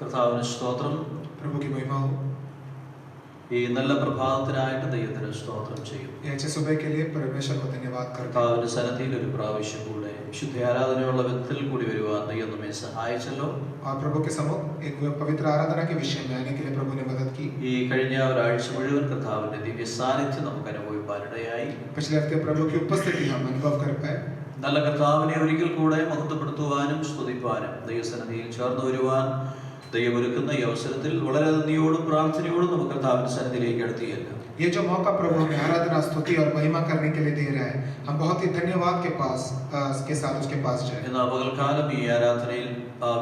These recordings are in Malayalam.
കർത്താവിന് സ്തോത്രം. प्रभु की महिमा हो। ഈ നല്ല പ്രഭാതത്തിനായിട്ട് ദൈവത്തിന് സ്തോത്രം ചെയ്യും. ये अच्छे सुबह के लिए परमेश्वर को धन्यवाद करते हैं। കർത്താവിന്റെ സന്നിധിയിൽ ഒരു പ്രാവശ്യം കൂടെ വിശുദ്ധ ആരാധനയുള്ള വിധത്തിൽ കൂടി വരുവാൻ ദൈവം നമ്മെ സഹായിച്ചല്ലോ. और प्रभु के सम्मुख एक पवित्र आराधना के विषय में आने के लिए प्रभु ने मदद की। ഈ കഴിഞ്ഞ ഒരാഴ്ച മുഴുവൻ കർത്താവിന്റെ ദിവ്യ സാന്നിധ്യം നമുക്ക് അനുഭവിക്കാനിടയായി. पिछले हफ्ते प्रभु की उपस्थिति हम अनुभव कर पाए। നല്ല കർത്താവിനെ ഒരിക്കൽ കൂടെ മഹത്വപ്പെടുത്തുവാനും സ്തുതിപ്പാനും ദൈവസന്നിധിയിൽ ചേർന്ന് വരുവാൻ ദൈവം ഒരുക്കുന്ന ഈ അവസരത്തിൽ വളരെ നന്ദിയോടും പ്രാർത്ഥനയോടും നമുക്ക് കർത്താവിന്റെ സന്നിധിയിലേക്ക് അടുത്തിയല്ല. ये जो मौका प्रभु हमें आराधना स्तुति और महिमा करने के लिए दे रहा है, हम बहुत ही धन्यवाद के साथ उसके पास जाए। എന്നാൽ പകൽക്കാലം ഈ ആരാധനയിൽ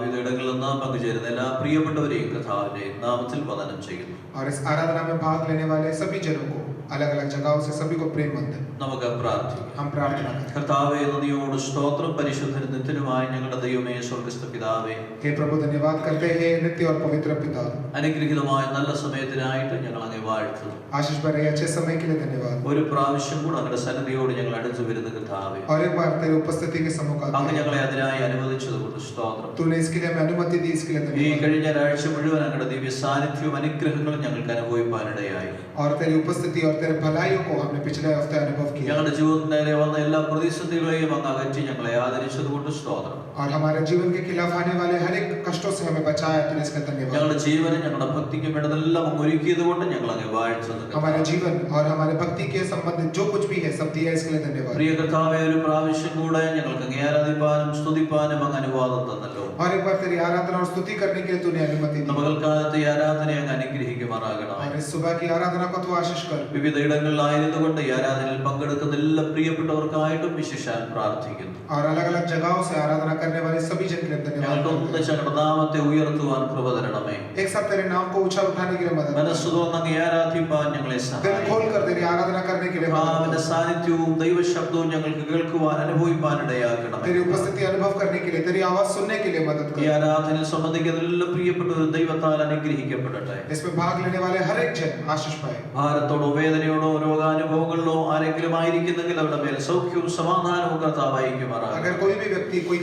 വിവിധ ഇടങ്ങളിൽ നിന്ന് പങ്കുചേരുന്ന എല്ലാ പ്രിയപ്പെട്ടവരെയും കർത്താവിന്റെ നാമത്തിൽ വന്ദനം ചെയ്യുന്നു. और इस आराधना में भाग लेने वाले सभी जनों को अलग अलग जगहों से सभी को प्रेम वंदन। നമുക്ക് പ്രാർത്ഥിക്കാം. हम प्रार्थना करें। കർത്താവേ, നന്ദിയോട് സ്തോത്രം. പരിശുദ്ധനും നിത്യനുമായ ഞങ്ങളുടെ ദൈവമേ, സ്വർഗ്ഗസ്ഥ പിതാവേ, हे प्रभु धन्यवाद करते हैं नित्य और पवित्र पिता। അനുഗ്രഹീതമായ നല്ല സമയത്തിനായിട്ട് ഞങ്ങൾ അങ്ങേ വാഴ്ത്തുന്നു. आशीष भरे अच्छे समय के लिए धन्यवाद। ഒരു പ്രാവശ്യം കൂടെ അങ്ങയുടെ സന്നിധിയോട് ഞങ്ങൾ അടുത്തു വരുന്ന കർത്താവേ, और एक बार तेरी उपस्थिति के सम्मुख आते അങ്ങ് हैं। ഞങ്ങളെ അതിനായി അനുവദിച്ചതുകൊണ്ട് സ്തോത്രം. तूने इसके लिए हमें अनुमति दी, इसके लिए ഈ धन्यवाद। കഴിഞ്ഞ ഒരാഴ്ച മുഴുവൻ അങ്ങയുടെ ദിവ്യ സാന്നിധ്യവും അനുഗ്രഹങ്ങളും ഞങ്ങൾക്ക് അനുഭവിക്കാനിടയായി. और तेरी उपस्थिति और तेरे भलाइयों को हमने पिछले हफ्ते अनुभव किया। ഞങ്ങളുടെ ജീവിതത്തിലെ വന്ന എല്ലാ പ്രതിസന്ധികളെയും അങ്ങ് അകറ്റി ഞങ്ങളെ ആദരിച്ചതുകൊണ്ട് സ്തോത്രം. और हमारे जीवन के खिलाफ आने वाले हर एक कष्टों से हमें बचाया, तूने इसका धन्यवाद। ഞങ്ങളുടെ ജീവനും ഞങ്ങളുടെ ഭക്തിക്കും വേണ്ടതെല്ലാം അങ്ങ് ഒരുക്കിയത് കൊണ്ട് ഞങ്ങൾ അങ്ങ് വാഴ്ത്തുന്നു. हमारे जीवन और हमारे भक्ति के संबंधित जो कुछ भी है सब दिया, इसके लिए धन्यवाद। പ്രിയ കർത്താവേ, ഒരു പ്രാവശ്യം കൂടെ ഞങ്ങൾക്ക് അങ്ങേ ആരാധിപ്പാനും സ്തുതിപ്പാനും അങ്ങ് അനുവാദം തന്നല്ലോ. और एक बार तेरी आराधना और स्तुति करने के लिए तूने अनुमति दी। പകൽക്കാലത്തെ ഈ ആരാധനയെ അങ്ങ് അനുഗ്രഹിക്കുമാറാകണമേ. और इस सुबह की आराधना को तू आशीष कर। വിവിധ ഇടങ്ങളിലായിരുന്നു കൊണ്ട് ഈ ആരാധനയിൽ പങ്കെടുക്കുന്ന എല്ലാ പ്രിയപ്പെട്ടവർക്കായിട്ടും വിശേഷാൽ പ്രാർത്ഥിക്കുന്നു. और अलग अलग जगहों से आराधना करने वाले सभी जन के लिए धन्यवाद। ഞങ്ങൾക്ക് ഒന്നിച്ച് അങ്ങയുടെ നാമത്തെ ഉയർത്തുവാൻ കൃപ തരണമേ. एक साथ तेरे नाम को ऊंचा उठाने के लिए मदद। മനസ്സ് തുറന്ന് അങ്ങേ ആരാധിപ്പാൻ ഞങ്ങളെ दिल സഹായിക്കണമേ. खोल कर तेरी आराधना करने के लिए मदद। കർത്താവിന്റെ സാന്നിധ്യവും ദൈവശബ്ദവും ഞങ്ങൾക്ക് കേൾക്കുവാൻ അനുഭവിപ്പാൻ ഇടയാക്കണമേ. तेरी उपस्थिति अनुभव करने के लिए, तेरी आवाज सुनने के लिए मदद ഈ कर। ആരാധനയിൽ സംബന്ധിക്കുന്ന എല്ലാ പ്രിയപ്പെട്ടവരും ദൈവത്താൽ അനുഗ്രഹിക്കപ്പെടട്ടെ. इसमें भाग लेने वाले हर एक जन आशीष पाए। ഭാരത്തോടോ വേദനയോടോ രോഗാനുഭവങ്ങളിലോ ആരെങ്കിലും ആയിരിക്കുന്നെങ്കിൽ അവരുടെ മേൽ സൗഖ്യവും സമാധാനവും കർത്താവ് അയക്കുമാറാകട്ടെ. अगर कोई भी व्यक्ति कोई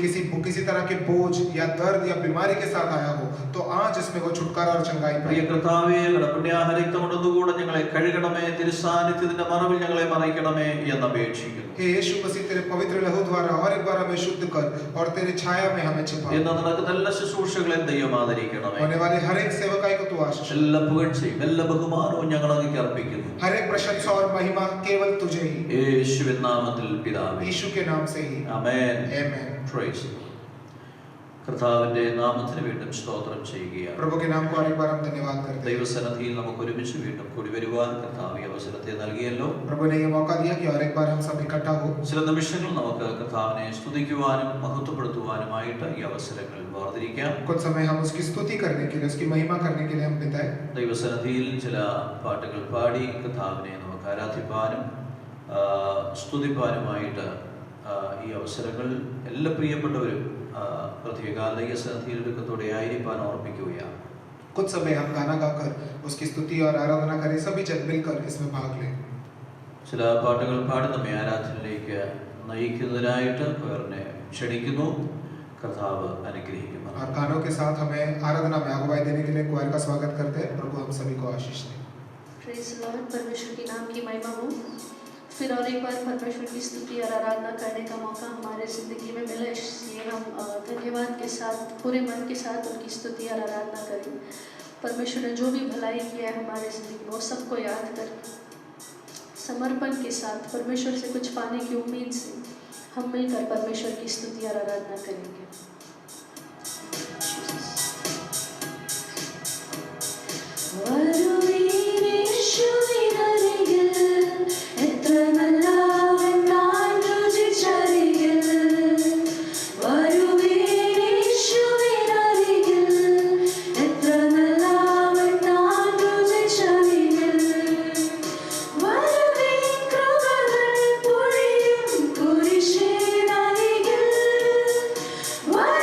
किसी तरह के बोझ या दर्द या बीमारी के साथ आया हो, तो आज इसमें वो छुटकारा और चंगाई പ്രിയ पाए। കർത്താവേ, അങ്ങയുടെ പുണ്യാഹരക്തം കൊണ്ടൊന്നുകൂടെ ഞങ്ങളെ കഴുകണമേ, തിരുസാന്നിധ്യത്തിന്റെ മറവിൽ ഞങ്ങളെ മറയ്ക്കണമേ എന്ന് അപേക്ഷിക്കുന്നു. हे यीशु मसीह, तेरे पवित्र लहू द्वारा और एक बार हमें शुद्ध कर और तेरे छाया में हमें छिपा। എന്ന് നടക്കുന്ന എല്ലാ ശുശ്രൂഷകളെ ദൈവം ആദരിക്കണമേ. होने वाली हर एक सेवकाई को तू आशीष। എല്ലാ പുകഴ്ചയും എല്ലാ ബഹുമാനവും ഞങ്ങൾ അങ്ങേക്ക് അർപ്പിക്കുന്നു. हर एक प्रशंसा और महिमा केवल तुझे ही, യേശുവിൻ നാമത്തിൽ പിതാവേ, यीशु के नाम से ही, ആമേൻ. आमेन। Praise the Lord. കർത്താവിന്റെ നാമത്തിന് വീണ്ടും സ്തോത്രം ചെയ്യുകയാണ്. प्रभु के नाम को और एक बार हम धन्यवाद करते हैं। ദൈവസന്നിധിയിൽ നമുക്ക് ഒരുമിച്ച് വീണ്ടും കൂടി വരുവാൻ കർത്താവ് ഈ അവസരത്തെ നൽകിയല്ലോ. प्रभु ने ये मौका दिया कि और एक बार हम सब इकट्ठा हो। ചില നിമിഷങ്ങൾ നമുക്ക് കർത്താവിനെ സ്തുതിക്കുവാനും മഹത്വപ്പെടുത്തുവാനുമായിട്ട് ഈ അവസരങ്ങൾ വേർതിരിക്കാം. कुछ समय हम उसकी स्तुति करने के लिए, उसकी महिमा करने के लिए हम बिताए। ദൈവസന്നിധിയിൽ ചില പാട്ടുകൾ പാടി കർത്താവിനെ നമുക്ക് ആരാധിപ്പാനും സ്തുതിപ്പാനുമായിട്ട് ഈ അവസരങ്ങൾ എല്ലാ പ്രിയപ്പെട്ടവരും പ്രത്യേക ദൈവസന്നിധിയിൽ ഒരുക്കത്തോടെ ആയിരിക്കാൻ ഓർമ്മിക്കുകയാണ്. कुछ समय हम गाना गाकर उसकी स्तुति और आराधना करें, सभी जन मिलकर इसमें भाग लें। ചില പാട്ടുകൾ പാടി നമ്മെ ആരാധനയിലേക്ക് നയിക്കുന്നതിനായിട്ട് പേരിനെ ക്ഷണിക്കുന്നു. കർത്താവ് അനുഗ്രഹിക്കുന്നു. और गानों के साथ हमें आराधना में अगुवाई देने के लिए क्वायर का स्वागत करते हैं। प्रभु हम सभी को आशीष दे। Praise the lord. परमेश्वर के नाम की महिमा हो। फिर और एक बार परमेश्वर की स्तुति और आराधना करने का मौका हमारे ज़िंदगी में मिला, इसलिए हम धन्यवाद के साथ पूरे मन के साथ उनकी स्तुति और आराधना करें। परमेश्वर ने जो भी भलाई किया है हमारे ज़िंदगी में, वो सबको याद कर समर्पण के साथ परमेश्वर से कुछ पाने की उम्मीद से हम मिलकर परमेश्वर की स्तुति और आराधना करेंगे। What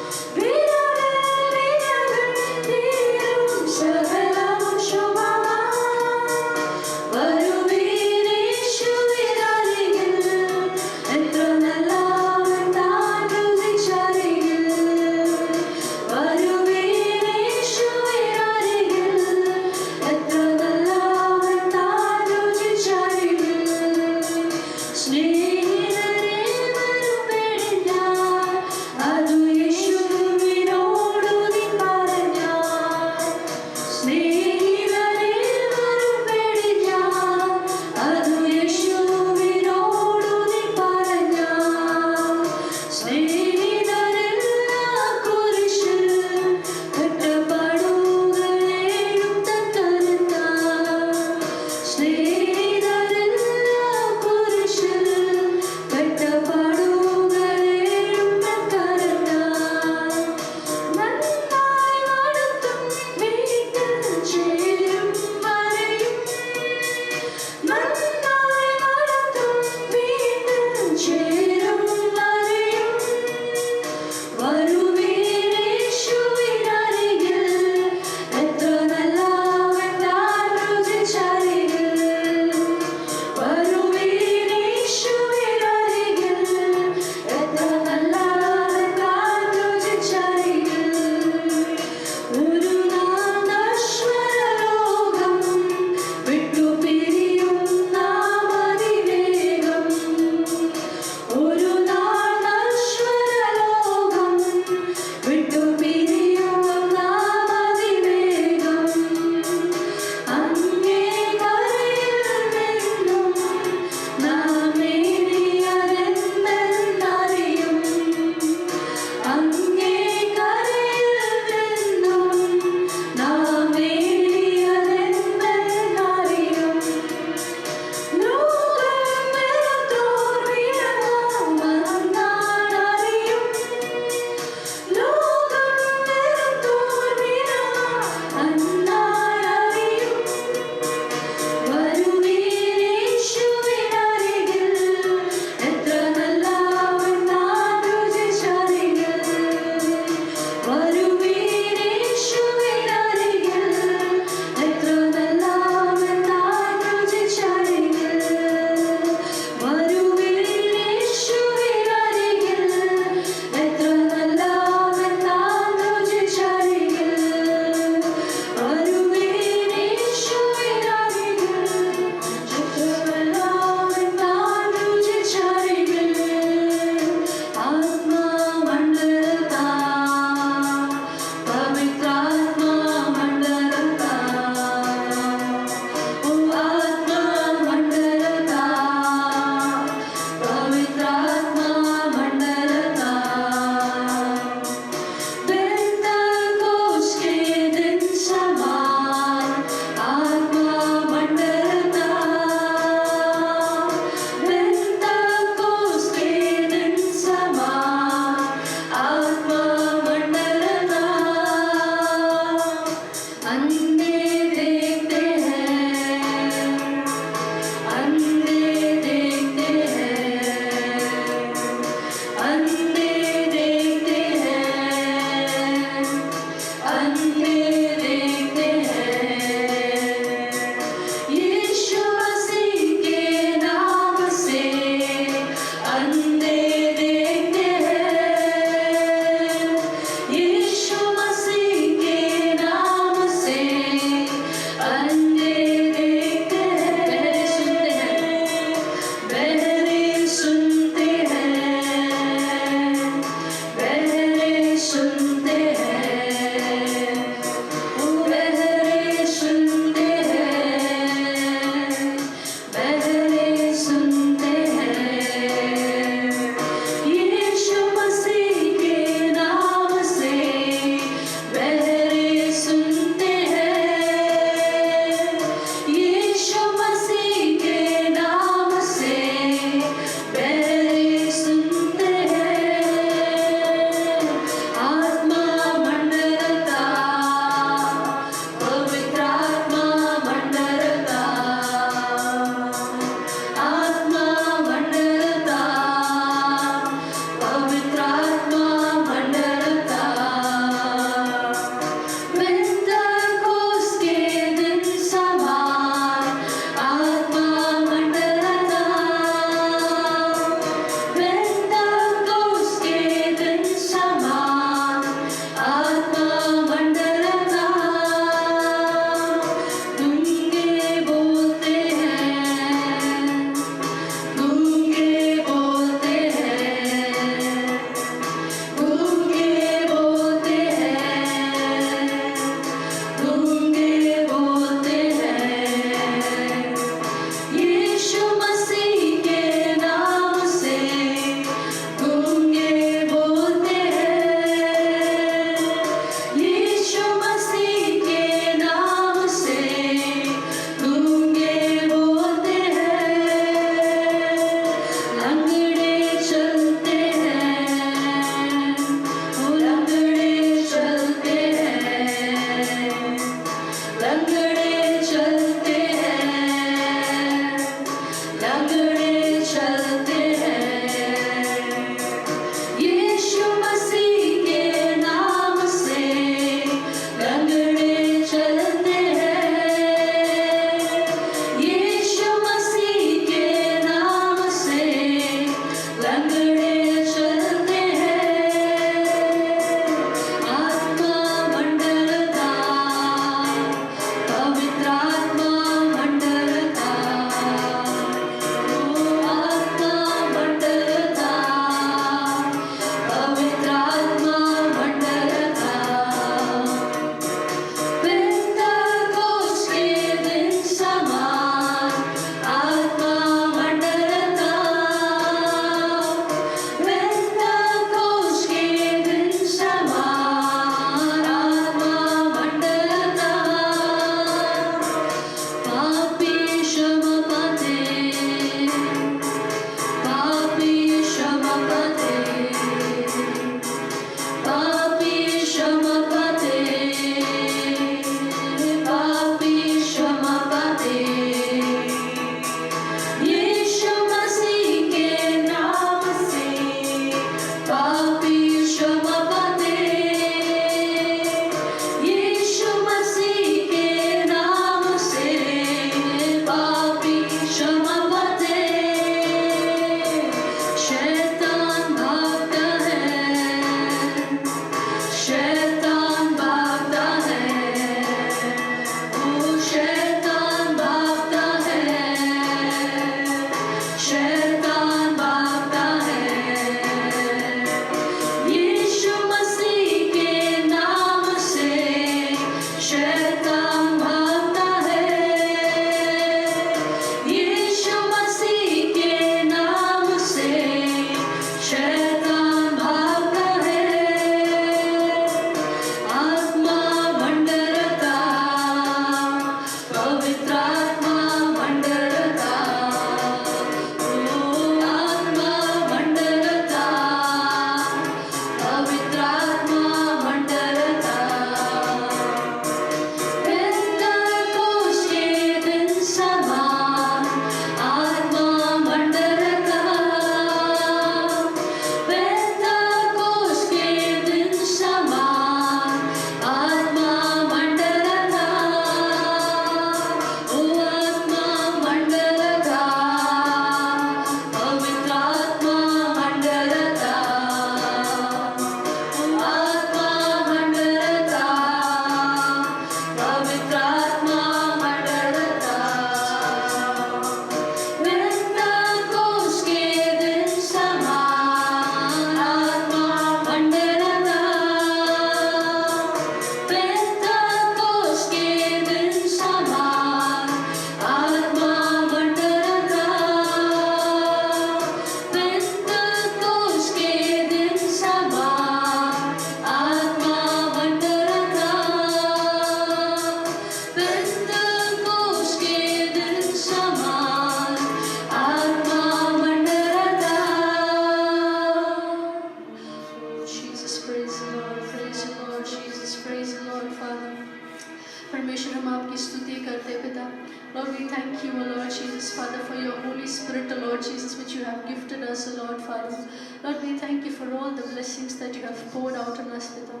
परमेश्वर हम आपकी स्तुति करते हैं पिता. Lord, we thank you, O Lord Jesus, Father, for your Holy Spirit, O Lord Jesus, which you have gifted us, O Lord Father. Lord, we thank you for all the blessings that you have poured out on us, Pitta.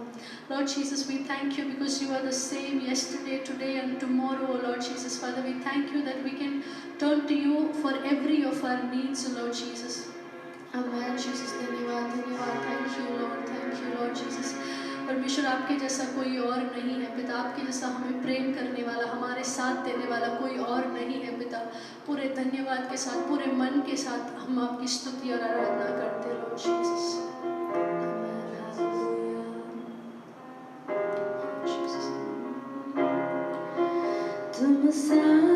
Lord Jesus, we thank you because you are the same yesterday, today, and tomorrow, O Lord Jesus, Father. We thank you that we can turn to you for every of our needs, O Lord Jesus. Amen, Jesus. धन्यवाद, धन्यवाद. Thank you, Lord Jesus. परमेश्वर आपके जैसा कोई और नहीं है पिता. आपके जैसा हमें प्रेम करने वाला, हमारे साथ देने वाला कोई और नहीं है पिता. पूरे धन्यवाद के साथ, पूरे मन के साथ हम आपकी स्तुति और आराधना करते हैं, लॉर्ड जीसस. तुम सा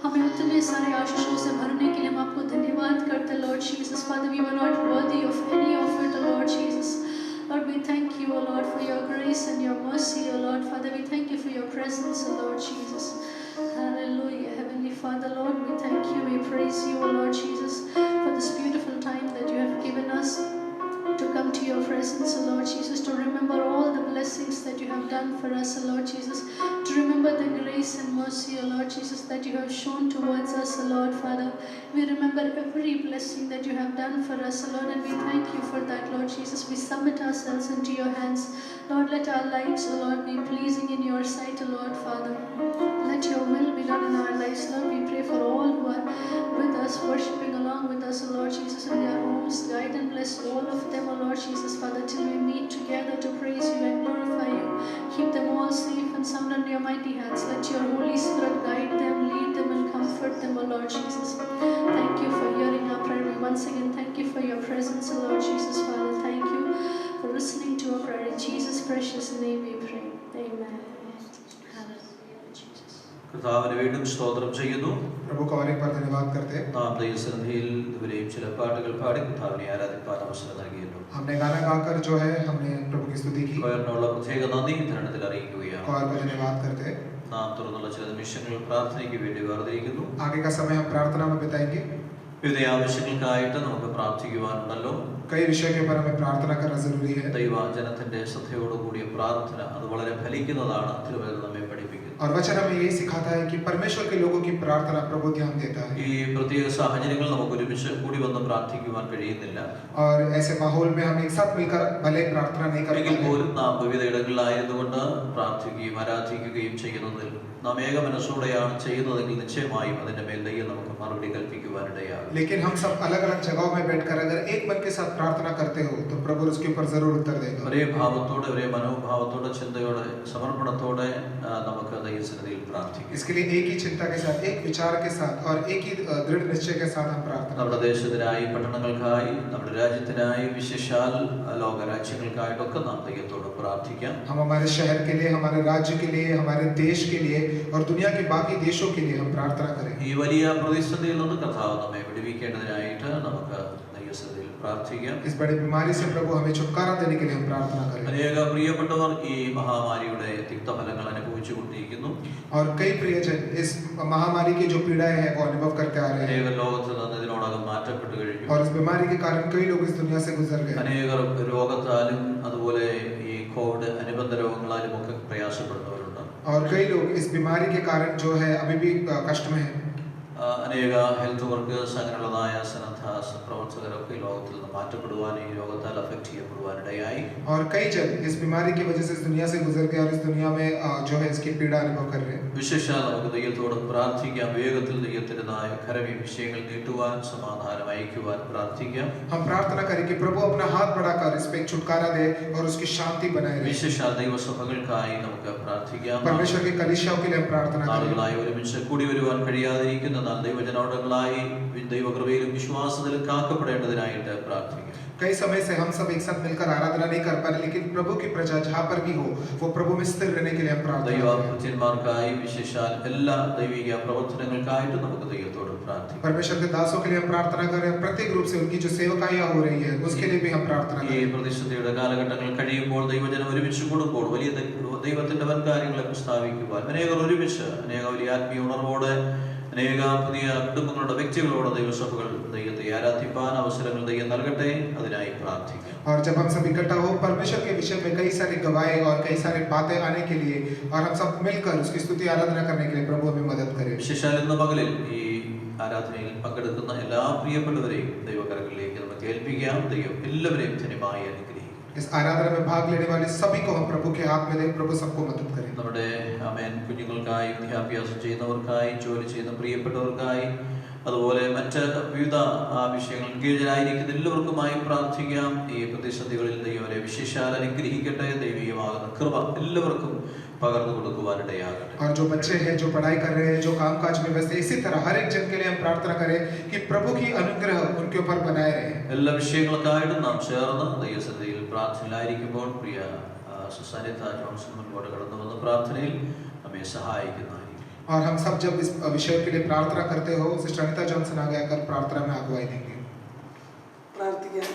हमें उतने सारे आशीषों से भरने के लिए हम आपको धन्यवाद करते हैं Lord Jesus. Father, we were not worthy of any of it, Lord Jesus. Lord, we thank you, O Lord, for your grace and your mercy, O Lord. Father, we thank you for your presence, O Lord Jesus. Hallelujah. Heavenly Father, Lord, we thank you, we praise you, O Lord Jesus, for this beautiful time that you have given us to come to your presence, O Lord Jesus, to remember all the blessings that you have done for us, O Lord Jesus, to remember the grace and mercy, O Lord Jesus, that you have shown towards us, O Lord Father. We remember every blessing that you have done for us, O Lord, and we thank you for that, Lord Jesus. We submit ourselves into your hands. Lord, let our lives, O Lord, be pleasing in your sight, O Lord Father. Let your will be done in our lives, Lord. We pray for all who are with us, worshipping along with us, O Lord Jesus, in their homes. Guide and bless all of them, O Lord Jesus, Father, till we meet together to praise you and glorify you. Keep them all safe and sound under your mighty hands. Let your Holy Spirit guide them, lead them, and comfort them, O Lord Jesus. Thank you for hearing our prayer. We once again thank you for your presence, O Lord Jesus, Father. Thank you for listening to our prayer. In Jesus' precious name we pray. Amen. Hallelujah, Jesus. കർത്താവിന് വീണ്ടും സ്തോത്രം ചെയ്യുന്നു. प्रभु का और एक बार धन्यवाद करते हैं। നാം ദൈവസന്നിധിയിൽ ഇതുവരെയും ചില പാട്ടുകൾ പാടി കർത്താവിനെ ആരാധിപ്പാൻ അവസരം നൽകിയല്ലോ. हमने गाना गाकर जो है हमने प्रभु की स्तुति की। കൊയറിനുള്ള പ്രത്യേക നന്ദി ഈ തരുണത്തിൽ അറിയിക്കുകയാണ്. कोयर को धन्यवाद करते हैं। നാം തുറന്നുള്ള ചില നിമിഷങ്ങൾ പ്രാർത്ഥനയ്ക്ക് വേണ്ടി വേർതിരിക്കുന്നു. आगे का समय हम प्रार्थना में बिताएंगे। വിവിധ ആവശ്യങ്ങൾക്കായിട്ട് നമുക്ക് പ്രാർത്ഥിക്കുവാനുണ്ടല്ലോ. कई विषय के ऊपर हमें प्रार्थना करना जरूरी है। ദൈവജനത്തിന്റെ ശ്രദ്ധയോടുകൂടിയ പ്രാർത്ഥന അത് വളരെ ഫലിക്കുന്നതാണ് തിരുവചനം നമ്മെ പഠിപ്പിക്കുന്നത്. और वचन हमें यही सिखाता है कि परमेश्वर के लोगों की प्रार्थना प्रभु ध्यान देता है। ഈ പ്രത്യേക സാഹചര്യങ്ങൾ നമുക്ക് ഒരുമിച്ച് കൂടി വന്ന് പ്രാർത്ഥിക്കുവാൻ കഴിയുന്നില്ല. और ऐसे माहौल में हम एक साथ मिलकर भले प्रार्थना नहीं कर എങ്കിൽ पाते പോലും നാം വിവിധ ഇടങ്ങളിലായിരുന്നുകൊണ്ട് പ്രാർത്ഥിക്കുകയും ആരാധിക്കുകയും ചെയ്യുന്നതിൽ നാം ഏക മനസ്സോടെയാണ് ചെയ്യുന്നതെങ്കിൽ നിശ്ചയമായും അതിന്റെ മേൽ ദൈവം നമുക്ക് മറുപടി കൽപ്പിക്കുവാനിടയാകും. लेकिन हम सब अलग अलग जगहों में बैठकर अगर एक मन के साथ प्रार्थना करते हो तो प्रभु उसके ऊपर जरूर उत्तर देगा। ഒരേ ഭാവത്തോടെ ഒരേ മനോഭാവത്തോടെ ചിന്തയോടെ സമർപ്പണത്തോടെ നമുക്ക് ദൈവസന്നിധിയിൽ പ്രാർത്ഥിക്കാം. इसके लिए एक ही चिंता के साथ, एक विचार के साथ और एक ही दृढ़ निश्चय के साथ हम प्रार्थना നമ്മുടെ ദേശത്തിനായി പട്ടണങ്ങൾക്കായി നമ്മുടെ രാജ്യത്തിനായി വിശേഷാൽ ലോകരാജ്യങ്ങൾക്കായിട്ടൊക്കെ നാം ദൈവത്തോട് പ്രാർത്ഥിക്കാം. हम हमारे शहर के लिए, हमारे राज्य के लिए, हमारे देश के लिए और दुनिया के बाकी देशों के लिए हम प्रार्थना करें। ഈ വലിയ പ്രതിസന്ധിയിൽ നിന്ന് കർത്താവ് നമ്മെ വിടുവിക്കേണ്ടതിനായിട്ട് നമുക്ക് ദൈവസന്നിധിയിൽ പ്രാർത്ഥിക്കാം. इस बड़ी बीमारी से प्रभु हमें छुटकारा देने के लिए हम प्रार्थना करें। അനേക പ്രിയപ്പെട്ടവർ ഈ മഹാമാരിയുടെ തിക്തഫലങ്ങൾ അനുഭവിച്ചുകൊണ്ടിരിക്കുന്നു. और कई प्रियजन इस महामारी की जो पीड़ाएं हैं वो अनुभव करते आ रहे हैं। അനേക ലോകത്തിൽ നിന്ന് ഇതിനോടകം മാറ്റപ്പെട്ടു കഴിഞ്ഞു. और इस बीमारी के कारण कई लोग इस दुनिया से गुजर गए। അനേകർ രോഗത്താലും അതുപോലെ ഈ കോവിഡ് അനുബന്ധ രോഗങ്ങളാലും ഒക്കെ പ്രയാസപ്പെടുന്നവരുണ്ട്. और कई लोग इस बीमारी के कारण जो है अभी भी कष्ट में हैं। അനേക ഹെൽത്ത് വർക്കേഴ്സ് അങ്ങനെയുള്ളതായ സന്നദ്ധ പ്രവർത്തകരൊക്കെ ലോകത്തിൽ നിന്ന് മാറ്റപ്പെടുവാൻ ഈ രോഗത്താൽ അഫക്റ്റ് ചെയ്യപ്പെടുവാനിടയായി. और कई जन इस बीमारी की वजह से इस दुनिया से गुजर गए और इस दुनिया में जो है इसकी पीड़ा अनुभव कर रहे हैं। വിശേഷാൽ നമുക്ക് ദൈവത്തോട് പ്രാർത്ഥിക്കാം. വേഗത്തിൽ ദൈവത്തിൻ്റെതായ കരം ഈ വിഷയങ്ങൾ നീട്ടുവാൻ സമാധാനം അയക്കുവാൻ പ്രാർത്ഥിക്കാം. हम प्रार्थना करें कि प्रभु अपना हाथ बढ़ाकर इस पे छुटकारा दे और उसकी शांति बनाए रहे। വിശേഷാൽ ദൈവസഭകൾക്കായി നമുക്ക് പ്രാർത്ഥിക്കാം. परमेश्वर की कलीसियाओं के लिए हम प्रार्थना करें। ആളുകളായി ഒരുമിച്ച് കൂടി വരുവാൻ കഴിയാതിരിക്കുന്ന ദൈവജനോടങ്ങളായി ദൈവകൃപയിലും വിശ്വാസത്തിലും കാക്കപ്പെടേണ്ടതിനായിട്ട് പ്രാർത്ഥിക്കാം. कई समय से हम सब एक साथ मिलकर आराधना नहीं कर पा रहे, लेकिन प्रभु की प्रजा जहाँ पर भी हो वो प्रभु में स्थिर रहने के लिए हम प्रार्थना करें। ദൈവഭക്തന്മാർക്കായി വിശേഷാൽ എല്ലാ ദൈവിക പ്രവർത്തനങ്ങൾക്കായിട്ട് നമുക്ക് ദൈവത്തോട് പ്രാർത്ഥിക്കാം. परमेश्वर के दासों के लिए हम प्रार्थना करें। प्रत्येक रूप से उनकी जो सेवकाइयाँ हो रही है उसके लिए भी हम प्रार्थना ഈ करें। പ്രതിസന്ധിയുടെ കാലഘട്ടങ്ങൾ കഴിയുമ്പോൾ ദൈവജനം ഒരുമിച്ച് കൂടുമ്പോൾ വലിയ ദൈവത്തിന്റെ വൻകാര്യങ്ങളെ പ്രസ്താവിക്കുവാൻ അനേകർ ഒരുമിച്ച് അനേക വലിയ ആത്മീയ ഉണർവോടെ അനേക പുതിയ കുടുംബങ്ങളുടെ വ്യക്തികളോട് ദൈവസഭകൾ ദൈവത്തെ ആരാധിപ്പാൻ അവസരങ്ങൾ ദൈവം നൽകട്ടെ. അതിനായി പ്രാർത്ഥിക്കാം. और जब हम सब इकट्ठा हो परमेश्वर के विषय में कई सारी गवाही और कई सारी बातें आने के लिए और हम सब मिलकर उसकी स्तुति आराधना करने के लिए प्रभु हमें मदद करे। വിശേഷാൽ ഇന്ന് പകലിൽ ഈ ആരാധനയിൽ പങ്കെടുക്കുന്ന എല്ലാ പ്രിയപ്പെട്ടവരെയും ദൈവകരങ്ങളിലേക്ക് നമുക്ക് ഏൽപ്പിക്കാം. ദൈവം എല്ലാവരെയും ധന്യമായി അനുഗ്രഹിക്കും. इस आराधना में भाग लेने वाले सभी को हम प्रभु के हाथ में दें। प्रभु सबको मदद करे। നമ്മുടെ ആമേൻ കുഞ്ഞുങ്ങൾക്കായി വിദ്യാഭ്യാസം ചെയ്യുന്നവർക്കായി ജോലി ചെയ്യുന്ന പ്രിയപ്പെട്ടവർക്കായി അതുപോലെ മറ്റ് വിവിധ വിഷയങ്ങൾ കീഴിലായിരിക്കുന്ന എല്ലാവർക്കുമായി പ്രാർത്ഥിക്കാം. ഈ പ്രതിസന്ധികളിൽ ദൈവം അവരെ വിശേഷാൽ അനുഗ്രഹിക്കട്ടെ. ദൈവികമാകുന്ന കൃപ എല്ലാവർക്കും പകർന്നു കൊടുക്കുവാനിടയാകട്ടെ. और जो बच्चे हैं जो पढ़ाई कर रहे हैं जो कामकाज में व्यस्त, इसी तरह हर एक जन के लिए हम प्रार्थना करें कि प्रभु की अनुग्रह उनके ऊपर बनाए रहे। എല്ലാ വിഷയങ്ങൾക്കായിട്ടും നാം ചേർന്ന് ദൈവസന്നിധിയിൽ പ്രാർത്ഥനയിലായിരിക്കുമ്പോൾ പ്രിയ സുസാനിത ജോൺസൺ മുൻപോട്ട് കടന്നു വന്ന പ്രാർത്ഥനയിൽ നമ്മെ സഹായിക്കുന്നതായിരിക്കും. और हम सब जब इस विषय के लिए प्रार्थना करते हो, सिस्टर अनिता जॉनसन आगे आकर प्रार्थना में अगुवाई देंगे। प्रार्थना।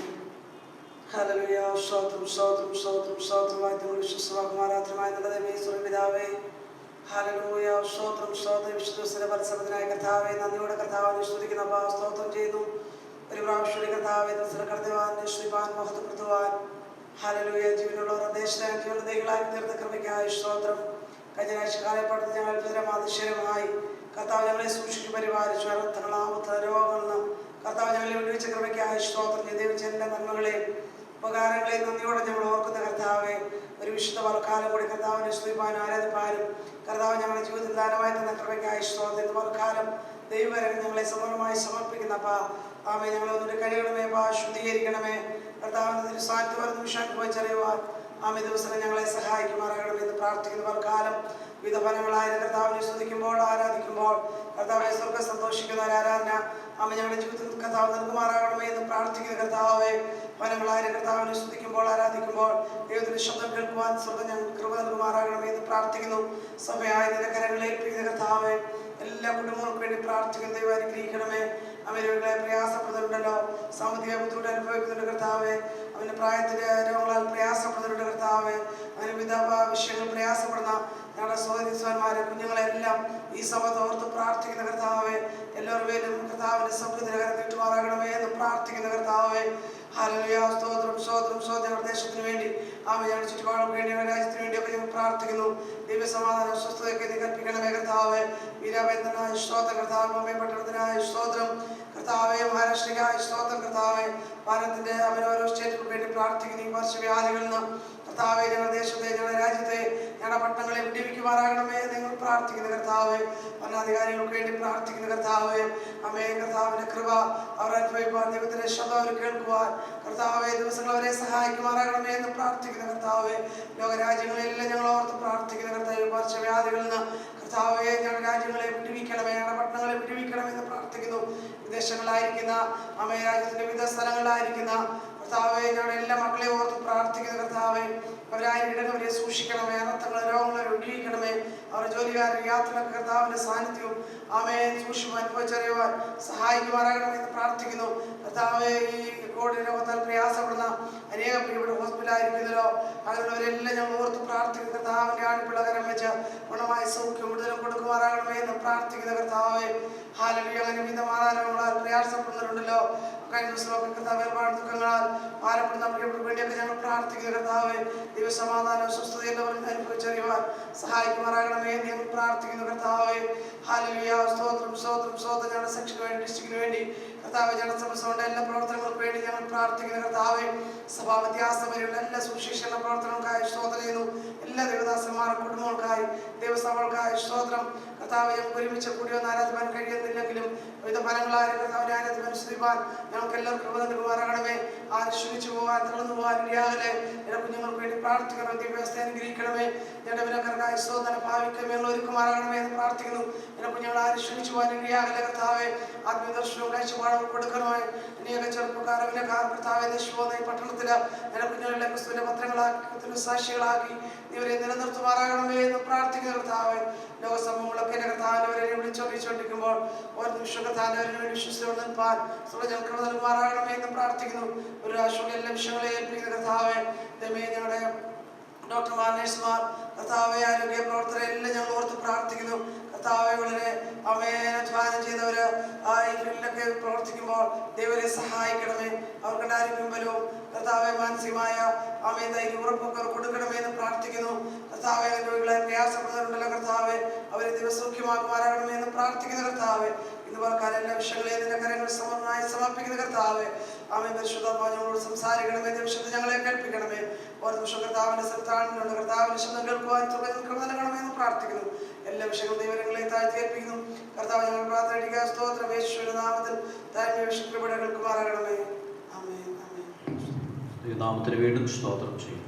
हालेलुया। स्तोत्रम स्तोत्रम स्तोत्रम स्तोत्रम आदिम विश्वासमाराधनമായ ദൈവമേ സ്വർഗ്ഗപിതാവേ ഹല്ലേലൂയ स्तोत्रम स्तोत्रम വിശുദ്ധ പരിശുദ്ധനായ കർത്താവേ നന്ദിയോടെ കർത്താവിനെ സ്തുതിക്കുന്നു അപ്പാ സ്തോത്രം ചെയ്യുന്നു ഒരു പ്രാവശ്യം കർത്താവേ ദർശനകർത്താവിനെ സ്തുതിപ്പാൻ മഹത്വപ്പെടുത്തുവാൻ ഹല്ലേലൂയ ജീവനുള്ള ദേശത്തെ ജീവനദൈകളായി തീർന്ന കൃപയ്ക്കായി സ്തോത്രം കഴിഞ്ഞ കാലഘട്ടത്തിൽ ഞങ്ങൾ ഭദ്രമാതിശയമായി കർത്താവ് ഞങ്ങളെ സൂക്ഷിച്ചു പരിപാലിച്ചു അർത്ഥങ്ങളാമത്ത രോഗങ്ങളിൽ നിന്ന് കർത്താവ് ഞങ്ങളെ വിടുവിച്ച കൃപയ്ക്കായി സ്തോത്രം ചെയ്ത എല്ലാ നന്മകളെയും ഉപകാരങ്ങളെയും നന്ദിയോടെ ഞങ്ങൾ ഓർക്കുന്ന കർത്താവെ ഒരു വിശുദ്ധ വർക്കാലം കൂടി കർത്താവിനെ സ്തുതിപ്പാനും ആരാധിപ്പാനും കർത്താവ് ഞങ്ങളുടെ ജീവിതത്തിൽ ദാനമായി തന്ന കൃപയ്ക്കായി സ്തോത്രം ഇന്ന് വർക്കാലം ദൈവവരം ഞങ്ങളെ സമർപ്പണമായി സമർപ്പിക്കുന്ന അപ്പാ ആമേ ഞങ്ങളെ ഒന്നുകൂടി കഴിയണമേ അപ്പാ ശുദ്ധീകരിക്കണമേ കർത്താവിന്റെ സാന്നിധ്യം നിമിഷം പോയിച്ചറിയുവാൻ ആമേ ദിവസം ഞങ്ങളെ സഹായിക്കുമാറാകണമെന്ന് പ്രാർത്ഥിക്കുന്ന വർക്കാലം വിവിധ ഫലങ്ങളായ കർത്താവിനെ സ്തുതിക്കുമ്പോൾ ആരാധിക്കുമ്പോൾ കർത്താവെ സ്വർഗ്ഗം സന്തോഷിക്കുന്ന ഒരു ആരാധന ആമേ ഞങ്ങളുടെ ജീവിതത്തിൽ കർത്താവ് നൽകുമാറാകണമേ എന്ന് പ്രാർത്ഥിക്കുന്ന കർത്താവെ ഫലങ്ങളായ കർത്താവിനെ സ്തുതിക്കുമ്പോൾ ആരാധിക്കുമ്പോൾ ദൈവത്തിന്റെ ശബ്ദം കേൾക്കുവാൻ സ്വർഗ്ഗം ഞങ്ങൾക്ക് കൃപ നൽകുമാറാകണമേ എന്ന് പ്രാർത്ഥിക്കുന്നു സഭയായ നിന്റെ കരങ്ങളിൽ ഏൽപ്പിക്കുന്ന കർത്താവെ എല്ലാ കുടുംബങ്ങൾക്കും വേണ്ടി പ്രാർത്ഥിക്കുന്ന ദൈവം അനുഗ്രഹിക്കണമേ അവരുടെ പ്രയാസപ്പെടുന്നുണ്ടല്ലോ സാമ്പത്തിക ബുദ്ധിമുട്ട് അനുഭവിക്കുന്നുണ്ട് കർത്താവെ അവന്റെ പ്രായത്തിന്റെ രോഗങ്ങളാൽ പ്രയാസപ്പെടുന്നുണ്ട് കർത്താവെ അവന് വിവിധ വിഷയങ്ങൾ പ്രയാസപ്പെടുന്ന ഞങ്ങളുടെ സഹോദരിമാരെ കുഞ്ഞുങ്ങളെല്ലാം ഈ സഭ ഓർത്ത് പ്രാർത്ഥിക്കുന്ന കർത്താവെ എല്ലാവരുമേലും കർത്താവിന്റെ സൗഖ്യത്തിന് നീട്ടുമാറാകണമേ എന്ന് പ്രാർത്ഥിക്കുന്ന കർത്താവെ ഹല്ലേലൂയ സ്തോത്രം സ്തോത്രം സ്തോത്രം ഞങ്ങളുടെ ദേശത്തിന് വേണ്ടി ആമേ ഞങ്ങളുടെ ചുറ്റുപാടുകൾക്ക് വേണ്ടി രാജ്യത്തിന് വേണ്ടിയൊക്കെ ഞങ്ങൾ പ്രാർത്ഥിക്കുന്നു ദൈവസമാധാനം സ്വസ്ഥതയൊക്കെ നീ കൽപ്പിക്കണമേ കർത്താവെ വീരാവേന്ദ്രനായ സ്തോത്രം കർത്താവ് അമ്മേ പട്ടണത്തിനായ സ്തോത്രം കർത്താവെ മഹാരാഷ്ട്രയ്ക്കായ സ്തോത്രം കർത്താവെ ഭാരതത്തിന്റെ അവരോരോ സ്റ്റേറ്റുകൾക്ക് വേണ്ടി പ്രാർത്ഥിക്കുന്നു ഈ വർഷവ്യാധികളിൽ നിന്ന് കർത്താവെ ഞങ്ങളുടെ ദേശത്തെ ഞങ്ങളുടെ രാജ്യത്തെ ഞങ്ങളുടെ പട്ടണങ്ങളെ വിടിവിക്കുമാറാകണമേ നിങ്ങൾ പ്രാർത്ഥിക്കുന്ന കർത്താവെ ഭരണാധികാരികൾക്ക് വേണ്ടി പ്രാർത്ഥിക്കുന്ന കർത്താവെ അമ്മേ കർത്താവിന്റെ കൃപ അവർ അനുഭവിപ്പാൻ ദൈവത്തിന്റെ ശബ്ദം അവർ കേൾക്കുവാൻ കർത്താവെ ദിവസങ്ങൾ അവരെ സഹായിക്കുമാറാകണമേ എന്ന് പ്രാർത്ഥിക്കുന്ന കർത്താവെ ലോകരാജ്യങ്ങളെല്ലാം ഞങ്ങൾ ഓർത്ത് പ്രാർത്ഥിക്കുന്ന കർത്താവ് വർഷവ്യാധികളിൽ നിന്ന് കർത്താവെ ഞങ്ങളുടെ രാജ്യങ്ങളെ വിടുവിക്കണമേ ഞങ്ങളുടെ പട്ടണങ്ങളെ വിടുവിക്കണമേ എന്ന് പ്രാർത്ഥിക്കുന്നു വിദേശങ്ങളായിരിക്കുന്ന അമ്മേ രാജ്യത്തിന്റെ വിവിധ സ്ഥലങ്ങളിലായിരിക്കുന്ന കർത്താവെ ഞങ്ങളുടെ എല്ലാ മക്കളെ ഓർത്ത് പ്രാർത്ഥിക്കുന്ന കർത്താവെ അവരായിരിക്കണം അവരെ സൂക്ഷിക്കണമേ അനർത്ഥങ്ങൾ രോഗങ്ങളെ വിടുവിക്കണമേ അവരുടെ ജോലിക്കാരുടെ യാത്രകൾക്ക് കർത്താവിന്റെ സാന്നിധ്യവും ആമേ സൂക്ഷ്മം അനുഭവിച്ചറിയുവാൻ സഹായിക്കുമാറാകണമെന്ന് പ്രാർത്ഥിക്കുന്നു കർത്താവെ ഈ കോവിഡ് രോഗത്താൽ പ്രയാസപ്പെടുന്ന അനേകം പ്രിയപ്പെട്ട ഹോസ്പിറ്റലായിരിക്കുന്നല്ലോ അങ്ങനെയുള്ളവരെല്ലാം ഞങ്ങൾ ഓർത്ത് പ്രാർത്ഥിക്കുന്ന കർത്താവിന്റെ ആണിപ്പിള്ള കരം വെച്ച് ഗുണമായ സൗഖ്യം കൂടുതലും കൊടുക്കുമാറാകണമേ എന്ന് പ്രാർത്ഥിക്കുന്ന കർത്താവെ ഹല്ലേലൂയ അങ്ങനെ വിവിധ മാതാരങ്ങളാൽ പ്രയാസപ്പെടുന്നവരുണ്ടല്ലോ കഴിഞ്ഞ ദിവസമൊക്കെ കർത്താവ് ഒരുപാട് ദുഃഖങ്ങളാൽ ഭാരപ്പെടുന്ന പ്രിയപ്പെട്ടവർക്ക് വേണ്ടിയൊക്കെ ഞങ്ങൾ പ്രാർത്ഥിക്കുന്ന കർത്താവെ ദൈവസമാധാനം സ്വസ്ഥതയെല്ലാം അനുഭവിച്ചറിയുവാൻ സഹായിക്കുമാറാകണമേ എന്ന് ഞങ്ങൾ പ്രാർത്ഥിക്കുന്ന കർത്താവെ ഹല്ലേലൂയ സ്തോത്രം സ്തോത്രം സ്തോത്രം ഞങ്ങളുടെ സെക്ഷന് വേണ്ടി ഡിസ്ട്രിക്റ്റിന് വേണ്ടി കർത്താവെ ഞങ്ങളുടെ സഭയുടെ എല്ലാ പ്രവർത്തനങ്ങൾക്ക് വേണ്ടി ഞങ്ങൾ പ്രാർത്ഥിക്കുന്ന കർത്താവെ സഭാ വ്യത്യാസപരയുള്ള എല്ലാ സുവിശേഷ പ്രവർത്തനങ്ങൾക്കായി സ്തോത്രം ചെയ്യുന്നു എല്ലാ ദേവദാസന്മാരുടെ കുടുംബങ്ങൾക്കായി ദേവസഭകൾക്കായി സ്തോത്രം കർത്താവെ ഞങ്ങൾക്ക് ഒരുമിച്ച് കൂടി ഒന്ന് ആരാധിക്കാൻ കഴിയുന്നില്ലെങ്കിലും വിവിധ ഫലങ്ങളായ കർത്താവിനെ ആരാധിക്കാൻ സ്തുതിപ്പാൻ ഞങ്ങൾക്ക് എല്ലാവർക്കും കൃപ നൽകുമാറാകണമേ ആര് ക്ഷണിച്ചു പോകാൻ തളർന്നു പോകാൻ ഇടയാകലെ എന്റെ കുഞ്ഞുങ്ങൾക്ക് വേണ്ടി പ്രാർത്ഥിക്കണം വിദ്യാഭ്യാസത്തെ അനുഗ്രഹിക്കണമേ ഞങ്ങളുടെ വിലക്കാർക്കായി സ്തോത്രം ഭാവിക്കമേ ഒരുക്കുമാറാകണമേ എന്ന് പ്രാർത്ഥിക്കുന്നു എന്റെ കുഞ്ഞുങ്ങൾ ആര് ക്ഷണിച്ചു പോകാൻ ഇടയാകലെ കർത്താവെ ആത്മീയദർശനവും കാഴ്ചപ്പാടും കൊടുക്കണമായി അനേക ചെറുപ്പക്കാർ വിലക്കാർ കർത്താവെ നശിപ്പോകുന്ന ഈ പട്ടണത്തില് എന്റെ കുഞ്ഞുങ്ങളെ ക്രിസ്തുവിന്റെ പത്രങ്ങളാക്കി സാക്ഷികളാക്കി ഇവരെ നിലനിർത്തുമാറാകണമേ എന്ന് പ്രാർത്ഥിക്കുന്ന കർത്താവെ ലോകസംഭവങ്ങളൊക്കെ എന്റെ കർത്താവിനെ വിളിച്ചോണ്ടിരിക്കുമ്പോൾ ഒരു നിമിഷം കർത്താവിനെ വേണ്ടി വിശ്വസിച്ചോട് നിൽപ്പാൻ ഞങ്ങൾക്ക് നൽകുമാറാകണമേ എന്ന് പ്രാർത്ഥിക്കുന്നു ഒരു രാഷ്ട്രീയ എല്ലാ വിഷയങ്ങളെ ഏൽപ്പിക്കുന്ന കർത്താവെ ദൈവമേ ഞങ്ങളുടെ ഡോക്ടർമാർ നഴ്സുമാർ കർത്താവെ ആരോഗ്യ പ്രവർത്തകരെല്ലാം ഞങ്ങൾ ഓർത്ത് പ്രാർത്ഥിക്കുന്നു കർത്താവെ വളരെ അധ്വാനം ചെയ്തവര് ഈ ഫീൽഡിലൊക്കെ പ്രവർത്തിക്കുമ്പോൾ ദൈവരെ സഹായിക്കണമേ അവർക്കുണ്ടായിരിക്കും ബലവും കർത്താവെ മാനസികമായ ധൈര്യം ഉറപ്പൊക്കെ കൊടുക്കണമേ എന്ന് പ്രാർത്ഥിക്കുന്നു കർത്താവെ രോഗികളെ പ്രയാസപ്പെടുന്നവരുണ്ടല്ലോ കർത്താവെ അവരെ ദിവസൗഖ്യമാക്കുമാറാകണമേ എന്ന് പ്രാർത്ഥിക്കുന്ന കർത്താവെ ഇന്ന് പറക്കാൻ എല്ലാ വിഷയങ്ങളെയും നിന്റെ കരങ്ങൾ സമർപ്പിക്കുന്ന കർത്താവെ ആമേ പരിശുദ്ധാത്മാവിനോട് സംസാരിക്കണമേ വിഷയത്തെ ഞങ്ങളെ കേൾപ്പിക്കണമേ ഓരോ നിമിഷം കർത്താവിന്റെ സ്ഥലത്താണുണ്ട് കർത്താവിന്റെ ശബ്ദം കേൾക്കുവാൻ നൽകണമേ എന്ന് പ്രാർത്ഥിക്കുന്നു എല്ലാ വിഷയങ്ങളും ദൈവങ്ങളെ താഴ്ത്തി ഏൽപ്പിക്കുന്നു കർത്താവ് ഞങ്ങൾ പ്രാർത്ഥന സ്തോത്രം യേശുവിന്റെ നാമത്തിൽ താഴ്മ വിഷയത്തിലൂടെ കേൾക്കുമാറാകണമേ ആമേൻ ആമേൻ നാമത്തിന് വീണ്ടും സ്തോത്രം ചെയ്യുന്നു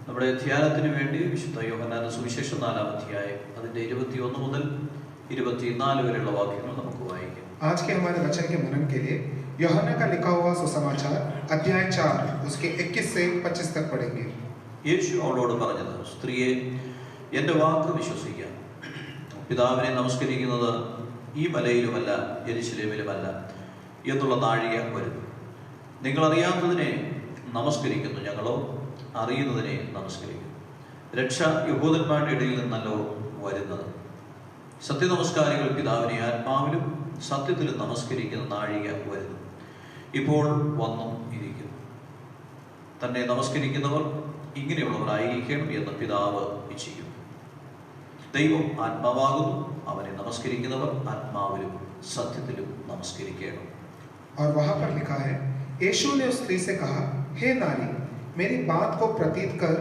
നമ്മുടെ ധ്യാനത്തിന് വേണ്ടി വിശുദ്ധ യോഹന്നാന്റെ സുവിശേഷം 4-ാം അധ്യായം അതിന്റെ 21 മുതൽ 24 വരെയുള്ള വാക്യങ്ങൾ നമുക്ക് വായിക്കാം. आज के हमारे वचन के मनन के लिए यूहन्ना का लिखा हुआ सुसमाचार अध्याय 4 उसके 21 से 25 तक पढ़ेंगे. യേശു അവളോട് പറഞ്ഞത്, സ്ത്രീയെ, എന്റെ വാക്ക് വിശ്വസിക്കുക. പിതാവിനെ നമസ്കരിക്കുന്നത് ഈ മലയിലുമല്ല യെരൂശലേമിലുമല്ല എന്നുള്ള നാഴിക വരുന്നു. നിങ്ങൾ അറിയാത്തതിനെ നമസ്കരിക്കുന്നു, ഞങ്ങളോ അറിയുന്നതിനെ നമസ്കരിക്കുന്നു. രക്ഷ യഹൂദന്മാരുടെ ഇടയിൽ നിന്നല്ലോ വരുന്നത്. സത്യനമസ്കാരികൾ പിതാവിനെ ആത്മാവിലും സത്യത്തിലും നമസ്കരിക്കുന്ന നാഴിക വരുന്നു, ഇപ്പോൾ വന്നും ഇരിക്കുന്നു. തന്നെ നമസ്കരിക്കുന്നവർ ഇങ്ങനെയുള്ളവരായിരിക്കണം എന്ന് പിതാവ് ഇച്ഛിക്കുന്നു. ദൈവം ആത്മാവാകുന്നു, അവനെ നമസ്കരിക്കുന്നവർ ആത്മാവിലും സത്യത്തിലും നമസ്കരിക്കണം. और वहां पर लिखा है, यीशु ने उस स्त्री से कहा, हे नारी, मेरी बात को प्रतीत कर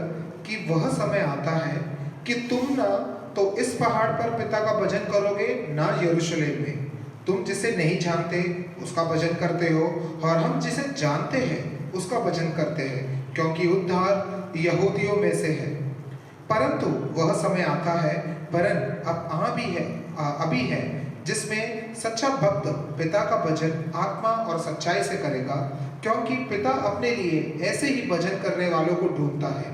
कि वह समय आता है कि तुम ना तो इस पहाड़ पर पिता का भजन करोगे, ना यरूशलेम में। तुम जिसे नहीं जानते उसका भजन करते हो, और हम जिसे जानते हैं उसका भजन करते हैं, क्योंकि उद्धार यहूदियों में से है। परंतु वह समय आता है, वरन अब अभी है, जिसमें सच्चा भक्त पिता का भजन आत्मा और सच्चाई से करेगा, क्योंकि पिता अपने लिए ऐसे ही भजन करने वालों को ढूंढता है।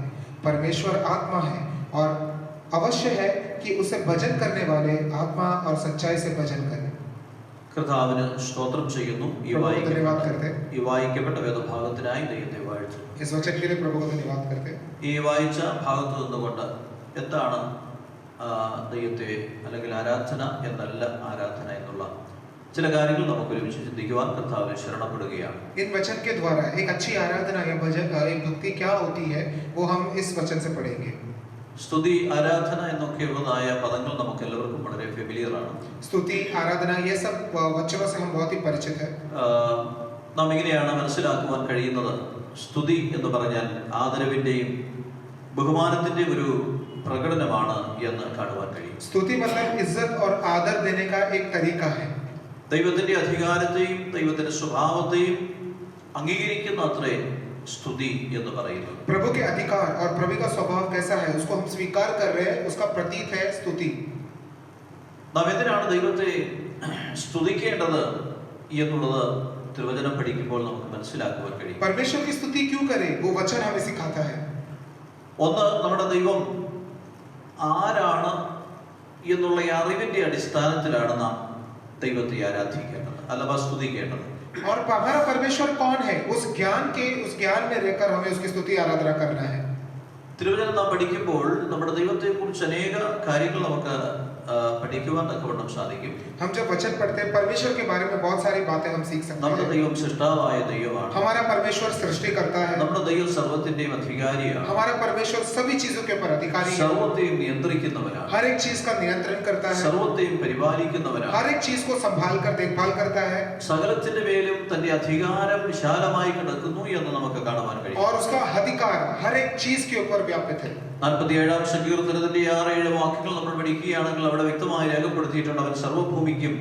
परमेश्वर आत्मा है, और अवश्य है कि उसे भजन करने वाले आत्मा और सच्चाई से भजन करें। കർത്താവിന് സ്തോത്രം ചെയ്യുന്നു. धन्यवाद करते हैं ഈ വായിക്കപ്പെട്ട വേദഭാഗത്തിനായി ദൈവത്തെ വാഴ്ത്തുന്നു. इस वचन के लिए प्रभु को धन्यवाद करते हैं। ഈ വായിച്ച ഭാഗത്ത് നിന്നുകൊണ്ട് എന്താണ് ദൈവത്തെ അല്ലെങ്കിൽ ആരാധന എന്നല്ല ആരാധന എന്നുള്ള ചില കാര്യങ്ങൾ നമുക്ക് ഒരുമിച്ച് ചിന്തിക്കുവാൻ കർത്താവിനെ ശരണപ്പെടുകയാണ്. इन वचन के द्वारा एक अच्छी आराधना या भजन एक भक्ति क्या होती है, वो हम इस वचन से पढ़ेंगे। സ്തുതി, ആരാധന എന്നൊക്കെയുള്ളതായ പദങ്ങൾ നമുക്ക് എല്ലാവർക്കും വളരെ ഫെമിലിയർ ആണ്. स्तुति, आराधना, ये सब वचनों से हम बहुत ही परिचित है। നാം ഇങ്ങനെയാണ് മനസ്സിലാക്കുവാൻ കഴിയുന്നത്. സ്തുതി എന്ന് പറഞ്ഞാൽ ആദരവിന്റെയും ബഹുമാനത്തിന്റെയും ഒരു പ്രകടനമാണ് എന്ന് കാണുവാൻ കഴിയും. स्तुति मतलब इज्जत और आदर देने का एक तरीका है। ദൈവത്തിന്റെ അധികാരത്തെയും ദൈവത്തിന്റെ സ്വഭാവത്തെയും അംഗീകരിക്കുന്ന അത്രേ സ്തുതി എന്ന് പറയുന്നത്. प्रभु के अधिकार और प्रभु का स्वभाव कैसा है उसको हम स्वीकार कर रहे हैं, उसका प्रतीक है स्तुति। നാം എന്തിനാണ് ദൈവത്തെ സ്തുതിക്കേണ്ടത് എന്നുള്ളത് തിരുവചനം പഠിക്കുമ്പോൾ നമുക്ക് മനസ്സിലാക്കുവാൻ കഴിയും. परमेश्वर की स्तुति क्यों करें, वो वचन हमें सिखाता है। ഒന്ന്, നമ്മുടെ ദൈവം ആരാണ് എന്നുള്ള അറിവിന്റെ അടിസ്ഥാനത്തിലാണ് നാം ദൈവത്തെ ആരാധിക്കേണ്ടത് അഥവാ സ്തുതിക്കേണ്ടത്. और हमारा परमेश्वर कौन है, उस ज्ञान में रहकर हमें उसकी स्तुति आराधना करना है। തിരുവചനം നാം പഠിക്കുമ്പോൾ നമ്മുടെ ദൈവത്തെ കുറിച്ച് അനേക കാര്യങ്ങൾ നമുക്ക് പഠിക്കുവാൻ തക്കവണ്ണം സാധിക്കും. हम जब वचन पढ़ते हैं परमेश्वर के बारे में बहुत सारी बातें हम सीख सकते നമ്മുടെ हैं। ദൈവം സൃഷ്ടാവായ ദൈവമാണ്. हमारा परमेश्वर सृष्टि करता है। നമ്മുടെ ദൈവം സർവ്വത്തിന്റെയും അധികാരിയാണ്. हमारा परमेश्वर सभी चीजों के ऊपर अधिकारी है। സർവ്വത്തെയും നിയന്ത്രിക്കുന്നവനാണ്. हर एक चीज का नियंत्रण करता है, സർവ്വത്തെയും പരിപാലിക്കുന്നവനാണ്. हर एक चीज को संभाल कर देखभाल करता है, സകലത്തിന്റെ മേലും തന്റെ അധികാരം വിശാലമായി കിടക്കുന്നു എന്ന് നമുക്ക് കാണുവാൻ കഴിയും. और उसका अधिकार हर एक चीज के ऊपर व्यापित है। 47-ാം സങ്കീർത്തനത്തിന്റെ 6-7 വാക്യങ്ങൾ നമ്മൾ പഠിക്കുകയാണെങ്കിൽ അവിടെ വ്യക്തമായി രേഖപ്പെടുത്തിയിട്ടുണ്ട്, അവൻ സർവ്വഭൂമിക്കും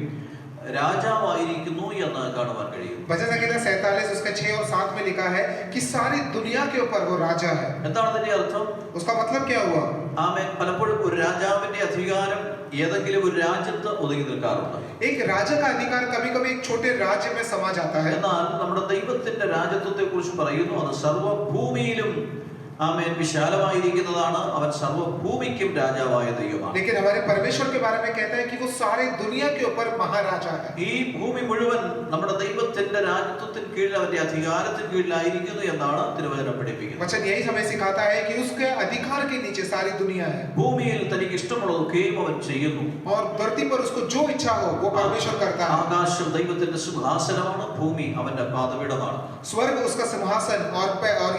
രാജാവായിരിക്കുന്നു എന്ന് കാണുവാൻ കഴിയും. भजन संहिता 47 उसका 6 और 7 में लिखा है कि सारी दुनिया के ऊपर वो राजा है। എന്താണ് അതിന്റെ അർത്ഥം? उसका मतलब क्या हुआ? ആമേൻ. പലപ്പോഴും ഒരു രാജാവിന്റെ അധികാരം ഏതെങ്കിലും ഒരു രാജ്യത്ത് ഒതുങ്ങി നിൽക്കാറുണ്ട്. एक राजा का अधिकार कभी-कभी एक छोटे राज्य में समा जाता है। എന്നാൽ നമ്മുടെ ദൈവത്തിന്റെ രാജ്യത്വത്തെ കുറിച്ച് പറയുന്നു, അത് സർവ്വഭൂമിയിലും ആമേൻ വിശാലമായിരിക്കുന്നതാണ്. അവൻ സർവ്വഭൂമിക്കും രാജാവായ ദൈവമാണ്. लेकिन हमारे परमेश्वर के बारे में कहता है कि वो सारे दुनिया के ऊपर महाराजा है। ഈ ഭൂമി മുഴുവൻ നമ്മുടെ ദൈവത്തിന്റെ രാജ്യത്വത്തിന് കീഴിൽ അവന്റെ അധികാരത്തിന് കീഴിലായിരിക്കുന്നു എന്നാണ് തിരുവചനം പഠിപ്പിക്കുന്നത്. वचन यही हमें सिखाता है कि उसके अधिकार के नीचे सारी दुनिया है, ഭൂമിയിൽ തനിക്ക് ഇഷ്ടമുള്ളതൊക്കെയും അവൻ ചെയ്യുന്നു. और धरती पर उसको जो इच्छा हो वो परमेश्वर करता है। ആകാശം ദൈവത്തിന്റെ സിംഹാസനമാണ്, ഭൂമി അവന്റെ പാദപീഠമാണ്. स्वर्ग उसका सिंहासन और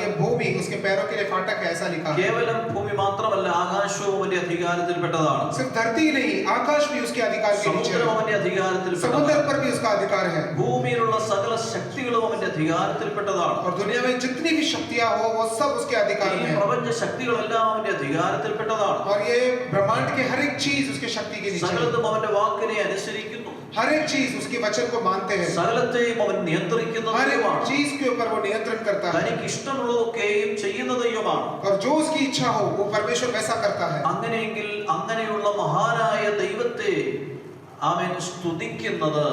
ये भूमि उसके पैरों के लिए फाटक है, ऐसा लिखा है। കേവലം ഭൂമി മാത്രമല്ല, ആകാശവും അവന്റെ അധികാരത്തിൽപ്പെട്ടതാണ്. सिर्फ धरती ही नहीं, आकाश भी उसके अधिकार के नीचे സമുദ്രം है, അവന്റെ അധികാരത്തിൽപ്പെട്ടതാണ്. समुद्र पर भी उसका अधिकार है, ഭൂമിയിലുള്ള സകല ശക്തികളും അവന്റെ അധികാരത്തിൽപ്പെട്ടതാണ്. और दुनिया में जितनी भी शक्तियां हो वो सब उसके अधिकार ഈ में है, പ്രപഞ്ച ശക്തികളെല്ലാം അവന്റെ അധികാരത്തിൽപ്പെട്ടതാണ്. और ये ब्रह्मांड के हर एक चीज उसके शक्ति के नीचे है। സകലതും അവന്റെ വാക്കിനെ അനുസരിക്കുന്നു. हर एक चीज उसके वचन को मानते हैं, സകലത്തെയും അവൻ നിയന്ത്രിക്കുന്ന हर एक ദൈവമാണ്. चीज के ऊपर वो नियंत्रण करता है, തനിക്ക് ഇഷ്ടമുള്ളതൊക്കെയും ചെയ്യുന്ന ദൈവമാണ്. और जो उसकी इच्छा हो वो परमेश्वर वैसा करता है। അങ്ങനെയെങ്കിൽ അങ്ങനെയുള്ള മഹാനായ ദൈവത്തെ ആമേൻ സ്തുതിക്കുന്നത്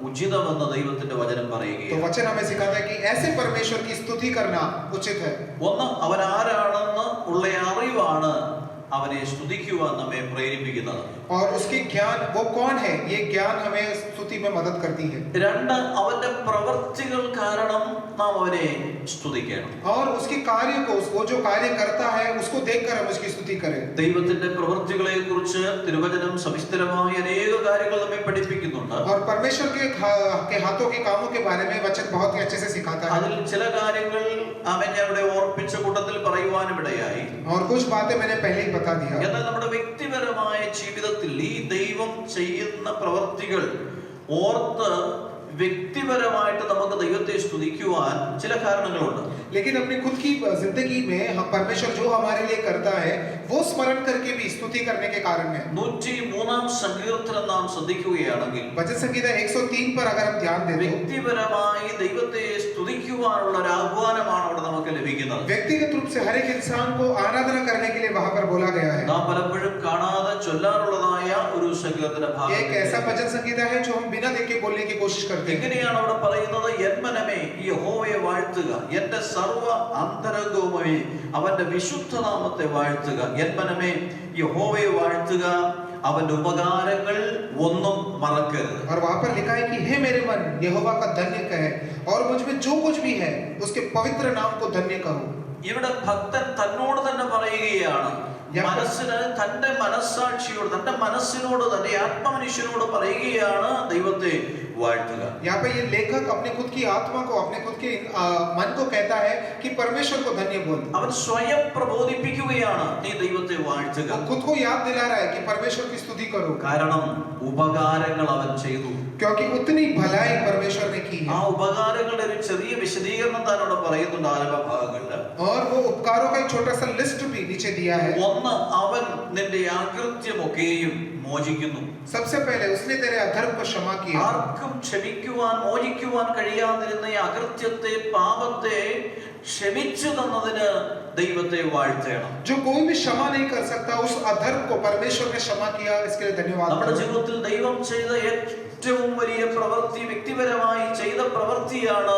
ഉചിതമെന്ന് ദൈവത്തിന്റെ വചനം तो പറയുകയാണ്. वचन हमें सिखाता है कि ऐसे परमेश्वर की स्तुति करना उचित है। ഒന്ന്, അവൻ ആരാണെന്ന് ഉള്ള അറിവാണ് അവനെ സ്തുതിക്കുവാൻ നമ്മെ പ്രേരിപ്പിക്കുന്നത്. और उसके ज्ञान वो कौन है, ये ज्ञान हमें स्तुति में मदद करती है. രണ്ട്, അവന്റെ പ്രവൃത്തികൾ കാരണം നാം അവനെ സ്തുതിക്കണം. और उसके कार्य को, वो जो कार्य करता है उसको देखकर हम उसकी स्तुति करें. ദൈവത്തിന്റെ പ്രവൃത്തികളെ കുറിച്ച് തിരുവചനം സവിസ്തരമായ അനേക കാര്യങ്ങൾ നമ്മെ പഠിപ്പിക്കുന്നുണ്ട്. और परमेश्वर के हाथों के कामों के बारे में वचन बहुत ही अच्छे से सिखाता है. അതിൽ ചില കാര്യങ്ങൾ അവൻ അവിടെ ഓർപ്പിച്ച കൂട്ടത്തിൽ പറയുവാനും ഇടയായി. और कुछ बातें मैंने पहले ही बता दिया. എന്നാൽ നമ്മുടെ വ്യക്തിപരമായ ജീവിതത്തിൽ ഈ ദൈവം ചെയ്യുന്ന പ്രവൃത്തികൾ ഓർത്ത് വ്യക്തിപരമായിട്ട് നമുക്ക് ദൈവത്തെ സ്തുതിക്കുവാൻ ചില കാരണങ്ങളുണ്ട്. लेकिन अपनी खुद की जिंदगी में हम परमेश्वर जो हमारे लिए करता है वो स्मरण करके भी स्तुति करने के कारण है. 103 സങ്കീർത്തനം നാം ശ്രദ്ധിക്കുകയാണെങ്കിൽ भजन संहिता 103 पर अगर हम ध्यान दें तो വ്യക്തിപരമായി ദൈവത്തെ സ്തുതിക്കുവാനുള്ള ഒരു ആഹ്വാനമാണ് അവിടെ നമുക്ക് ലഭിക്കുന്നത്. व्यक्तिगत रूप से हर एक इंसान को आराधना करने के लिए वहां पर बोला गया है. നാം പലപ്പോഴും കാണാതെ ചൊല്ലാറുള്ളതായ ഒരു സങ്കീർത്തന ഭാഗം. एक ऐसा भजन संहिता है जो हम बिना देखे बोलने की कोशिश करते हैं. എങ്ങനെയാണ് അവിടെ പറയുന്നത്? യന്മനമേ യഹോവയെ വാഴ്ത്തുക, എന്റെ സർവ്വ അന്തരംഗവുമേ അവന്റെ വിശുദ്ധ നാമത്തെ വാഴ്ത്തുക. യന്മനമേ യഹോവയെ വാഴ്ത്തുക, അവന്റെ ഉപകാരങ്ങൾ ഒന്നും മറക്കരുത്. और वहां पर लिखा है कि हे मेरे मन यहोवा का धन्य कहे और मुझ में जो कुछ भी है उसके पवित्र नाम को धन्य कहो. ഇവിടെ ഭക്തൻ തന്നോട് തന്നെ പറയുകയാണ്, മനസ്സിന് തന്റെ മനസ്സാക്ഷിയോട്, തന്റെ മനസ്സിനോട്, തന്റെ ആത്മമനുഷ്യനോട് പറയുകയാണ് ദൈവത്തെ വാഴ്ത്തുക. यहाँ पे ये लेखक अपने खुद की आत्मा को, अपने खुद के मन को कहता है कि परमेश्वर को धन्य बोल. അവൻ സ്വയം പ്രബോധിപ്പിക്കുകയാണ്, നീ ദൈവത്തെ വാഴ്ത്തുക. खुद को याद दिला रहा है कि परमेश्वर की स्तुति करो. കാരണം ഉപകാരങ്ങൾ അവൻ ചെയ്തു. क्योंकि उतनी भलाई परमेश्वर ने की ആ है. ഉപകാരങ്ങളുടെ ഒരു ചെറിയ വിശദീകരണം താൻ അവിടെ പറയുന്നുണ്ട് ആരംഭ ഭാഗങ്ങളിൽ. और वो उपकारों का एक छोटा सा लिस्ट भी नीचे दिया है. ഒന്ന്, അവൻ നിന്റെ അകൃത്യമൊക്കെയും മോചിക്കുന്നു. सबसे पहले उसने तेरे अधर्म को क्षमा किया. ആർക്കും ക്ഷമിക്കുവാൻ, മോചിക്കുവാൻ കഴിയാതിരുന്ന ഈ അകൃത്യത്തെ, പാപത്തെ ക്ഷമിച്ചു തന്നതിന് ദൈവത്തെ വാഴ്ത്തണം. जो कोई भी क्षमा नहीं कर सकता उस अधर्म को परमेश्वर ने क्षमा किया, इसके लिए धन्यवाद. നമ്മുടെ ജീവിതത്തിൽ ദൈവം ചെയ്ത ഏറ്റവും വലിയ പ്രവൃത്തി, വ്യക്തിപരമായി ചെയ്ത പ്രവൃത്തിയാണ്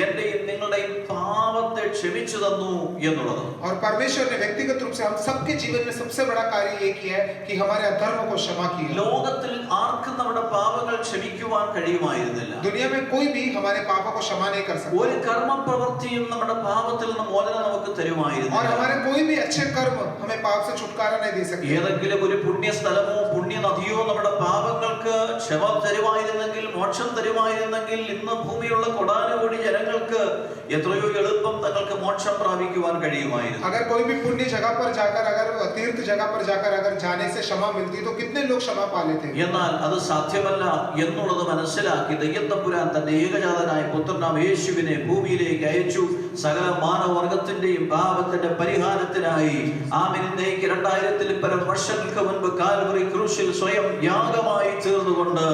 എന്റെയും നിങ്ങളുടെയും പാപത്തെ ക്ഷമിച്ചു തന്നു എന്നുള്ളത്. और परमेश्वर ने व्यक्तिगत रूप से हम सबके जीवन में सबसे बड़ा कार्य ये किया है कि हमारे अधर्म को क्षमा किया. ലോകത്തിൽ ആർക്കും നമ്മുടെ പാപങ്ങൾ ക്ഷമിക്കുവാൻ കഴിയുമായിരുന്നില്ല. दुनिया में कोई भी हमारे पापों को क्षमा नहीं कर सकता. ഒരു കർമ്മപ്രവൃത്തിയും നമ്മുടെ പാപത്തിൽ നിന്ന് മോചനം നമുക്ക് और തരുമായിരുന്നില്ല. हमारे कोई भी अच्छे कर्म हमें पाप से छुटकारा नहीं दे सकते. ഏതെങ്കിലും ഒരു പുണ്യസ്ഥലമോ പുണ്യനദിയോ നമ്മുടെ പാപങ്ങൾക്ക് ക്ഷമ തരുമായിരുന്നെങ്കിൽ, മോക്ഷം തരുമായിരുന്നെങ്കിൽ, ഇന്ന് ഭൂമിയിലുള്ള കൊടാനുകൂടി ജനങ്ങൾക്ക് എത്രയോ എളുപ്പം തങ്ങൾക്ക് മോക്ഷം പ്രാപിക്കുവാൻ കഴിയുമായിരുന്നു. अगर कोई भी पुण्य जगह पर जाकर, अगर तीर्थ जगह पर जाकर अगर जाने से क्षमा मिलती तो कितने लोग क्षमा पा लेते. എന്നാൽ അത് സാധ്യമല്ല എന്നുള്ളത് മനസ്സിലാക്കി ദൈവത്തമ്പുരാൻ തന്റെ ഏകജാതനായ പുത്രനാം യേശുവിനെ ഭൂമിയിലേക്ക് അയച്ചു. സകല മാനവർഗത്തിന്റെയും പാപത്തിന്റെ പരിഹാരത്തിനായി ആമിനിന്നേക്ക് 2000-ൽ പരം വർഷങ്ങൾക്ക് മുൻപ് കാൽവറി ക്രൂശിൽ സ്വയം യാഗമായി തീർന്നുകൊണ്ട്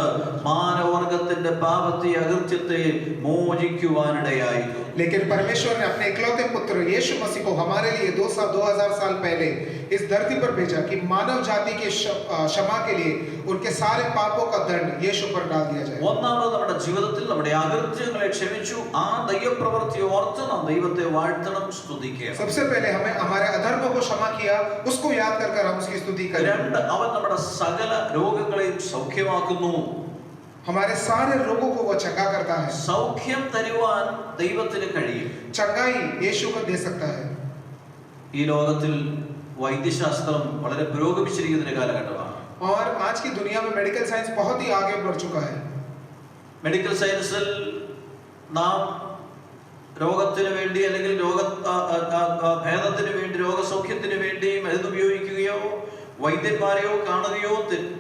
മാനവർഗത്തിന്റെ പാപത്തെ, അകൃത്യത്തെ മോചിക്കുവാനിടയായി. लेकिन परमेश्वर ने अपने इकलौते पुत्र यीशु मसीह को हमारे लिए 2000 साल पहले इस धरती पर भेजा कि मानव जाति के क्षमा के लिए उनके सारे पापों का दंड यीशु पर डाल दिया जाए. ഒന്നാമത് നമ്മുടെ ജീവിതത്തിൽ നമ്മുടെ അകൃത്യങ്ങളെ ക്ഷമിച്ചു. ആ ദൈവപ്രവൃത്തി ഓർത്ത് നാം ദൈവത്തെ വാഴ്ത്തണം, സ്തുതിക്കണം. सबसे पहले हमें हमारे अधर्मों को क्षमा किया, उसको याद कर हम उसकी स्तुति करें. രണ്ട്, അവൻ നമ്മുടെ സകല രോഗങ്ങളെയും സൗഖ്യമാക്കുന്നു. हमारे सारे रोगों को वो चंगा करता है. സൗഖ്യം തരുവാൻ ദൈവത്തിന് കഴിയും. चंगाई यीशु को दे सकता है. ഈ ലോകത്തിൽ വൈദ്യശാസ്ത്രം വളരെ പുരോഗമിച്ചിരിക്കുന്ന ഒരു കാലഘട്ടമാണ്. और आज की दुनिया में मेडिकल साइंस बहुत ही आगे बढ़ चुका है. മെഡിക്കൽ സയൻസിൽ നാം രോഗത്തിന് വേണ്ടി അല്ലെങ്കിൽ ഭേദത്തിന് വേണ്ടി, രോഗസൗഖ്യത്തിന് വേണ്ടി മരുന്ന് ഉപയോഗിക്കുകയോ വൈദ്യന്മാരെയോ കാണുകയോ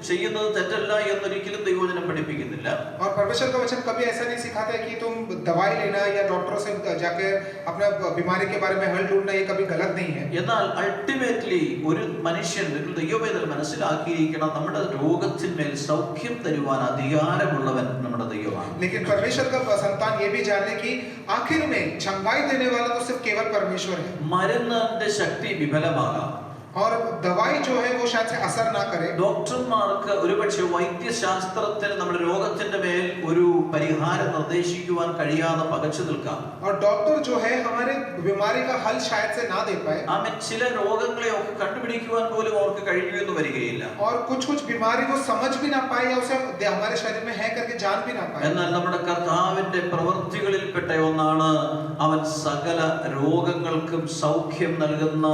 ചെയ്യുന്നത് തെറ്റല്ല എന്നൊരിക്കലും ദൈവവചനം പഠിപ്പിക്കുന്നില്ല. और परमेश्वर का वचन कभी ऐसा नहीं सिखाता है कि तुम दवाई लेना या डॉक्टरों से जाकर अपना बीमारी के बारे में हल ढूंढना, ये कभी गलत नहीं है. എന്നാൽ അൾട്ടിമേറ്റ്ലി ഒരു മനുഷ്യൻ, ഒരു ദൈവവേദന മനസ്സിലാക്കിയിരിക്കണം, നമ്മുടെ രോഗത്തിന്മേൽ സൗഖ്യം തരുവാൻ അധികാരമുള്ളവൻ നമ്മുടെ ദൈവമാണ്. लेकिन परमेश्वर का संतान ये भी जाने कि आखिर में चंगाई देने वाला तो सिर्फ केवल परमेश्वर है. മരുന്നിന്റെ ശക്തി വിഫലമാകാം, और दवाई जो है वो शायद से असर ना करे। ഡോക്ടർമാർക്ക് ഒരുപക്ഷെ വൈദ്യശാസ്ത്രത്തിന് നമ്മുടെ രോഗത്തിന്റെ മേൽ ഒരു പരിഹാരം നിർദ്ദേശിക്കുവാൻ കഴിയാതെ പകച്ചു നിൽക്കാം. और डॉक्टर जो है हमारे बीमारी का हल शायद से ना दे पाए। ആമേൻ. ചില രോഗങ്ങളെ ഒക്കെ കണ്ടുപിടിക്കുവാൻ പോലും അവർക്ക് കഴിയുമെന്ന് വരികയില്ല. और कुछ बीमारी को समझ भी ना पाए या उसे हमारे शरीर में है करके जान भी ना पाए। എന്നാൽ നമ്മുടെ കർത്താവിന്റെ പ്രവൃത്തികളിൽപ്പെട്ട ഒന്നാണ് അവൻ സകല രോഗങ്ങൾക്കും സൗഖ്യം നൽകുന്ന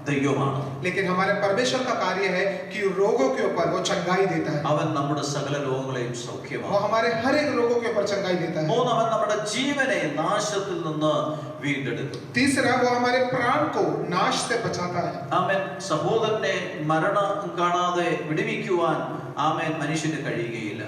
ദൈവമാണ്. लेकिन हमारे परमेश्वर का कार्य है कि रोगों के ऊपर वो चंगाई देता है। അവൻ നമ്മുടെ സകല രോഗങ്ങളെയും वो സൗഖ്യമാക്കും. हमारे हर एक रोगों के ऊपर चंगाई देता है। മൂന്ന്, അവൻ നമ്മുടെ ജീവനെ നാശത്തിൽ നിന്ന് വീണ്ടെടുക്കും. तीसरा, वो हमारे प्राण को नाश से बचाता है। ആമേൻ. സഹോദരനെ മരണം കാണാതെ വിടുവിക്കുവാൻ ആമേൻ മനുഷ്യന് കഴിയുകയില്ല.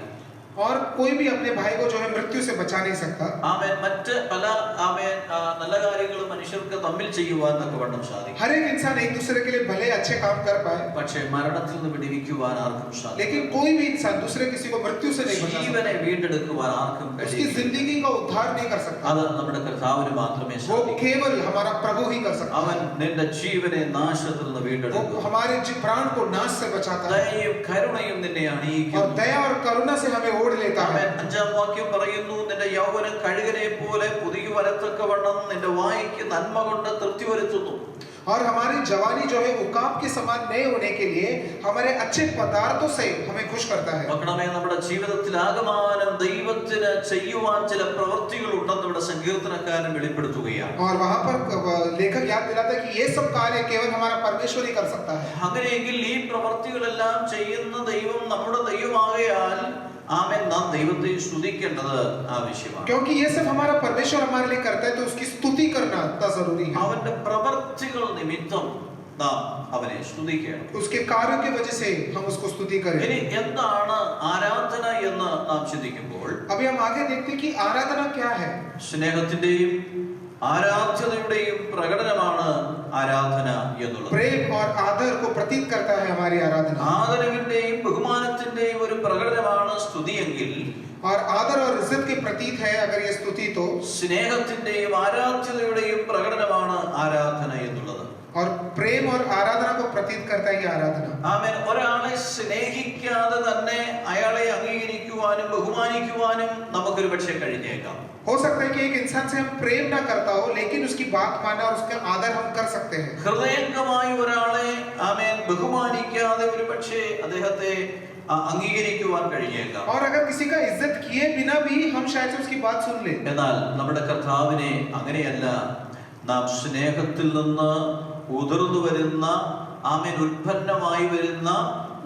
और कोई भी अपने भाई को जो है मृत्यु से बचा नहीं सकता। ആമേൻ. മറ്റ് പല ആമേൻ നല്ല കാര്യങ്ങളും മനുഷ്യർക്ക് തമ്മിൽ ചെയ്യുവാൻ തക്കവണ്ണം സാധിക്കും. हर एक इंसान एक दूसरे के लिए भले अच्छे काम कर पाए, പക്ഷേ മരണത്തിൽ നിന്ന് വിടുവിക്കുവാൻ ആർക്കും സാധിക്കും. लेकिन कोई भी इंसान दूसरे किसी को मृत्यु से नहीं बचा सकता। ജീവനെ വീണ്ടെടുക്കുവാൻ ആർക്കും उसकी കഴിയില്ല. जिंदगी का उद्धार नहीं कर सकता। അത് നമ്മുടെ കർത്താവിന് മാത്രമേ वो സാധിക്കൂ. केवल हमारा प्रभु ही कर सकता അവൻ है। നിന്റെ ജീവനെ നാശത്തിൽ നിന്ന് वो വീണ്ടെടുക്കും. हमारे प्राण को नाश से बचाता है ദയയും കരുണയും നിന്നെ और അണിയിക്കും. दया और करुणा से हमें ओढ़ लेता है। ആമേൻ. 5-ാം വാക്യം പറയുന്നു, നിന്റെ യൗവനം കഴുകനെ പോലെ പുതിയ വരത്തക്കവണ്ണം നിന്റെ വായ്ക്ക് നന്മ കൊണ്ട് തൃപ്തി വരുത്തുന്നു. और हमारी जवानी जो है उकाब के समान नए होने के लिए हमारे अच्छे पदार्थों से हमें खुश करता है। മക്കളെ, നമ്മുടെ ജീവിതത്തിൽ ആകമാനം ദൈവത്തിന് ചെയ്യുവാൻ ചില പ്രവൃത്തികൾ ഉണ്ടെന്ന് ഇവിടെ സങ്കീർത്തനക്കാരൻ വെളിപ്പെടുത്തുകയാണ്. और वहां पर लेखक याद दिलाता है कि ये सब कार्य केवल हमारा परमेश्वर ही कर सकता है। അങ്ങനെയെങ്കിൽ ഈ പ്രവൃത്തികളെല്ലാം ചെയ്യുന്ന ദൈവം നമ്മുടെ ദൈവമാകയാൽ ആമേൻ നാം ദൈവത്തെ സ്തുതിക്കേണ്ടത് ആവശ്യമാണ്. क्योंकि ये सब हमारा परमेश्वर हमारे लिए करता है तो उसकी स्तुति करना इतना जरूरी है। അവന്റെ പ്രവൃത്തികൾ നിമിത്തം നാം അവനെ സ്തുതിക്കണം. उसके कार्य की वजह से हम उसको स्तुति करें। ഇനി എന്താണ് ആരാധന എന്ന് നാം ചിന്തിക്കുമ്പോൾ अभी हम आगे देखते हैं कि आराधना क्या है। സ്നേഹത്തിന്റെയും ആരാധ്യതയുടെയും പ്രകടനമാണ് ആരാധന എന്നുള്ളത്. प्रेम और आदर को प्रतीक करता है हमारी आराधना। ആദരവിന്റെയും ബഹുമാനത്തിന്റെയും ഒരു പ്രകടനമാണ് സ്തുതിയെങ്കിൽ, और आदर और इज्जत के प्रतीक है अगर ये स्तुति, तो സ്നേഹത്തിന്റെയും ആരാധ്യതയുടെയും പ്രകടനമാണ് ആരാധന എന്നുള്ളത്. और प्रेम और आराधना को प्रतीक करता है ये आराधना। ആമേൻ. ഒരാളെ സ്നേഹിക്കാതെ തന്നെ അയാളെ അംഗീകരിക്കുവാനും ബഹുമാനിക്കുവാനും നമുക്കൊരു പക്ഷേ കഴിഞ്ഞേക്കാം. हो सकता है कि एक इंसान से हम प्रेम ना करता हो लेकिन उसकी बात मानना और उसका आदर हम कर सकते हैं। ഹൃദയംഗമായി ഒരാളെ ആമേൻ ബഹുമാനിക്കാതെ ഒരു പക്ഷേ അദ്ദേഹത്തെ അംഗീകരിക്കുവാൻ കഴിഞ്ഞേക്കാം. और अगर किसी का इज्जत किए बिना भी हम शायद से उसकी बात सुन ले। എന്നാൽ നമ്മുടെ കർത്താവിനെ അങ്ങനെയല്ല. നാം സ്നേഹത്തിൽ നിന്ന് ഉതിർന്നു വരുന്ന ആമേൻ ഉൽപ്പന്നമായി വരുന്ന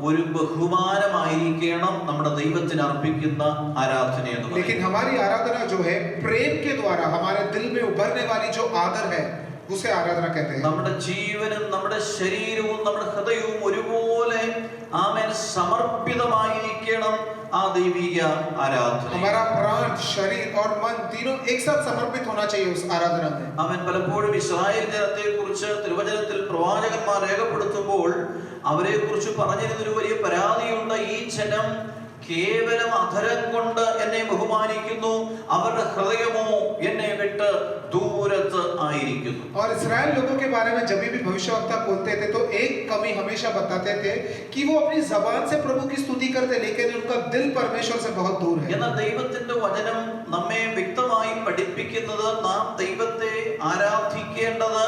ഒരു ബഹുമാനമായിരിക്കണം നമ്മുടെ ദൈവത്തിന് അർപ്പിക്കുന്ന ആരാധന എന്ന് പറയുന്നത്. लेकिन हमारी आराधना जो है प्रेम के द्वारा हमारे दिल में उभरने वाली जो आदर है उसे आराधना कहते हैं। നമ്മുടെ ജീവനും നമ്മുടെ ശരീരവും നമ്മുടെ ഹൃദയവും ഒരുപോലെ ആമേൻ സമർപ്പിതമായിരിക്കണം ആ ദൈവിക ആരാധന. हमारा प्राण, शरीर और मन तीनों एक साथ समर्पित होना चाहिए उस आराधना में। അവൻ പലപ്പോഴും ഇസ്രായേൽ ജനത്തെ കുറിച്ച് തിരുവചനത്തിൽ പ്രവാചകന്മാർ രേഖപ്പെടുത്തുമ്പോൾ അവരെ കുറിച്ച് പറഞ്ഞിരുന്നൊരു വലിയ പരാതിയുണ്ട്. ഈ ജനം കേവലം അധരം കൊണ്ട് എന്നെ ബഹുമാനിക്കുന്നു, അവരുടെ ഹൃദയമോ എന്നെ വിട്ട് ദൂരത്ത് ആയിരിക്കുന്നു. और इस्राएल लोगों के बारे में जब भी भविष्यवक्ता बोलते थे तो एक कमी हमेशा बताते थे कि वो अपनी जबान से प्रभु की स्तुति करते लेकिन उनका दिल परमेश्वर से बहुत दूर है। എന്നാൽ ദൈവത്തിന്റെ വചനം നമ്മെ വ്യക്തമായി പഠിപ്പിക്കുന്നത് നാം ദൈവത്തെ ആരാധിക്കേണ്ടത്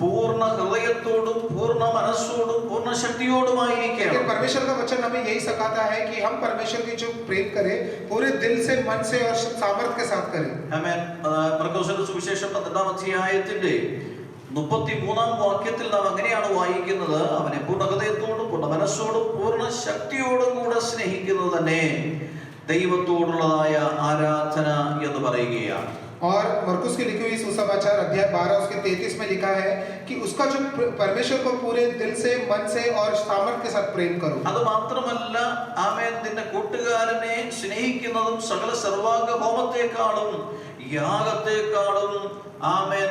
പൂർണ്ണ ഹൃദയത്തോടും പൂർണ്ണ മനസ്സോടും പൂർണ്ണ ശക്തിയോടുമായിരിക്കണം. लेकिन परमेश्वर का वचन हमें यही सिखाता है कि हम परमेश्वर की जो प्रेम करें पूरे दिल से, मन से और सामर्थ्य के साथ करें। ആമേൻ. മർക്കോസിന്റെ സുവിശേഷം 12-ാം അധ്യായത്തിന്റെ 33-ാം വാക്യത്തിൽ നാം അങ്ങനെയാണ് വായിക്കുന്നത്, അവനെ പൂർണ്ണ ഹൃദയത്തോടും പൂർണ്ണ മനസ്സോടും പൂർണ്ണ ശക്തിയോടും കൂടെ സ്നേഹിക്കുന്നത് തന്നെ ദൈവത്തോടുള്ളതായ ആരാധന എന്ന് പറയുകയാണ്. और मरकुस की लिखी हुई सुसमाचार अध्याय 12 उसके 33 में लिखा है कि उसका जो परमेश्वर को पूरे दिल से, मन से और सामर्थ्य के साथ प्रेम करो। അത് മാത്രമല്ല, ആമേൻ, നിന്റെ കൂട്ടുകാരനെ സ്നേഹിക്കുന്നതും സകല സർവാംഗ ഹോമത്തെക്കാളും യാഗത്തെക്കാളും ആമേൻ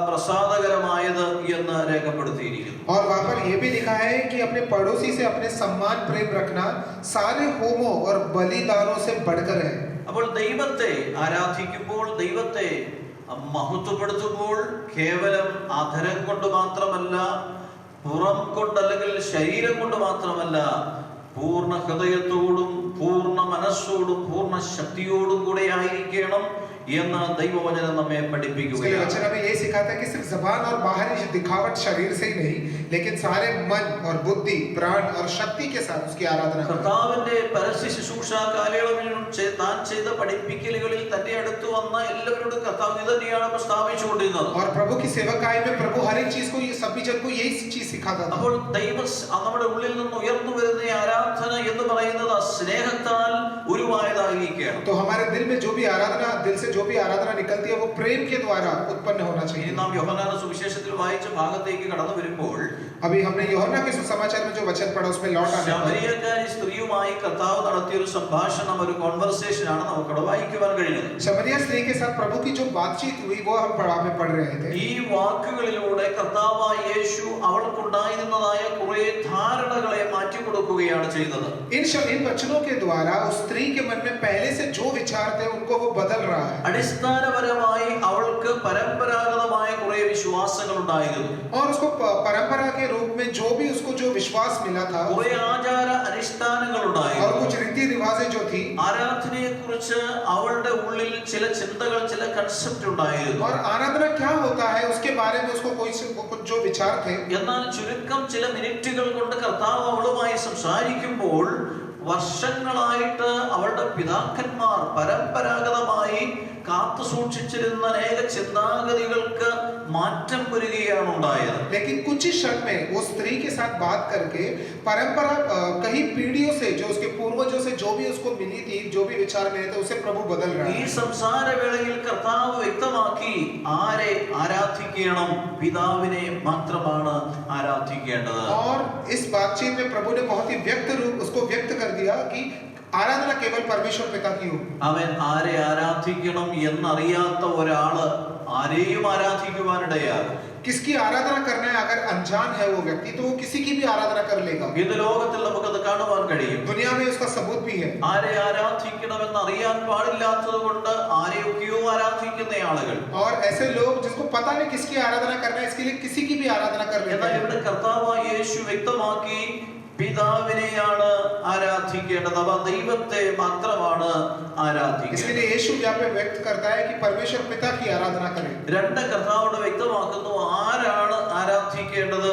പ്രസാദകരമായത് എന്ന് രേഖപ്പെടുത്തിയിരിക്കുന്നു. और वहां पर यह भी लिखा है कि अपने पड़ोसी से अपने सम्मान प्रेम रखना सारे होमों और बलिदानों से बढ़कर है। അപ്പോൾ ദൈവത്തെ ആരാധിക്കുമ്പോൾ, ദൈവത്തെ മഹത്വപ്പെടുത്തുമ്പോൾ കേവലം അധരം കൊണ്ട് മാത്രമല്ല പുറം കൊണ്ട് അല്ലെങ്കിൽ ശരീരം കൊണ്ട് മാത്രമല്ല, പൂർണ്ണ ഹൃദയത്തോടും പൂർണ്ണ മനസ്സോടും പൂർണ്ണ ശക്തിയോടും കൂടെ ആയിരിക്കണം എന്ന് ദൈവവചനം നമ്മെ പഠിപ്പിക്കുകയാണ്. वचन हमें ये सिखाता है कि सिर्फ जबान और बाहरी दिखावट शरीर से ही नहीं, लेकिन सारे मन और बुद्धि, प्राण और शक्ति के साथ उसकी आराधना. കർത്താവിന്റെ പരസ്യ ശുശ്രൂഷ കാലയളവിൽ താൻ ചെയ്ത പഠിപ്പിക്കലുകളിൽ തന്റെ അടുത്ത് വന്ന എല്ലാവരോടും കർത്താവ് ഇത് തന്നെയാണ് സ്ഥാപിച്ചുകൊണ്ടിരുന്നത്. और प्रभु की सेवकाई में प्रभु हर एक चीज को, ये सभी जन को यही चीज सिखाता था. അപ്പോൾ നമ്മുടെ ഉള്ളിൽ നിന്ന് ഉയർന്നു വരുന്ന ആരാധന എന്ന് പറയുന്നത് സ്നേഹത്താൽ ഉരുവായതായിരിക്കണം. तो हमारे दिल में जो भी आराधना, दिल से जो भी आराधना निकलती है वो प्रेम के द्वारा उत्पन्न होना चाहिए. നാം യോഹന്നാന്റെ സുവിശേഷത്തിൽ വായിച്ച ഭാഗത്തേക്ക് കടന്നു വരുമ്പോൾ अभी हमने यूहन्ना के सुसमाचार में जो वचन पढ़ा उसमें लौट आने पर ശമരിയക്കാരി സ്ത്രീയുമായി കർത്താവ് നടത്തിയ ഒരു സംഭാഷണം, ഒരു കോൺവെർസേഷൻ ആണ് നമുക്കവിടെ വായിക്കുവാൻ കഴിയുന്നത്. शमरिया स्त्री के साथ प्रभु की जो बातचीत हुई वो हम पढ़ रहे थे. ഈ വാക്കുകളിലൂടെ കർത്താവായ യേശു അവൾക്കുണ്ടായിരുന്നതായ കുറെ ധാരണകളെ മാറ്റിക്കൊടുക്കുകയാണ് ചെയ്തത്. इन वचनों के द्वारा उस स्त्री के मन में पहले से जो विचार थे उनको वो बदल रहा है. അടിസ്ഥാനപരമായി അവൾക്ക് പരമ്പരാഗതമായ കുറെ വിശ്വാസങ്ങൾ ഉണ്ടായിരുന്നു. और उसको परंपरा के रूप में जो भी उसको जो विश्वास मिला था, കുറെ ആചാര അനുഷ്ഠാനങ്ങൾ और ഉണ്ടായിരുന്നു. कुछ रीति रिवाजें जो थी, ആരാധനയെ കുറിച്ച് അവളുടെ ഉള്ളിൽ ചില ചിന്തകൾ, ചില കൺസെപ്റ്റ് ഉണ്ടായിരുന്നു. और आराधना क्या होता है उसके बारे में उसको कुछ जो विचार थे. എന്നാൽ ചുരുക്കം ചില മിനിറ്റുകൾ കൊണ്ട് കർത്താവ് അവളുമായി സംസാരിക്കുമ്പോൾ വർഷങ്ങളായിട്ട് അവളുടെ പിതാക്കന്മാർ പരമ്പരാഗതമായി കാത്തു സൂക്ഷിച്ചിരുന്ന അനേക ചിന്താഗതികൾക്ക് മാറ്റം വരികയാണ് ഉണ്ടായത്. लेकिन कुछ ही क्षण में वो स्त्री के साथ बात करके परंपरा कई पीढ़ियों से, जो उसके पूर्वजों से जो भी उसको मिली थी, जो भी विचार मिले थे, उसे प्रभु बदल रहा ഈ है. സംസാരവേളയിൽ കർത്താവ് വ്യക്തമാക്കി ആരെ ആരാധിക്കണം, പിതാവിനെ മാത്രമാണ് ആരാധിക്കേണ്ടത്. और इस बातचीत में प्रभु ने बहुत ही उसको व्यक्त कर दिया कि आराधना केवल परमेश्वर पिता की हो. അവൻ ആരെ ആരാധിക്കണം എന്നറിയാത്ത ഒരാള് ആരെയും ആരാധിക്കുവാനിടയാകും. किसकी आराधना करना है अगर अनजान है वो व्यक्ति, तो वो किसी की भी आराधना कर लेगा. ഇന്ന് ലോകത്തിൽ നമുക്കത് കാണുവാൻ കഴിയും. दुनिया में उसका सबूत भी है. ആരെ ആരാധിക്കണമെന്ന് അറിയാൻ പാടില്ലാത്തത് കൊണ്ട് ആരെയൊക്കെയോ ആരാധിക്കുന്ന ആളുകൾ. और ऐसे लोग जिसको पता नहीं किसकी आराधना करना है, इसके लिए किसी की भी आराधना कर लेते എന്നാൽ हैं. ഇവിടെ കർത്താവായ യേശു വ്യക്തമാക്കി പിതാവിനെയാണ് ആരാധിക്കേണ്ടത്, അവ ദൈവത്തെ മാത്രമാണ് ആരാധിക്കേണ്ടത്. इसलिए यीशु यहाँ पे व्यक्त करता है कि परमेश्वर पिता की आराधना करें. രണ്ട് കർത്താവോട് വ്യക്തമാക്കുന്നു ആരാണ് ആരാധിക്കേണ്ടത്.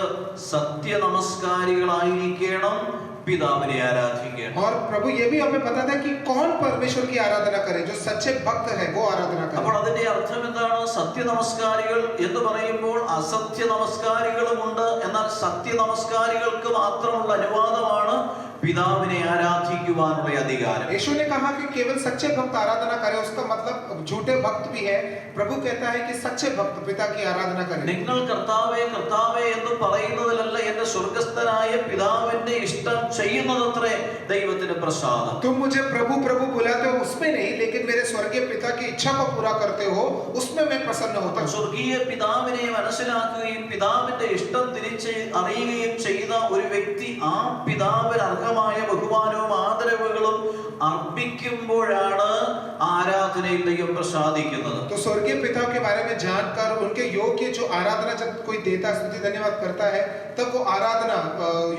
സത്യ നമസ്കാരികളായിരിക്കണം, പിതാവിനെ ആരാധിക്കണം. और प्रभु ये भी हमें बताता है कि कौन परमेश्वर की आराधना करे, जो सच्चे भक्त है वो आराधना അപ്പോൾ करे. അതിന്റെ അർത്ഥം എന്താണ്? സത്യ നമസ്കാരികൾ എന്ന് പറയുമ്പോൾ അസത്യ നമസ്കാരികളുമുണ്ട്. എന്നാൽ സത്യ നമസ്കാരികൾക്ക് മാത്രമുള്ള അനുവാദമാണ് പിതാവിനെ ആരാധിക്കുവാനുള്ള അധികാരം. यीशु ने कहा कि केवल सच्चे भक्त आराधना करे, उसका मतलब झूठे भक्त भी है. प्रभु कहता है कि सच्चे भक्त पिता की आराधना करें. നിങ്ങൾ കർത്താവേ കർത്താവേ എന്ന് പറയുന്നതിലല്ല എന്റെ സ്വർഗ്ഗസ്ഥനായ പിതാവിന്റെ ഇഷ്ടം ചെയ്യുന്നതത്രേ ദൈവത്തിന്റെ പ്രസാദം. तुम मुझे प्रभु प्रभु बुलाते हो उसमें नहीं, लेकिन मेरे स्वर्गीय पिता की इच्छा को पूरा करते हो, उसमें मैं प्रसन्न होता हूं. സ്വർഗീയ പിതാവിനെ മനസ്സിലാക്കുകയും പിതാവിന്റെ ഇഷ്ടം തിരിച്ച് അറിയുകയും ചെയ്ത ഒരു വ്യക്തി ആ പിതാവിന് അർഹമായ ബഹുമാനവും ആദരവുകളും അർപ്പിക്കുമ്പോഴാണ് ആരാധനയിൽ ദൈവം പ്രസാദിക്കുന്നത്. तो स्वर्गीय पिता के बारे में जानकर उनके योग्य जो आराधना जब कोई देता, स्तुति धन्यवाद करता है, तब वो आराधना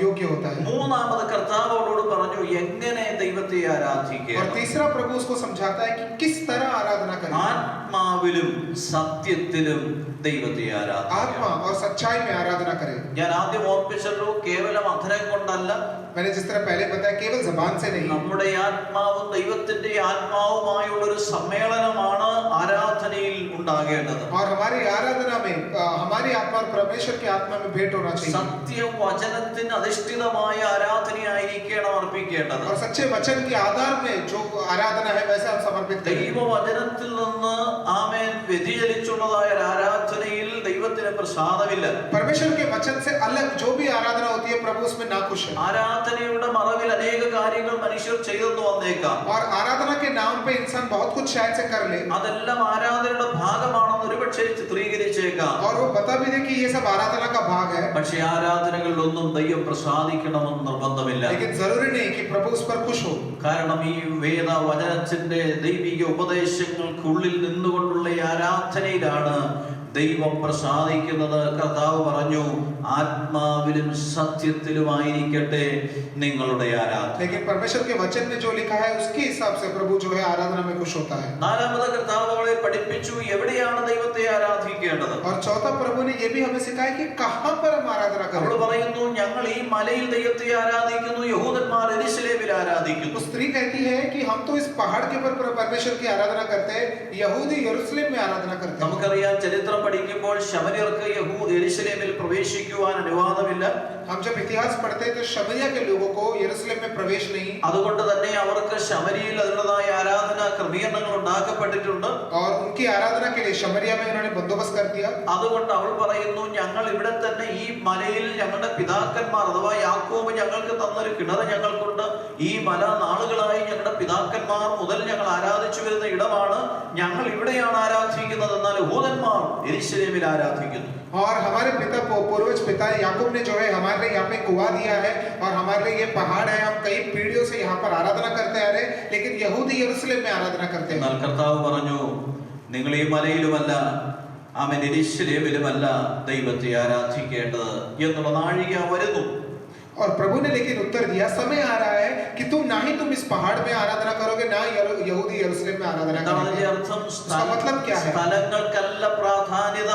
योग्य होता है. മൂന്നാമത് കർത്താവ് അവളോട് പറഞ്ഞു എങ്ങനെ ദൈവത്തെ और ആരാധിക്കണം. तीसरा प्रभु उसको समझाता है कि किस तरह आराधना करें. ആത്മാവിലും സത്യത്തിലും ദൈവത്തെ ആരാധിക്കണം. आत्मा और सच्चाई में आराधना करें. ഞാൻ ആദ്യം ഓർപ്പിച്ചല്ലോ, കേവലം അധരം കൊണ്ടല്ല, मैंने जिस तरह पहले बताया केवल जबान से नहीं, നമ്മുടെ ആത്മാവും ദൈവത്തിന്റെ ആത്മാവുമായുള്ള ഒരു സമ്മേളനമാണ് ആരാധനയിൽ ഉണ്ടാകേണ്ടത്. और हमारी आराधना में हमारी आत्मा और परमेश्वर की आत्मा में भेंट होना चाहिए. സത്യവചനത്തിന് അധിഷ്ഠിതമായ ആരാധനയായിരിക്കണം അർപ്പിക്കേണ്ടത്. और सच्चे वचन के आधार में जो आराधना है वैसे हम समर्पित करें. ദൈവവചനത്തിൽ നിന്ന് ആമേൻ വ്യതിചലിച്ചുള്ളതായ ഒരു ആരാധനയിൽ ദൈവത്തിന് പ്രസാദമില്ല. परमेश्वर के वचन से अलग जो भी आराधना होती है प्रभु उसमें नाखुश है. ആരാധനയുടെ മറവിൽ അനേക കാര്യങ്ങൾ മനുഷ്യർ ചെയ്തെന്ന് വന്നേക്കാം. और आराधना के नाम पे इंसान बहुत कुछ शायद से कर ले, അതെല്ലാം ആരാധനയുടെ ഭാഗമാണെന്ന് ഒരുപക്ഷെ ചിത്രീകരിച്ചേക്കാം. और वो बता भी दे कि ये सब आराधना का भाग है. പക്ഷേ ആരാധനകളിലൊന്നും ദൈവം പ്രസാദിക്കണമെന്ന് നിർബന്ധമില്ല. लेकिन जरूरी नहीं कि प्रभु उस पर खुश हो. കാരണം ഈ വേദവചനത്തിന്റെ ദൈവിക ഉപദേശങ്ങൾക്കുള്ളിൽ നിന്നുകൊണ്ടുള്ള ഈ ആരാധനയിലാണ് ദൈവം പ്രസാദിക്കുന്നത് കർത്താവ് പറഞ്ഞു, ആത്മാവിലും സത്യത്തിലുമായിരിക്കട്ടെ നിങ്ങളുടെ ആരാധന. लेकिन परमेश्वर के वचन में जो लिखा है उसके हिसाब से प्रभु जो है आराधना में खुश होता है. നാലാമത് കർത്താവ് നമ്മളെ പഠിപ്പിച്ചു എവിടെയാണ് ദൈവത്തെ ആരാധിക്കേണ്ടത്. और चौथा प्रभु ने ये भी हमें सिखाया कि कहां पर हम आराधना करें. അവൾ പറയുന്നു, ഞങ്ങൾ ഈ മലയിൽ ദൈവത്തെ ആരാധിക്കുന്നു, യഹൂദന്മാർ യെരൂശലേമിൽ ആരാധിക്കുന്നു. तो स्त्री कहती है कि हम तो इस पहाड़ के ऊपर परमेश्वर की आराधना करते हैं, यहूदी यरूशलेम में आराधना करते हैं. നമുക്കറിയാം, ചരിത്രം പഠിക്കുമ്പോൾ ശമര്യർക്ക് യെരൂശലേമിൽ പ്രവേശിക്കുവാൻ അനുവാദമില്ല. हम जब इतिहास पढ़ते हैं तो शमरिया के लोगों को यरूशलेम में प्रवेश नहीं. അതുകൊണ്ട് തന്നെ അവർക്ക് ശമരിയയിൽ അതിൻ്റെതായ ആരാധനാ ക്രമീകരണങ്ങൾ ഉണ്ടാക്കപ്പെട്ടിട്ടുണ്ട്. और उनकी आराधना के लिए शमरिया में उन्होंने बंदोबस्त कर दिया. അതുകൊണ്ട് അവൾ പറയുന്നു, ഞങ്ങൾ ഇവിടെ തന്നെ ഈ മലയിൽ ഞങ്ങളുടെ പിതാക്കന്മാർ അഥവാ യാക്കോബ് ഞങ്ങൾക്ക് തന്നൊരു കിണർ ഞങ്ങൾക്കുണ്ട്. ഈ മല നാളുകളായി ഞങ്ങളുടെ പിതാക്കന്മാർ മുതൽ ഞങ്ങൾ ആരാധിച്ചു വരുന്ന ഇടമാണ്. ഞങ്ങൾ ഇവിടെയാണ് ആരാധിക്കുന്നത്. എന്നാൽ യഹൂദന്മാർ യെരൂശലേമിൽ ആരാധിക്കുന്നു. और हमारे पिता पूर्वज पिता याकूब ने जो है हमारे लिए यहाँ पे कुआं दिया है और हमारे लिए ये पहाड़ है. हम कई पीढ़ियों से यहाँ पर आराधना करते आ रहे, लेकिन यहूदी यरूशलेम में आराधना करते हैं. എന്നാൽ കർത്താവ് പറഞ്ഞു, നിങ്ങൾ ഈ മലയിലുമല്ല ആമേൻ യെരൂശലേമിലുമല്ല ദൈവത്തെ ആരാധിക്കേണ്ടത് എന്നുള്ള നാഴിക വരുന്നു. और प्रभु ने लेकिन उत्तर दिया, समय आ रहा है कि ना ही तुम इस पहाड़ में आराधना करोगे, ना यहूदी यरूशलेम में आराधना करोगे. उसका मतलब क्या है? സ്ഥലങ്ങൾക്കല്ല പ്രാധാന്യത,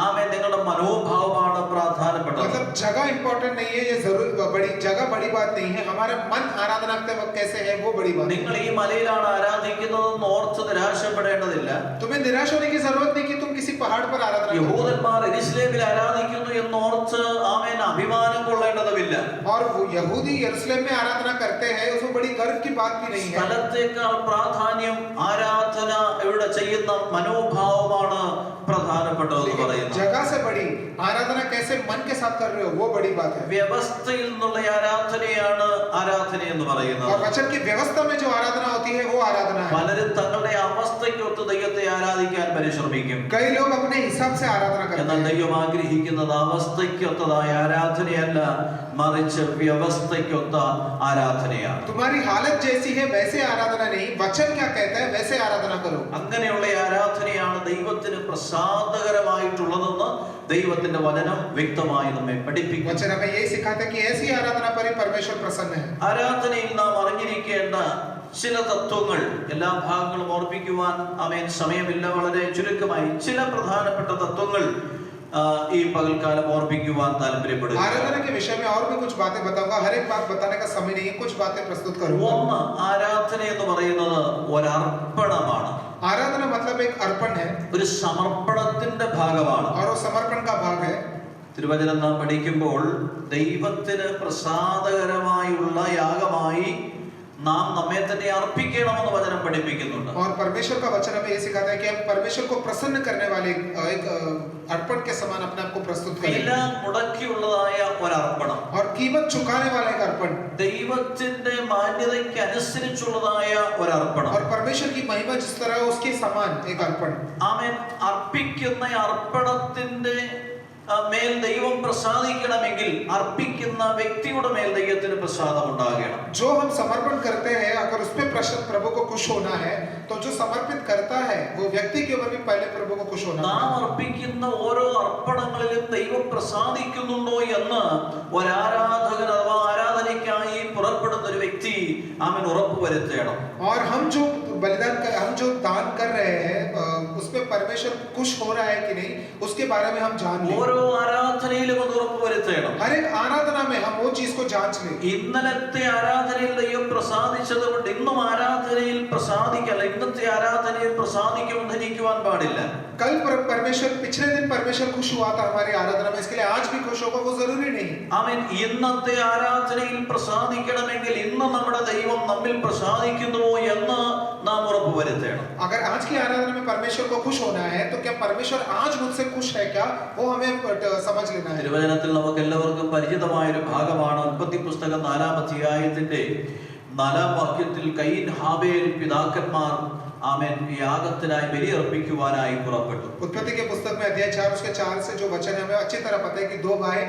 ആമേൻ നിങ്ങളുടെ മനോഭാവമാണ് പ്രധാനപ്പെട്ടത്. मतलब जगह इंपॉर्टेंट नहीं है, ये जरूर बड़ी जगह बड़ी बात नहीं है. हमारा मन आराधना करते वक्त कैसे है वो बड़ी बात है. നിങ്ങൾ ഈ മലയിലാണ് ആരാധിക്കുന്നതെന്ന് ഓർത്ത് നിരാശപ്പെടേണ്ടതില്ല. तुम्हें निराश होने की जरूरत नहीं कि तुम किसी पहाड़ पर आराधना करो. യഹൂദന്മാർ യെരൂശലേമിൽ ആരാധിക്കുന്നു എന്നോർത്ത് ആമേൻ അഭിമാനം കൊള്ളേണ്ടതുമില്ല. और वो यहूदी यरूशलेम में आराधना करते हैं, उसमें बड़ी गर्व की बात भी नहीं है. സ്ഥലത്തേക്കാൾ പ്രാധാന്യം ആരാധന ഇവിടെ ചെയ്യുന്ന മനോഭാവമാണ് പ്രധാനപ്പെട്ടതെന്ന് പറയുന്നു. जगह से बड़ी आराधना कैसे मन के साथ कर रहे हो वो बड़ी बात है. വ്യവസ്ഥയിൽ നിന്നുള്ള ആരാധനയാണ് ആരാധന എന്ന് പറയുന്നത്. और वचन की व्यवस्था में जो आराधना होती है वो आराधना है. പലരും തങ്ങളുടെ അവസ്ഥയ്ക്കൊത്ത് ദൈവത്തെ ആരാധിക്കാൻ പരിശ്രമിക്കും. कई लोग अपने हिसाब से आराधना करते എന്നാൽ हैं. ദൈവം ആഗ്രഹിക്കുന്നത് അവസ്ഥയ്ക്കൊത്തതായ ആരാധനയല്ല, മറിച്ച് വ്യവസ്ഥയ്ക്കൊത്ത ആരാധനയാണ്. तुम्हारी हालत जैसी है वैसे आराधना नहीं, वचन क्या कहता है वैसे आराधना करो. അങ്ങനെയുള്ള ആരാധനയാണ് ദൈവത്തിന് പ്രസാദകരമായിട്ടുള്ളതെന്ന് ദൈവത്തിന്റെ വചനം വ്യക്തമായി നമ്മെ പഠിപ്പിക്കും. वचन हमें यही सिखाता है कि ऐसी आराधना पर ही परमेश्वर प्रसन्न है. ആരാധനയിൽ നാം അറിഞ്ഞിരിക്കേണ്ട ചില തത്വങ്ങൾ എല്ലാ ഭാഗങ്ങളും ഓർപ്പിക്കുവാൻ ആമേൻ സമയമില്ല. വളരെ ചുരുക്കമായി ചില പ്രധാനപ്പെട്ട തത്വങ്ങൾ ഈ പകൽക്കാലം ഓർപ്പിക്കുവാൻ താല്പര്യപ്പെടുന്നു. आराधना के विषय में और भी कुछ बातें बताऊंगा, हर एक बात बताने का समय नहीं है, कुछ बातें प्रस्तुत करूंगा. ഒന്ന്, ആരാധന എന്ന് പറയുന്നത് ഒരർപ്പണമാണ്. आराधना मतलब एक अर्पण है ഒരു സമർപ്പണത്തിന്റെ ഭാഗമാണ്. और वो समर्पण का भाग है. തിരുവചനം നാം പഠിക്കുമ്പോൾ ദൈവത്തിന് പ്രസാദകരമായുള്ള യാഗമായി നാം നമ്മെ തന്നെ അർപ്പിക്കണമെന്ന് വചനം പഠിപ്പിക്കുന്നുണ്ട്. और परमेश्वर का वचन हमें ये सिखाता है कि हम परमेश्वर को प्रसन्न करने वाले एक अर्पण के समान अपने आप को प्रस्तुत करें. വില മുടക്കിയുള്ളതായ ഒരർപ്പണം, और कीमत चुकाने वाला एक अर्पण, ദൈവത്തിന്റെ മാന്യതയ്ക്ക് അനുസരിച്ചുള്ളതായ ഒരർപ്പണം. और परमेश्वर की महिमा जिस तरह है उसके समान एक अर्पण. ആമേൻ. അർപ്പിക്കുന്ന അർപ്പണത്തിന്റെ മേൽ ദൈവം പ്രസാദിക്കണമെങ്കിൽ അർപ്പിക്കുന്ന വ്യക്തിയുടെ മേൽ ദൈവത്തിന് പ്രസാദം ഉണ്ടാകണം. जो हम समर्पण करते हैं अगर उस पे प्रभु को खुश होना है, तो जो समर्पित करता है वो व्यक्ति के ऊपर भी पहले प्रभु को खुश होना നാം है. അർപ്പിക്കുന്ന ഓരോ അർപ്പണങ്ങളിലും ദൈവം പ്രസാദിക്കുന്നുണ്ടോ എന്ന് ഒരാരാധകൻ അഥവാ ആരാധനയ്ക്കായി പുറപ്പെടുന്ന ഒരു വ്യക്തി ആമേൻ ഉറപ്പുവരുത്തണം. और हम जो हम जो दान कर रहे हैं उसमें परमेश्वर खुश हो रहा है कि नहीं उसके बारे में हम जान लें. ഓരോ ആരാധനയിലും അത് ഉറപ്പുവരുത്തണം. हर एक आराधना में हम वो चीज को जांच लें. ഇന്നലത്തെ ആരാധനയിൽ ദൈവം പ്രസാദിച്ചത് കൊണ്ട് ഇന്നും ആരാധനയിൽ പ്രസാദിക്കല്ല, ഇന്നത്തെ ആരാധനയിൽ പ്രസാദിക്കുമെന്ന് ധരിക്കുവാൻ പാടില്ല. कल परमेश्वर पिछले दिन परमेश्वर खुश हुआ था हमारी आराधना में, इसके लिए आज भी खुश होगा वो जरूरी नहीं. ആമേൻ. ഇന്നത്തെ ആരാധനയിൽ പ്രസാദിക്കണമെങ്കിൽ ഇന്ന് നമ്മുടെ ദൈവം നമ്മിൽ പ്രസാദിക്കുന്നുവോ എന്ന് നാം ഉറപ്പുവരുത്തണം. अगर आज की आराधना में परमेश्वर को खुश होना है तो क्या परमेश्वर आज मुझसे खुश है क्या, वो हमें समझ लेना है. തിരുവചനത്തിൽ നമുക്ക് എല്ലാവർക്കും പരിചിതമായ ഒരു ഭാഗമാണ് ഉൽപ്പത്തി പുസ്തകം 4-ാം അധ്യായത്തിന്റെ 4-ാം വാക്യത്തിൽ കയീൻ ഹാബേൽ പിതാക്കന്മാർ ആമേൻ യാഗത്തിനായി ബലിയർപ്പിക്കുവാനായി പുറപ്പെട്ടു. उत्पत्ति के पुस्तक में अध्याय 4 उसके 4 से जो वचन है हमें अच्छी तरह पता है कि दो भाई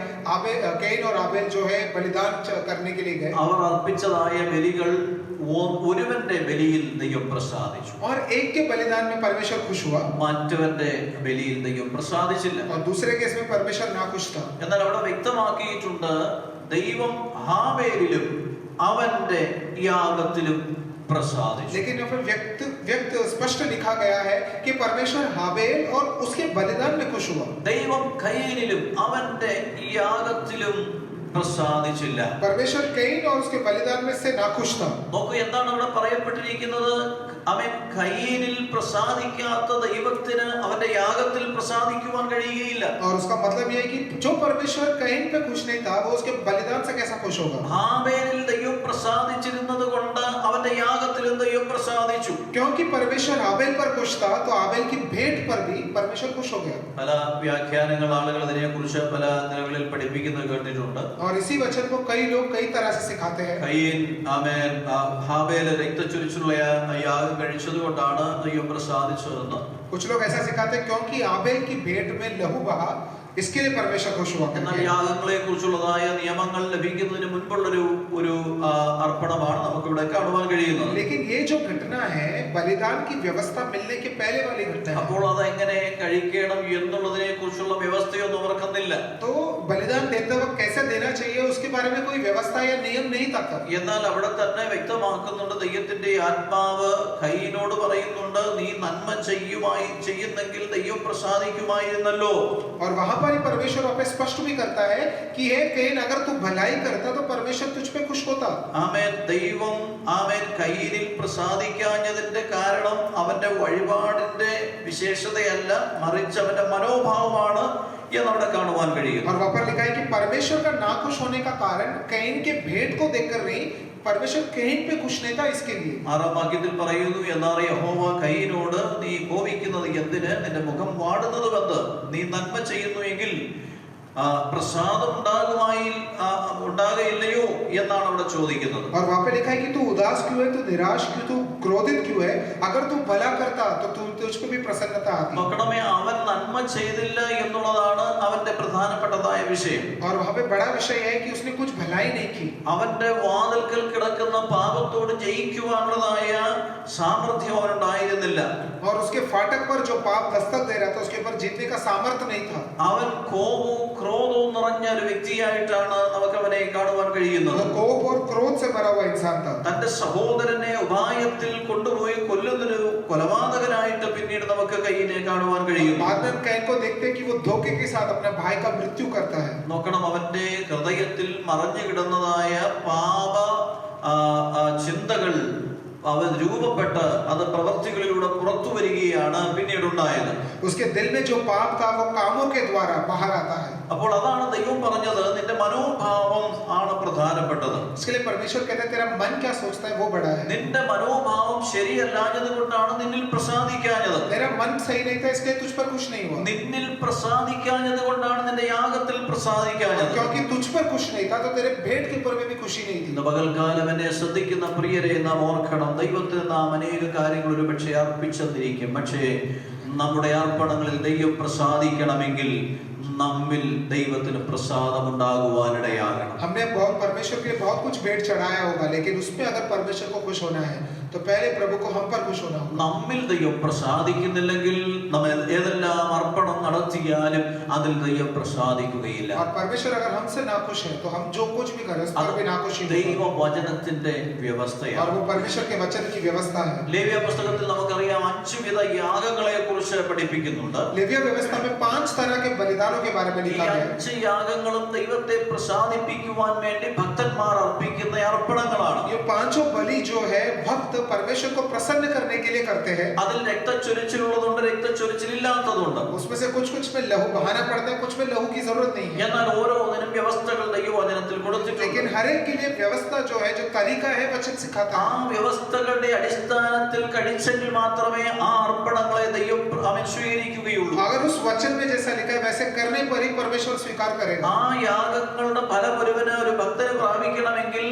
कैन और आबेल जो है बलिदान करने के लिए गए. അവർ അർപ്പിച്ചതായ ബലികൾ ഒരുവന്റെ ബലിയിൽ ദൈവം പ്രസാദിച്ചു, और एक के बलिदान में परमेश्वर खुश हुआ മറ്റവന്റെ ബലിയിൽ ദൈവം പ്രസാദിച്ചില്ല. और दूसरे केस में परमेश्वर नाखुश था। എന്നാൽ അവിടെ വ്യക്തമാക്കിയിട്ടുണ്ട്, ദൈവം ഹാബേലിലും അവന്റെ യാഗത്തിലും പ്രസാദിച്ചു. लेकिन यहाँ पर व्यक्त स्पष्ट लिखा गया है कि परमेश्वर हाबेल और उसके बलिदान में खुश हुआ। ദൈവം കയീനിലും അവന്റെ യാഗത്തിലും പ്രസാദിച്ചില്ല. परमेश्वर कैन और उसके बलिदान में से नाखुश था। നോക്കൂ, എന്താണ് അവിടെ പറയപ്പെട്ടിരിക്കുന്നത്? അവൻ കയീനിൽ പ്രസാദിക്കാത്ത ദൈവത്തിന് അവന്റെ യാഗത്തിൽ പ്രസാദിക്കുവാൻ കഴിയുകയില്ല. और उसका मतलब यह है कि जो परमेश्वर कैन पे खुश नहीं था, वो उसके बलिदान से कैसा खुश होगा? ഹാബേലിൽ ദൈവം പ്രസാദിച്ചിരുന്നത് കൊണ്ട് അവന്റെ യാഗത്തിലും ദൈവം പ്രസാദിച്ചു. क्योंकि परमेश्वर हाबेल पर खुश था, तो हाबेल की भेंट पर भी परमेश्वर खुश हो गया। പല വ്യാഖ്യാനങ്ങൾ ആളുകൾ ഇതിനെക്കുറിച്ച് പല നിലകളിൽ പഠിപ്പിക്കുന്നത് കേട്ടിട്ടുണ്ട്. और इसी वचन को कई लोग कई तरह से सिखाते हैं। കയീൻ ഹാബേൽ രക്തച്ചൊരിച്ചിലുള്ള യാഗം കഴിച്ചത് കൊണ്ടാണ് ദൈവം പ്രസാദിച്ചതെന്ന്. कुछ लोग ऐसा सिखाते हैं क्योंकि हाबेल की भेंट में लहू बहा, इसके लिए परमेश्वर खुश हुआ। എന്നാൽ യാഗങ്ങളെ കുറിച്ചുള്ളതായ നിയമങ്ങൾ ലഭിക്കുന്നതിന് മുൻപുള്ളൊരു അർപ്പണമാണ് നമുക്കിവിടെ കാണുവാൻ കഴിയുന്നത്. लेकिन ये जो घटना है, बलिदान की व्यवस्था मिलने के पहले वाली घटना है। അപ്പോൾ അതെങ്ങനെ കഴിക്കണം എന്നുള്ളതിനെ കുറിച്ചുള്ള വ്യവസ്ഥയൊന്നും ഓർക്കുന്നില്ല. तो बलिदान देते वक्त कैसे देना चाहिए उसके बारे में कोई व्यवस्था या नियम नहीं था तब। എന്നാൽ അവിടെ തന്നെ വ്യക്തമാക്കുന്നുണ്ട്, ദൈവത്തിന്റെ ആത്മാവ് കയീനോട് പറയുന്നുണ്ട്, നീ നന്മ ചെയ്യുന്നെങ്കിൽ ദൈവം പ്രസാദിക്കുമായിരുന്നല്ലോ. और वहां पर ही परमेश्वर वहां पे स्पष्ट भी करता है कि हे कैन, अगर तू भलाई करता तो परमेश्वर तुझ पे खुश होता। ആമേൻ. ദൈവം കയീനിൽ പ്രസാദിക്കാഞ്ഞതിന്റെ കാരണം അവന്റെ വഴിപാടിന്റെ വിശേഷതയല്ല, മറിച്ച് അവന്റെ മനോഭാവമാണ് എന്നവിടെ കാണുവാൻ കഴിയും. और वहां पर लिखा है कि परमेश्वर का नाखुश होने का कारण कैन के भेंट को देखकर नहीं, परमेश्वर कैन पे खुश नहीं था इसके लिए। 6-ാം വാക്യത്തിൽ പറയുന്നു, എന്നാൽ യഹോവ കയീനോട്, നീ കോപിക്കുന്നത് എന്തിന്? നിന്റെ മുഖം വാടുന്നത് എന്ത്? നീ നന്മ ചെയ്യുന്നു എങ്കിൽ പ്രസാദം ഉണ്ടാകുകയില്ലയോ എന്നാണ് അവിടെ ചോദിക്കുന്നത്. और वहां पे लिखा है कि तू उदास क्यों है, तू निराश क्यों, तू क्रोधित क्यों है? अगर तू भला करता तो तुझ पे भी प्रसन्नता आती। നോക്കണമേ, അവൻ നന്മ ചെയ്തില്ല എന്നുള്ളതാണ് അവന്റെ പ്രധാനപ്പെട്ടതായ വിഷയം. और वहां पे बड़ा विषय है कि उसने कुछ भलाई नहीं की। അവന്റെ വാതിൽക്കൽ കിടക്കുന്ന പാപത്തോട് ജയിക്കുവാനുള്ളതായ സാമർഥ്യം അവനുണ്ടായിരുന്നില്ല. और उसके फाटक पर जो पाप दस्तक दे रहा था, उसके ऊपर जीतने का सामर्थ्य नहीं था। അവൻ കോപവും ക്രോധവും നിറഞ്ഞ ഒരു വ്യക്തിയായിട്ടാണ് നമുക്ക് അവനെ കാണുവാൻ കഴിയുന്നത്. वो कोप और क्रोध से भरा हुआ इंसान था। തന്റെ സഹോദരനെ ഉപായത്തിൽ കൊണ്ടുപോയി കൊല്ലുന്നൊരു കൊലപാതകനായിട്ട് പിന്നീട് നമുക്ക് കയ്യിനെ കാണുവാൻ കഴിയും. बाद में कैन को देखते हैं कि वो धोखे के साथ अपने भाई का मृत्यु करता है। നോക്കണം, അവന്റെ ഹൃദയത്തിൽ മറഞ്ഞു കിടന്നതായ പാപ ചിന്തകൾ അവൻ രൂപപ്പെട്ട് അത് പ്രവൃത്തികളിലൂടെ പുറത്തു വരികയാണ് പിന്നീട് ഉണ്ടായത്. उसके दिल में जो पाप था वो कामों के द्वारा बाहर आता है। അപ്പോൾ അതാണ് ദൈവം പറഞ്ഞത്, നിന്റെ മനോഭാവം ആണ് പ്രധാനപ്പെട്ടത്. इसके लिए परमेश्वर कहते हैं तेरा मन क्या सोचता है वो बड़ा है। നിന്റെ മനോഭാവം ശരിയല്ലാഞ്ഞത് കൊണ്ടാണ് നിന്നിൽ പ്രസാദിക്കാഞ്ഞത്. तेरा मन सही नहीं था, इसलिए तुझ पर खुश नहीं हुआ। നിന്നിൽ പ്രസാദിക്കാഞ്ഞത് കൊണ്ടാണ് നിന്റെ യാഗത്തിൽ പ്രസാദിക്കാഞ്ഞത്. क्योंकि तुझ पर खुश नहीं था तो तेरे भेंट के ऊपर में भी खुशी नहीं थी। ഇന്ന് പകൽക്കാലം എന്നെ ശ്രദ്ധിക്കുന്ന പ്രിയരെ, നാം ഓർക്കണം, ദൈവത്തിന് നാം അനേക കാര്യങ്ങൾ ഒരു പക്ഷേ അർപ്പിച്ചെന്നിരിക്കും. പക്ഷേ നമ്മുടെ അർപ്പണങ്ങളിൽ ദൈവം പ്രസാദിക്കണമെങ്കിൽ നമ്മിൽ ദൈവത്തിന് പ്രസാദം ഉണ്ടാകുവാനിടയാകണം. हमने बहुत परमेश्वर के लिए बहुत कुछ भेंट चढ़ाया होगा, लेकिन उसमें अगर परमेश्वर को खुश होना है तो पहले प्रभु को हम पर खुश होना होगा। നമ്മിൽ ദൈവം പ്രസാദിക്കുന്നില്ലെങ്കിൽ നമ്മൾ ഏതെല്ലാം അർപ്പണം നടത്തിയാലും അതിൽ ദൈവം പ്രസാദിക്കുകയില്ല. और परमेश्वर अगर हमसे नाखुश है तो हम जो कुछ भी करें उस पर भी नाखुश ही ദൈവ होगा। വചനത്തിന്റെ और വ്യവസ്ഥയാണ്. वो परमेश्वर के वचन की व्यवस्था है। ലേവ്യ പുസ്തകത്തിൽ നമുക്കറിയാം 5 വിധ യാഗങ്ങളെ കുറിച്ച് പഠിപ്പിക്കുന്നുണ്ട്. लेविया व्यवस्था में 5 तरह के बलिदानों के बारे में ഈ लिखा गया है। 5 യാഗങ്ങളും ദൈവത്തെ പ്രസാദിപ്പിക്കുവാൻ വേണ്ടി ഭക്തന്മാർ അർപ്പിക്കുന്ന അർപ്പണങ്ങളാണ്. ये पांचों बलि जो है भक्त परमेश्वर को प्रसन्न करने के लिए करते हैं। അതിൽ രക്തച്ചൊരിച്ചിലുള്ളതുണ്ട്, രക്തച്ചൊരിച്ചിലില്ലാത്തതുണ്ട്. उसमें से कुछ में लहू बहाना पड़ता है, कुछ में लहू की जरूरत नहीं है। എന്നാൽ ഓരോന്നിനും വ്യവസ്ഥകൾ ദൈവവചനത്തിൽ കൊടുത്തിട്ടുണ്ട്. लेकिन हर एक के लिए व्यवस्था जो है, जो तरीका है, वचन सिखाता ആ है। വ്യവസ്ഥകളുടെ അടിസ്ഥാനത്തിൽ കഴിച്ചെങ്കിൽ മാത്രമേ ആ അർപ്പണങ്ങളെ ദൈവം അവൻ സ്വീകരിക്കുകയുള്ളൂ. अगर उस वचन में जैसा लिखा है वैसे करने पर ही परमेश्वर स्वीकार करेगा। ആ യാഗങ്ങളുടെ ഫലം ഒരു ഭക്തന് പ്രാപിക്കണമെങ്കിൽ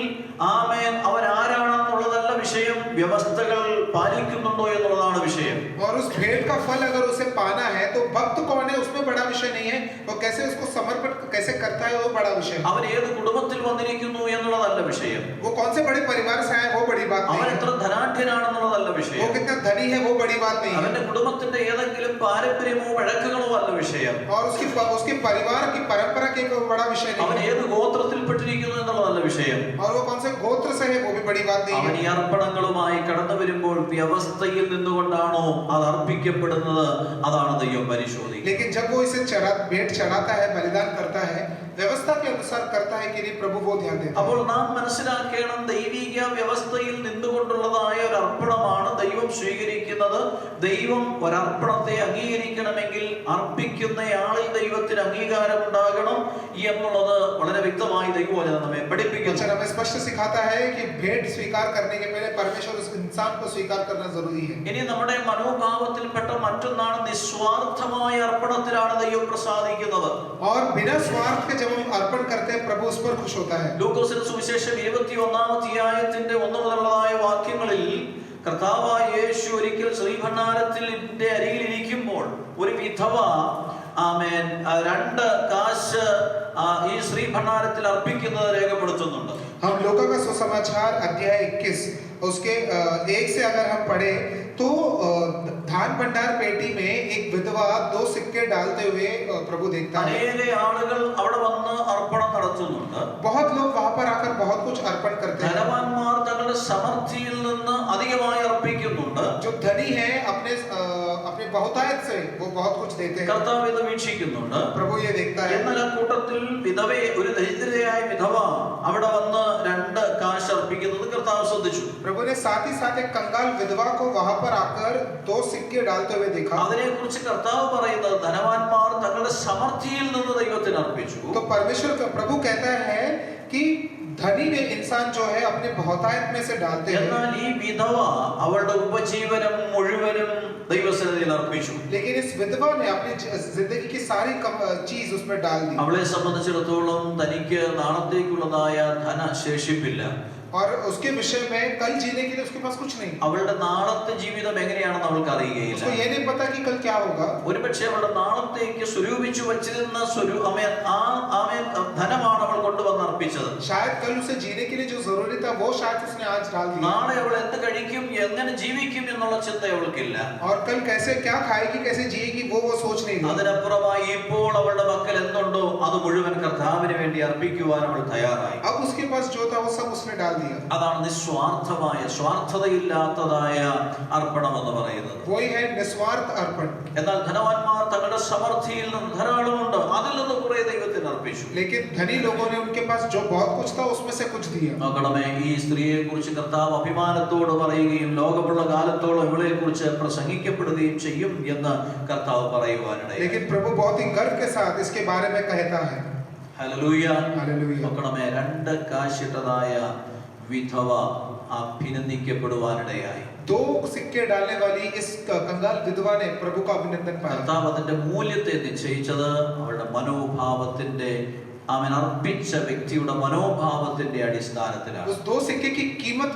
ആമേൻ അവൻ ആരാണെന്നുള്ളതല്ല വിഷയം, വ്യവസ്ഥകൾ പാലിക്കുന്നുണ്ടോ എന്നുള്ളതാണ് വിഷയം. और उस भेंट का फल अगर उसे पाना है तो भक्त कौन है उसमें बड़ा विषय नहीं है, वो कैसे उसको समर्पण कैसे करता है वो बड़ा विषय है। അവൻ ഏത് കുടുംബത്തിൽ വന്നിരിക്കുന്നു എന്നുള്ളതല്ല വിഷയം. वो कौन से बड़े परिवार से आया वो बड़ी बात അവൻ नहीं है। എത്ര ധനാഢ്യനാണെന്നുള്ളതല്ല वो വിഷയം. कितना धनी है वो बड़ी बात नहीं है। അവന്റെ കുടുംബത്തിന്റെ ഏതെങ്കിലും പാരമ്പര്യമോ വഴക്കുകളോ അല്ല വിഷയം. और उसके परिवार की परंपरा के वो बड़ा विषय അവൻ नहीं है। ഏത് ഗോത്രത്തിൽപ്പെട്ടിരിക്കുന്നു എന്നുള്ളതല്ല വിഷയം. और वो कौन से गोत्र से है वो भी बड़ी बात नहीं അവൻ है। ഈ അർപ്പണങ്ങളുമായി കടന്നു വരുമ്പോൾ വ്യവസ്ഥയിൽ നിന്നുകൊണ്ടാണോ അത് അർപ്പിക്കപ്പെടുന്നത്, അതാണ് ദൈവം പരിശോധിക്കുന്നത്. लेकिन जब वो इसे भेंट चढ़ाता है, बलिदान करता है, व्यवस्था के अनुसार करता है कि नहीं, प्रभु वो ध्यान देता है। അപ്പോൾ നാം മനസ്സിലാക്കണം, ദൈവിക വ്യവസ്ഥയിൽ നിന്നുകൊണ്ടുള്ളതായ ഒരു അർപ്പണമാണ് ദൈവം സ്വീകരിക്കുന്നത്. ദൈവം ഒരർപ്പണത്തെ അംഗീകരിക്കണമെങ്കിൽ അർപ്പിക്കുന്നയാളിൽ ദൈവത്തിന് അംഗീകാരം ഉണ്ടാകണം എന്നുള്ളത് വളരെ വ്യക്തമായി ദൈവവചനം നമ്മെ പഠിപ്പിക്കുന്നു. वचन हमें स्पष्ट सिखाता है कि भेंट स्वीकार करने के पहले परमेश्वर उस इंसान को स्वीकार करना जरूरी है। ഇനി നമ്മുടെ മനോഭാവത്തിൽപ്പെട്ട മറ്റൊന്നാണ്, നിസ്വാർത്ഥമായ അർപ്പണത്തിലാണ് ദൈവം പ്രസാദിക്കുന്നത്. और बिना स्वार्थ के जब हम अर्पण करते हैं प्रभु उस पर खुश होता है। ലൂക്കോസിന്റെ സുവിശേഷം 21-ാം അധ്യായത്തിന്റെ 1 മുതലുള്ളതായ വാക്യങ്ങളിൽ കർത്താവായ യേശു ഒരിക്കൽ ശ്രീഭണ്ഡാരത്തിന്റെ അരികിൽ ഇരിക്കുമ്പോൾ ഒരു വിധവ ആമേൻ 2 കാശ് ഈ ശ്രീഭണ്ഡാരത്തിൽ അർപ്പിക്കുന്നത് രേഖപ്പെടുത്തുന്നുണ്ട്. हम लोका का सुसमाचार अध्याय 21 उसके 1 से अगर हम पढ़े तो धान भंडार पेटी में एक विधवा 2 सिक्के डालते हुए प्रभु देखता है। അനേക ആളുകൾ അവിടെ വന്ന് അർപ്പണം നടത്തുന്നുണ്ട്. बहुत लोग वहां पर आकर बहुत कुछ अर्पण करते हैं। ധനവാന്മാർ തങ്ങളുടെ സമൃദ്ധിയിൽ നിന്ന് അധികമായി അർപ്പിക്കുന്നുണ്ട്. जो धनी है अपने बहुतायत से वो बहुत कुछ देते हैं। കർത്താവ് ഇത് വീക്ഷിക്കുന്നുണ്ട്. प्रभु ये देखता है। എന്നാൽ ആ കൂട്ടത്തിൽ ഒരു ദരിദ്രയായ വിധവ അവിടെ വന്ന് 2 കാശ് അർപ്പിക്കുന്നത് കർത്താവ് ശ്രദ്ധിച്ചു. प्रभु ने साथ ही साथ एक कंगाल विधवा को वहां पर आकर 2 सिक्के डालते हुए देखा। അതിനെക്കുറിച്ച് കർത്താവ് പറയുന്നത്, ധനവാന്മാർ തങ്ങളുടെ സമൃദ്ധിയിൽ നിന്ന് ദൈവത്തിന് അർപ്പിച്ചു. तो परमेश्वर का प्रभु कहता है कि धनी ने इंसान जो है अपने बहुतायत में से डालते हैं। എന്നാൽ ഈ വിധവ അവളുടെ ഉപജീവനം മുഴുവനും ദൈവസന്നിധിയിൽ അർപ്പിച്ചു. लेकिन इस विधवा ने अपनी जिंदगी की सारी चीज उसमें डाल दी। അവളെ സംബന്ധിച്ചിടത്തോളം തനിക്ക് നാളത്തേക്കുള്ളതായ ധനശേഷിപ്പില്ല. और उसके विषय में कल जीने के लिए उसके पास कुछ नहीं। അവളുടെ നാളത്തെ ജീവിതം എങ്ങനെയാണെന്ന് അവൾക്ക് അറിയുകയില്ല. उसको ये नहीं पता कि कल क्या होगा। ഒരുപക്ഷെ അവളുടെ നാളത്തേക്ക് സ്വരൂപിച്ചു വച്ചിരുന്ന ധനമാണ് അവൾ കൊണ്ടുവന്ന് അർപ്പിച്ചത്. शायद कल उसे जीने के लिए जो जरूरी था वो शायद उसने आज डाल दिया। നാളെ അവൾ എന്ത് കഴിക്കും, എങ്ങനെ ജീവിക്കും എന്നുള്ള ചിന്ത അവൾക്കില്ല. और कल कैसे क्या खाएगी कैसे जिएगी वो सोच नहीं रही। അതിനപ്പുറമായി ഇപ്പോൾ അവളുടെ പക്കൽ എന്തുണ്ടോ അത് മുഴുവൻ കർത്താവിന് വേണ്ടി അർപ്പിക്കുവാൻ അവൾ തയ്യാറായി. अब उसके पास जो था वो सब उसने डाल दिया। അതാണ് നിസ്വാർത്ഥമായ, സ്വാർത്ഥതയില്ലാത്തതായ അർപ്പണം എന്ന് പറയുന്നത്. वही है निस्वार्थ अर्पण। എന്നാൽ ധനവാന്മാർ തങ്ങളുടെ സമൃദ്ധിയിൽ നിന്ന് ധാരാളമുണ്ട്, അതിൽ നിന്ന് കുറെ ദൈവത്തിന് അർപ്പിച്ചു. लेकिन धनी लोगों ने उनके पास जो बहुत कुछ था उसमें से कुछ दिया। നോക്കണമേ, ഈ സ്ത്രീയെ കുറിച്ച് കർത്താവ് അഭിമാനത്തോട് പറയുകയും ലോകമുള്ള കാലത്തോളം ഇവളെ കുറിച്ച് പ്രസംഗിക്കപ്പെടുകയും ചെയ്യും എന്ന് കർത്താവ് പറയുവാനിടയായി. लेकिन प्रभु बहुत ही गर्व के साथ इसके बारे में कहता है। ഹല്ലേലൂയ. हालेलुया। നോക്കണമേ, 2 കാശിട്ടതായ വിധവ അഭിനന്ദിക്കപ്പെടുവാനിടയായി. 2 सिक्के डालने वाली इस कंगाल विधवा ने प्रभु का अभिनंदन पाया। കർത്താവ് അതിന്റെ മൂല്യത്തെ നിശ്ചയിച്ചത് അവളുടെ മനോഭാവത്തിന്റെ, അവൻ അർപ്പിച്ച വ്യക്തിയുടെ മനോഭാവത്തിന്റെ അടിസ്ഥാനത്തിലാണ്. उस 2 सिक्के की कीमत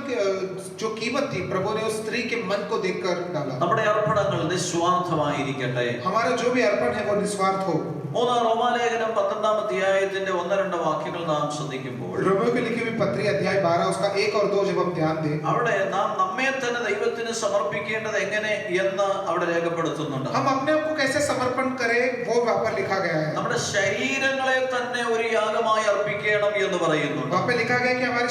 जो कीमत थी प्रभु ने उस स्त्री के मन को देखकर डाला। നമ്മുടെ അർപ്പണങ്ങൾ നിസ്വാർത്ഥമായിരിക്കട്ടെ. हमारा जो भी अर्पण है वो निस्वार्थ हो। 3 റോമാലേഖനം 12-ാം അധ്യായത്തിന്റെ 1-2 വാക്യങ്ങൾ നാം ശ്രദ്ധിക്കുമ്പോൾ रोमियो को लिखी हुई पत्री अध्याय 12 उसका 1 और 2 जब हम ध्यान दें, അവിടെ നാം നമ്മെ തന്നെ ദൈവത്തിന് സമർപ്പിക്കേണ്ടത് എങ്ങനെ എന്ന് അവിടെ രേഖപ്പെടുത്തുന്നുണ്ട്. हम अपने आप को कैसे समर्पण करें वो वहां पर लिखा गया है। നമ്മുടെ ശരീരങ്ങളെ തന്നെ ഒരു യാഗമായി അർപ്പിക്കണം എന്ന് പറയുന്നുണ്ട്. वहां पे लिखा गया कि हमारे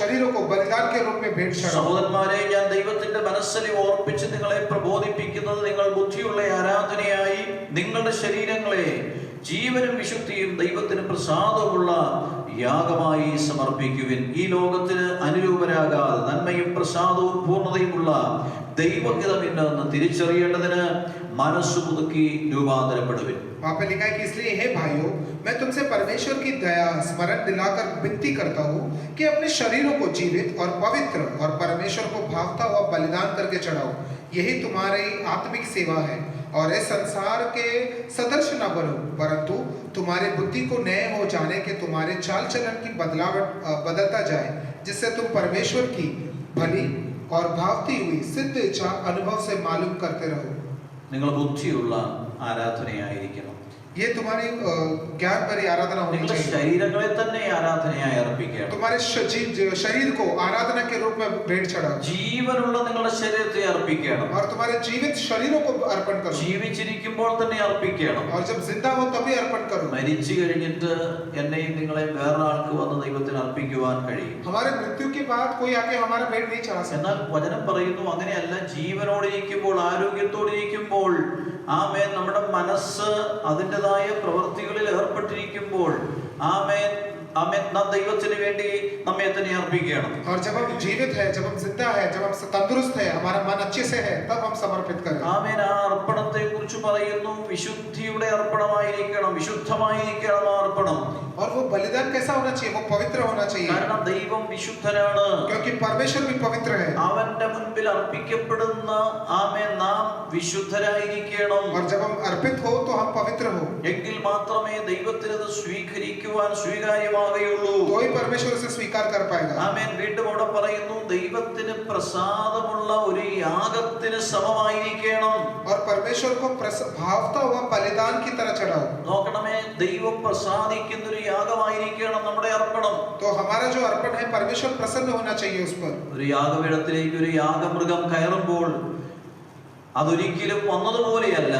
शरीरों को बलिदान के रूप में भेंट चढ़ाओ। സഹോദരന്മാരെ, ഞാൻ ദൈവത്തിന്റെ മനസ്സിനെ ഓർപ്പിച്ച് നിങ്ങളെ പ്രബോധിപ്പിക്കുന്നത്, നിങ്ങൾ ബുദ്ധിയുള്ള ആരാധനയായി നിങ്ങളുടെ ശരീരങ്ങളെ ജീവനും വിശുദ്ധിയും ദൈവത്തിന് പ്രസാദമുള്ള യാഗമായി സമർപ്പിക്കുവിൻ. ഈ ലോകത്തിന് അനുരൂപരാകാതെ നന്മയും പ്രസാദവും പൂർണ്ണതയുമുള്ള ദൈവഹിതം ഇന്നെന്ന് തിരിച്ചറിയേണ്ടതിന് മനസ്സ് പുതുക്കി രൂപാന്തരപ്പെടുവിൻ. वहां पे लिखा है कि इसलिए हे भाइयों, मैं तुमसे परमेश्वर की दया स्मरण दिलाकर विनती करता हूँ कि अपने शरीरों को जीवित और पवित्र और परमेश्वर को भावता हुआ बलिदान करके चढ़ाओ। यही तुम्हारी आत्मिक सेवा है। और इस संसार के सदृश न बनो, परंतु तुम्हारी बुद्धि को नए हो जाने के तुम्हारे चाल चलन की बदलता जाए, जिससे तुम परमेश्वर की भली और भावती हुई सिद्ध इच्छा अनुभव से मालूम करते रहो। നിങ്ങൾ ബുദ്ധിയുള്ള ആരാധനയായിരിക്കണം. ये तुम्हारी ज्ञान भरी आराधना होनी നിങ്ങളുടെ चाहिए। ശരീരങ്ങളെ തന്നെ ആരാധനയായി അർപ്പിക്കണം. तुम्हारे शरीर को आराधना के रूप में भेंट चढ़ाओ ജീവനുള്ള നിങ്ങളുടെ ശരീരത്തെ അർപ്പിക്കണം. और तुम्हारे जीवित शरीरों को अर्पण करो ജീവിച്ചിരിക്കുമ്പോൾ തന്നെ അർപ്പിക്കണം. और जब जिंदा हो तभी अर्पण करो। മരിച്ചു കഴിഞ്ഞിട്ട് എന്നെയും നിങ്ങളെയും വേറൊരാൾക്ക് വന്ന് ദൈവത്തിന് അർപ്പിക്കുവാൻ കഴിയും. हमारे मृत्यु के बाद कोई आके हमारा भेंट नहीं चढ़ा सकता। എന്നാൽ വചനം പറയുന്നു അങ്ങനെയല്ല. ജീവനോടിരിക്കുമ്പോൾ, ആരോഗ്യത്തോടിരിക്കുമ്പോൾ, ആമേൻ, നമ്മുടെ മനസ്സ് അതിൻ്റെതായ പ്രവൃത്തികളിൽ ഏർപ്പെട്ടിരിക്കുമ്പോൾ, ആമേൻ ആമേൻ, നാം ദൈവത്തിന് വേണ്ടി നമ്മെ തന്നെ അർപ്പിക്കണം. और जब हम जीवित है, जब हम जिंदा है, जब हम तंदुरुस्त है, हमारा मन अच्छे से है, तब हम समर्पित करें। ആമേൻ. ആ അർപ്പണത്തെ കുറിച്ച് പറയുന്നു, വിശുദ്ധിയുടെ അർപ്പണമായിരിക്കണം, വിശുദ്ധമായിരിക്കണം ആ അർപ്പണം. और वो बलिदान कैसा होना चाहिए? वो पवित्र होना चाहिए, കാരണം ദൈവം വിശുദ്ധനാണ്. क्योंकि परमेश्वर भी पवित्र है। അവന്റെ മുൻപിൽ അർപ്പിക്കപ്പെടുന്ന ആമേൻ നാം വിശുദ്ധരായിരിക്കണം. और जब हम अर्पित हो तो हम पवित्र हो, എങ്കിൽ മാത്രമേ ദൈവത്തിന് അത് സ്വീകരിക്കുവാൻ സ്വീകാര്യമാകുകയുള്ളൂ. तो ही परमेश्वर उसे स्वीकार कर पाएगा। ആമേൻ. വീണ്ടും അവിടെ പറയുന്നു, ദൈവത്തിന് പ്രസാദമുള്ള ഒരു യാഗത്തിന് സമമായിരിക്കണം. और परमेश्वर को भावता हुआ बलिदान की तरह चढ़ाओ। നോക്കണമേ, ദൈവം പ്രസാദിക്കുന്ന ഒരു യാഗമായിരിക്കണം നമ്മുടെ അർപ്പണം. तो हमारा जो अर्पण है, परमेश्वर प्रसन्न होना चाहिए उस पर। ഒരു യാഗപീഠത്തിലേക്ക് ഒരു യാഗമൃഗം കയറുമ്പോൾ അതൊരിക്കലും വന്നതുപോലെയല്ല.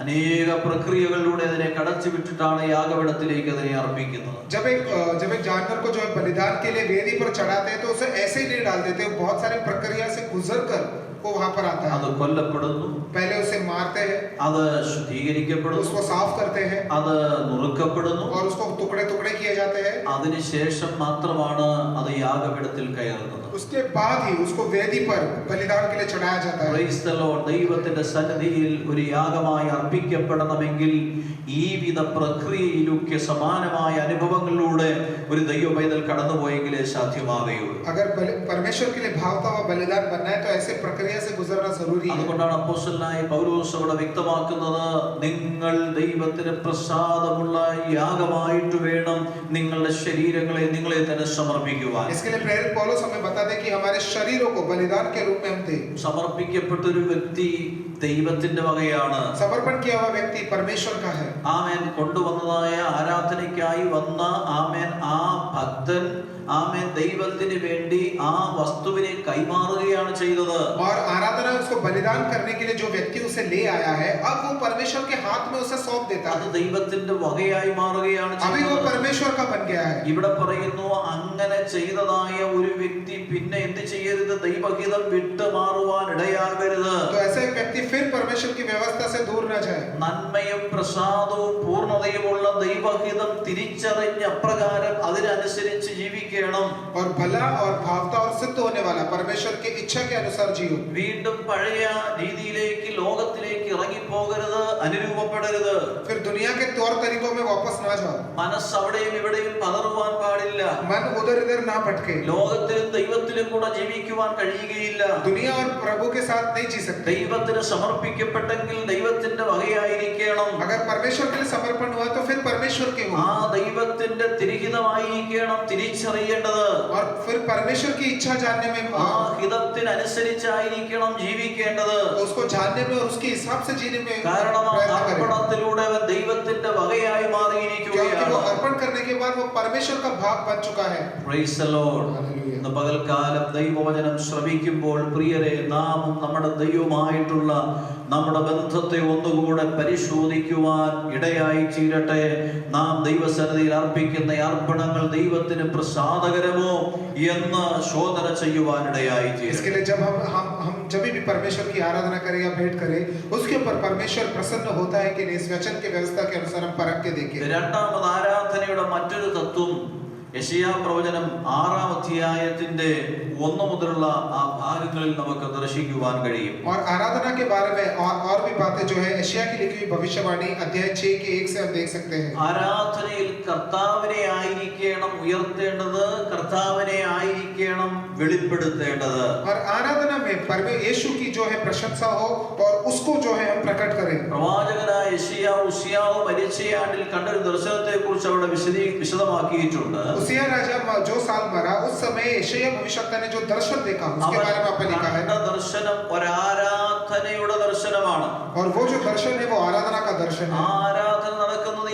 അനേക പ്രക്രിയകളിലൂടെ അതിനെ കടച്ചു വിട്ടിട്ടാണ് യാഗപീഠത്തിലേക്ക് അതിനെ അർപ്പിക്കുന്നത്. जब एक जानवर को जो है बलिदान के लिए वेदी पर चढ़ाते हैं तो उसे ऐसे ही नहीं डाल देते, बहुत सारी प्रक्रिया से गुजर कर वो वहां पर आता അത് है। കൊല്ലപ്പെടുന്നു, पहले उसे मारते हैं, അത് ശുദ്ധീകരിക്കപ്പെടുന്നു, उसको साफ करते हैं അത് നുറുക്കപ്പെടുന്നു, और उसको टुकड़े टुकड़े किए जाते हैं। അതിനുശേഷം മാത്രമാണ് അത് യാഗപീഠത്തിൽ കയറുന്നത്. उसके बाद ही उसको वेदी पर बलिदान के लिए चढ़ाया जाता है। Praise the Lord. ദൈവത്തിന്റെ സന്നിധിയിൽ ഒരു യാഗമായി അർപ്പിക്കപ്പെടണമെങ്കിൽ ഈ വിധ പ്രക്രിയയിലൊക്കെ സമാനമായ അനുഭവങ്ങളിലൂടെ ഒരു ദൈവപൈതൽ കടന്നുപോയെങ്കിലേ സാധ്യമാകുകയുള്ളൂ. अगर परमेश्वर के लिए भावता हुआ बलिदान बनना है तो ऐसे प्रक्रिया से गुजरना जरूरी है। അതുകൊണ്ടാണ് അപ്പോസ്തലനായ പൗലോസ് അവിടെ വ്യക്തമാക്കുന്നത്, നിങ്ങൾ ദൈവത്തിന് പ്രസാദമുള്ള യാഗമായിട്ട് വേണം നിങ്ങളുടെ ശരീരങ്ങളെ നിങ്ങളെ തന്നെ സമർപ്പിക്കുവാൻ. इसके लिए प्रेरित पौलुस हमें बता दे कि हमारे शरीरों को बलिदान के रूप में हम दें। സമർപ്പിക്കപ്പെട്ട ഒരു വ്യക്തി ദൈവത്തിന്റെ വകയാണ്. समर्पण किया हुआ व्यक्ति परमेश्वर का है। ആമേൻ. കൊണ്ടുവന്നതായ ആരാധനയ്ക്കായി വന്ന ആമേൻ ആ ഭക്തൻ ആമേൻ ദൈവത്തിന് വേണ്ടി ആ വസ്തുവിനെ കൈമാറുകയാണ് ചെയ്തത്. और आराधना उसको बलिदान करने के लिए जो व्यक्ति उसे ले आया है, अब वो परमेश्वर के हाथ में उसे सौंप देता അത് है। ദൈവത്തിന്റെ വകയായി മാറുകയാണ് अभी वो ചെയ്തത്. परमेश्वर का बन गया है। ഇവിടെ പറയുന്നു, അങ്ങനെ ചെയ്തതായ ഒരു വ്യക്തി പിന്നെ എന്ത് ചെയ്യരുത്? ദൈവഹിതം വിട്ടു മാറുവാൻ ഇടയാകരുത്. तो ऐसा एक व्यक्ति फिर परमेश्वर की व्यवस्था से दूर न जाए। നന്മയും പ്രസാദവും പൂർണ്ണതയുമുള്ള ദൈവഹിതം തിരിച്ചറിഞ്ഞ് അപ്രകാരം അതിനനുസരിച്ച് ജീവിക്കണം. और भला और भावता और सिद्ध होने वाला परमेश्वर की इच्छा के अनुसार जियो। വീണ്ടും പഴയ രീതിയിലേക്ക് ലോകത്തിലേക്ക് ഇറങ്ങിപ്പോകരുത്, അനുരൂപപ്പെടരുത്. फिर दुनिया के तौर तरीकों में वापस ना जाओ। മനസ്സ് അവിടെയും ഇവിടെയും പതറുവാൻ പാടില്ല. मन उधर इधर ना भटके। ലോകത്തിലും ദൈവത്തിലും കൂടെ ജീവിക്കുവാൻ കഴിയുകയില്ല. दुनिया और प्रभु के साथ नहीं जी सकते। ദൈവത്തിന് സമർപ്പിക്കപ്പെട്ടെങ്കിൽ ദൈവത്തിന്റെ വകയായിരിക്കണം. अगर परमेश्वर के लिए समर्पण हुआ तो फिर परमेश्वर के हो। ആ ദൈവത്തിന്റെ തിരിഹിതമായിരിക്കണം തിരിച്ചറിയേണ്ടത്. और फिर परमेश्वर की इच्छा जानने में, ആ ഹിതത്തിനനുസരിച്ചായിരിക്കണം ജീവിക്കേണ്ടത്. उसको जानने में और उसके हिसाब से जीने में കാരണം ആ प्रयत्न करें। അർപ്പണത്തിലൂടെ അവൻ ദൈവത്തിന്റെ വകയായി क्योंकि वो മാറിയിരിക്കുകയാണ്. अर्पण करने के बाद वो परमेश्वर का भाग बन चुका है। Praise the Lord. Hallelujah. ഇന്ന് പകൽക്കാലം ദൈവവചനം ശ്രവിക്കുമ്പോൾ പ്രിയരെ, നാം നമ്മുടെ ദൈവമായിട്ടുള്ള നമ്മുടെ ബന്ധത്തെ ഒന്നുകൂടെ പരിശോധിക്കുവാൻ ഇടയായി തീരട്ടെ. നാം ദൈവസന്നിധിയിൽ അർപ്പിക്കുന്ന അർപ്പണങ്ങൾ ദൈവത്തിന് പ്രസാദകരമോ എന്ന് ശോധന ചെയ്യുവാൻ ഇടയായി इसके തീരട്ടെ. लिए जब हम जब भी परमेश्वर की आराधना करें या भेंट करें, उसके ऊपर परमेश्वर प्रसन्न होता है कि नहीं, इस वचन की व्यवस्था के अनुसार हम परख के देखें। രണ്ടാമത് ആരാധനയുടെ മറ്റൊരു തത്വം യെശയ്യാ പ്രവചനം 6-ാം അധ്യായത്തിന്റെ 1 മുതലുള്ള ആ ഭാഗങ്ങളിൽ നമുക്ക് ദർശിക്കുവാൻ കഴിയും. और आराधना के बारे में और भी बातें जो है यशायाह की लिखी हुई भविष्यवाणी अध्याय 6 के 1 से हम देख सकते हैं। ആരാധനയിൽ കർത്താവിനെ ആയിരിക്കണം ഉയർത്തേണ്ടത്, കർത്താവിനെ ആയിരിക്കണം വെളിപ്പെടുത്തേണ്ടത്. और आराधना में यीशु की जो है प्रशंसा हो और उसको जो है हम प्रकट करें। പ്രവാചകനായ യെശയ്യാ ഉസിയാവ് മരിച്ചയാണ്ടിൽ കണ്ട ഒരു ദർശനത്തെ കുറിച്ച് അവിടെ വിശദമാക്കിയിട്ടുണ്ട്. उसिया राजा जो साल मरा, उस समय यशायाह भविष्यवक्ता ने जो दर्शन देखा उसके बारे में आपने लिखा है। ദർശനം ഒരു ആരാധനയുടെ ദർശനമാണ്. और वो जो दर्शन है वो आराधना का दर्शन है। ആരാധന നടക്കുന്നത്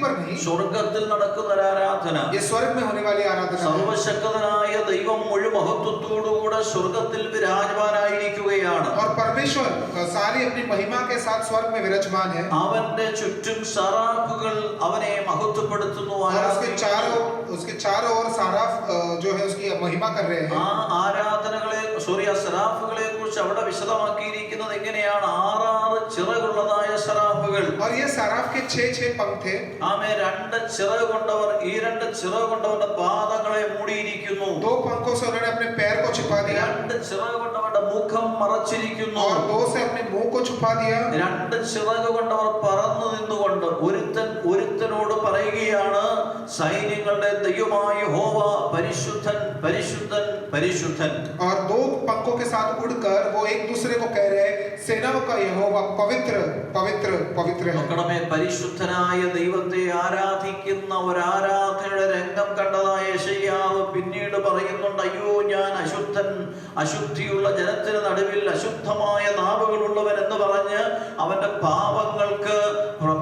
पर नहीं, സ്വർഗത്തിൽ നടക്കുന്ന ഒരു ആരാധന. ये स्वर्ग में होने वाली आराधना है। സർവശക്തനായ ദൈവം മുഴുമഹത്വത്തോടുകൂടെ സ്വർഗത്തിൽ വിരാജമാനായിരിക്കുകയാണ്. और परमेश्वर सारी अपनी महिमा के साथ स्वर्ग में विराजमान है। അവന്റെ ചുറ്റും സറാഫുകൾ അവനെ മഹത്വപ്പെടുത്തുന്നു, और उसके चारों ओर साराफ जो है उसकी महिमा कर रहे हैं। ആ ആരാധനകളെ ആ സറാഫുകളെ കുറിച്ച് അവിടെ വിശദമാക്കിയിരിക്കുന്നത് എങ്ങനെയാണ്? 6 ചിറകുള്ളതായ സറാഫുകൾ. और ये सराफ के 6 पंख थे। ആമേ 2 ചിറക് കൊണ്ടവർ ഈ 2 ചിറക് കൊണ്ടവരുടെ പാദങ്ങളെ മൂടിയിരിക്കുന്നു. 2 पंखों से उन्होंने अपने पैर को छुपा दिया। 2 ചിറക് കൊണ്ടവരുടെ മുഖം മറച്ചിരിക്കുന്നു. और 2 से अपने मुंह को छुपा दिया। 2 ചിറക് കൊണ്ടവർ പറന്നു നിന്നുകൊണ്ട് ഒരുത്തനോട് പറയുകയാണ്, സൈന്യങ്ങളുടെ ദൈവമായ യഹോവ പരിശുദ്ധൻ പരിശുദ്ധൻ പരിശുദ്ധൻ. और 2 पंखों के साथ उड़कर वो एक दूसरे को कह रहे हैं, सेनाओं का यहोवा पवित्र पवित्र पवित्र है। നോക്കണമേ, പരിശുദ്ധനായ ദൈവത്തെ ആരാധിക്കുന്ന ഒരു ആരാധനയുടെ രംഗം കണ്ടതായ യെശയ്യാവ് പിന്നീട് പറയുന്നുണ്ട്, അയ്യോ ഞാൻ അശുദ്ധൻ, അശുദ്ധിയുള്ള ജനത്തിന് നടുവിൽ അശുദ്ധമായ നാവുകളുള്ളവൻ എന്ന് പറഞ്ഞ് അവന്റെ പാപങ്ങൾക്ക്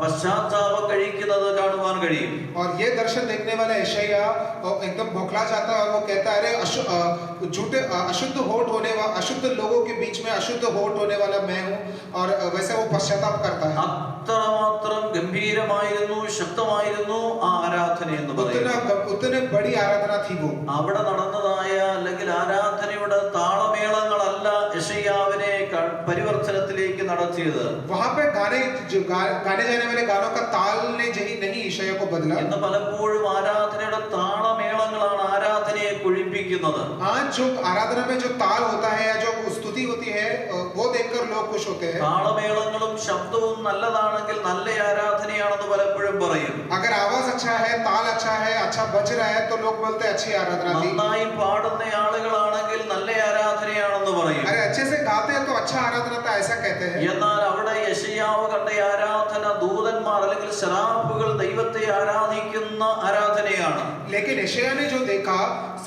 പശ്ചാത്താപം കഴിക്കുന്നത് കാണുവാൻ കഴിയും. और ये दर्शन देखने वाला यशायाह एकदम बौखला जाता है और वो कहता है, अरे झूठे अशुद्ध होठ होने वाला, अशुद्ध लोगों के बीच में अशुद्ध होठ होने वाला मैं हूँ। और वैसे वो पश्चाताप करता है। അത്രമാത്രം ഗംഭീരമായിരുന്നു, ശക്തമായിരുന്നു ആ ആരാധന എന്ന് പറയുന്നത്. उतने बड़ी आराधना थी वो। അവിടെ നടന്നതായ അല്ലെങ്കിൽ ആരാധനയുടെ താളമേളങ്ങളല്ല യെശയ്യാവിനെ പരിവർത്തനത്തിലേക്ക് നടത്തിയത്. वहाँ पे गाने जाने वाले गानों का ताल ने नहीं यशायाह को बदला। ഇന്ന് പലപ്പോഴും ആരാധനയുടെ താളമേളങ്ങളാണ് ആരാധനയെ കൊഴിപ്പിക്കുന്നത്. आज जो आराधना में जो ताल होता है या जो स्तुति होती है वो देखकर लोग खुश होते हैं। താളമേളങ്ങളും ശബ്ദവും നല്ലതാണെങ്കിൽ നല്ല ആരാധനയാണെന്ന് പലപ്പോഴും പറയും. अगर आवाज अच्छा है, ताल अच्छा है, अच्छा बज रहा है तो लोग बोलते हैं अच्छी आराधना थी। നന്നായി പാടുന്ന ആളുകളാണെങ്കിൽ നല്ല ആരാധനയാണെന്ന് പറയും. अरे अच्छे से गाते हैं तो अच्छा आराधना था, ऐसा कहते हैं। എന്നാൽ അവിടെ യെശയ്യാവ് കണ്ട ആരാധന ദൂതന്മാർ അല്ലെങ്കിൽ ശരാഫുകൾ ദൈവത്തെ ആരാധിക്കുന്ന ആരാധനയാണ്. लेकिन यशायाह ने जो देखा,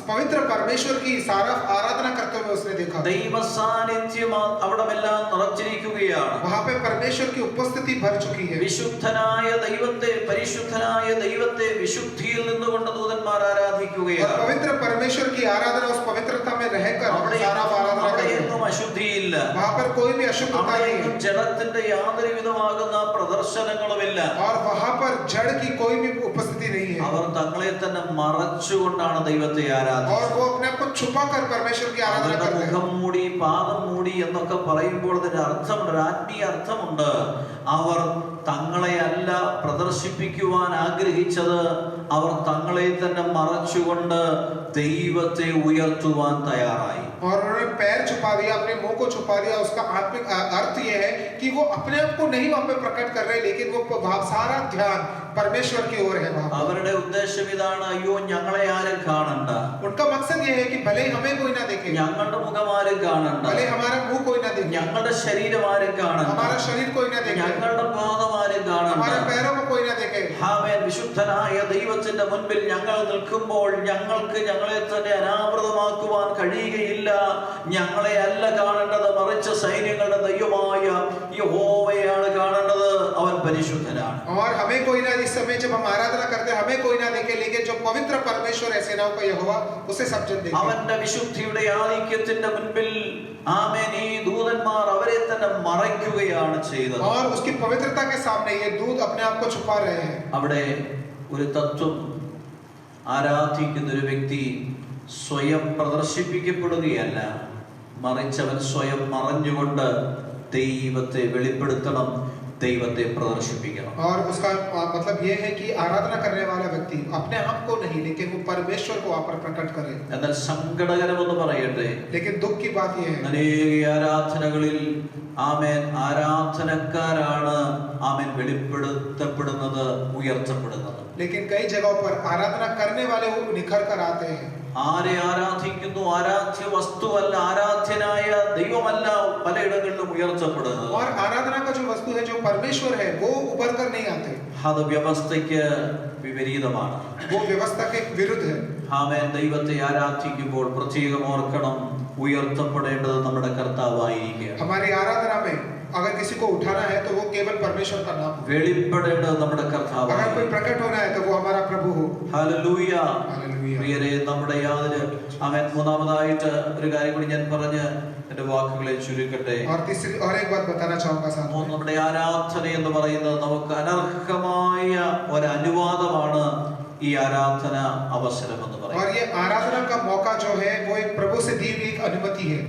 पवित्र परमेश्वर की सारा आराधना करते हुए उसने देखा। ദൈവ സാന്നിധ്യം അവിടെമെല്ലാം നിറച്ചിരിക്കുകയാണ്. वहाँ पे परमेश्वर की उपस्थिति भर चुकी है। വിശുദ്ധനായ ദൈവത്തെ, പരിശുദ്ധനായ ദൈവത്തെ വിശുദ്ധിയിൽ നിന്നുകൊണ്ട് ദൂതന്മാർ ആരാധിക്കുകയാണ്. और पवित्र परमेश्वर की आराधना उस पवित्रता में रहकर सारा आराधना करते हैं। അവിടെയൊന്നും അശുദ്ധിയില്ല, वहाँ पर कोई भी अशुद्धता नहीं അവിടെയൊന്നും है। ജഡത്തിന്റെ യാതൊരു വിധമാകുന്ന പ്രദർശനങ്ങളുമില്ല. और वहाँ पर जड़ की कोई भी उपस्थिति नहीं है। അവർ തങ്ങളെ തന്നെ മറച്ചുകൊണ്ടാണ് ദൈവത്തെ ആരാധിക്കുന്നത്. और वो अपने आप को छुपाकर परमेश्वर की आराधना അവരുടെ करते हैं। മുഖം മൂടി പാദം മൂടി എന്നൊക്കെ പറയുമ്പോൾ അതിന്റെ അർത്ഥമുണ്ട്, ഒരു ആത്മീയ അർത്ഥമുണ്ട്. അവർ തങ്ങളെ അല്ല പ്രദർശിപ്പിക്കുവാൻ ആഗ്രഹിച്ചത്, അവർ തങ്ങളെ തന്നെ മറച്ചുകൊണ്ട് ദൈവത്തെ ഉയർത്തുവാൻ തയ്യാറായി. और उन्होंने पैर छुपा दिया, अपने मुंह को छुपा दिया। उसका आत्मिक अर्थ ये है कि वो अपने आप को नहीं वहां पे प्रकट कर रहे, लेकिन वो सारा ध्यान परमेश्वर की ओर है। അവരുടെ ഉദ്ദേശം ഇതാണ്, അയ്യോ ഞങ്ങളെ ആരും കാണണ്ട, उनका मकसद ये है कि भले ही हमें कोई ना देखे, ഞങ്ങളുടെ മുഖം ആരും കാണണ്ട, भले हमारा मुंह कोई ना देखे, ഞങ്ങളുടെ ശരീരം ആരും കാണണ്ട, हमारा शरीर कोई ना देखे, ഞങ്ങളുടെ പാദം ആരും കാണണ്ട. हमारे पैरों को कोई ना देखे। ആമേൻ. വിശുദ്ധനായ ദൈവത്തിന്റെ മുൻപിൽ ഞങ്ങൾ നിൽക്കുമ്പോൾ ഞങ്ങൾക്ക് ഞങ്ങളെ തന്നെ അനാവൃതമാക്കുവാൻ കഴിയുകയില്ല. ഞങ്ങളെ അല്ല കാണേണ്ടത്, മറിച്ച് സൈന്യങ്ങളുടെ ദൈവമായ യഹോവയാണ് കാണേണ്ടത്. അവൻ പരിശുദ്ധനാണ്. और हमें कोई ना, इस समय जब हम आराधना करते हैं हमें कोई ना देखे, लेकिन जो पवित्र परमेश्वर है, सेनाओं का यहोवा, उसे सब जन देखे। അവന്റെ വിശുദ്ധിയുടെ ആധിക്യത്തിന്റെ മുൻപിൽ ആമേൻ ഈ ദൂതന്മാർ അവരെ തന്നെ മറയ്ക്കുകയാണ് ചെയ്തത്. और उसकी पवित्रता के सामने ये दूत अपने आप को छुपा रहे हैं। അവിടെ ഒരു തത്വം, ആരാധിക്കുന്ന ഒരു വ്യക്തി സ്വയം പ്രദർശിപ്പിക്കപ്പെടുകയല്ല, മറിച്ച് അവൻ സ്വയം മറഞ്ഞുകൊണ്ട് ദൈവത്തെ വെളിപ്പെടുത്തണം, ദൈവത്തെ പ്രദർശിപ്പിക്കണം. और उसका मतलब ये है कि आराधना करने वाला व्यक्ति अपने आप को नहीं, लेकिन वो परमेश्वर को वहां पर प्रकट करे। എന്നാൽ സങ്കടകരമെന്ന് പറയട്ടെ, लेकिन दुख की बात ये है, അനേക ആരാധനകളിൽ ആമേൻ ആരാധനക്കാരാണ് ആമേൻ വെളിപ്പെടുത്തപ്പെടുന്നത്, ഉയർത്തപ്പെടുന്നത്. लेकिन कई जगहों पर आराधना करने वाले वो निखर कर आते हैं। ആരെ ആരാധിക്കുന്നു? ആരാധ്യ വസ്തുവല്ല, ആരാധ്യനായ ദൈവമല്ല പലയിടങ്ങളിലും ഉയർത്തപ്പെടുന്നത്. और आराधना का जो वस्तु है, जो परमेश्वर है, वो उभर कर नहीं आते। അത് വ്യവസ്ഥയ്ക്ക് വിപരീതമാണ്. वो व्यवस्था के विरुद्ध है। ആമേൻ. ദൈവത്തെ ആരാധിക്കുമ്പോൾ പ്രത്യേകം ഓർക്കണം, ഉയർത്തപ്പെടേണ്ടത് നമ്മുടെ കർത്താവായിരിക്കുക. हमारी आराधना में अगर किसी को उठाना है तो वो केवल परमेश्वर का नाम हो। വെളിപ്പെടേണ്ടത് നമ്മുടെ കർത്താവാണ്. अगर कोई प्रकट होना है तो वो हमारा प्रभु हो। ഹല്ലേലൂയ. हालेलुया। പ്രിയരെ, നമ്മുടെ യാതൊരു ആമേൻ. മൂന്നാമതായിട്ട് ഒരു കാര്യം കൂടി ഞാൻ പറഞ്ഞ് എന്റെ വാക്കുകളെ ചുരുക്കട്ടെ. और एक बात बताना चाहूंगा साथ में। നമ്മുടെ ആരാധന എന്ന് പറയുന്നത് നമുക്ക് അനർഹമായ ഒരു അനുവാദമാണ് ഈ ആരാധന അവസരം എന്ന് और പറയുന്നത്. ये आराधना का मौका जो है वो एक प्रभु से दी हुई एक अनुमति है।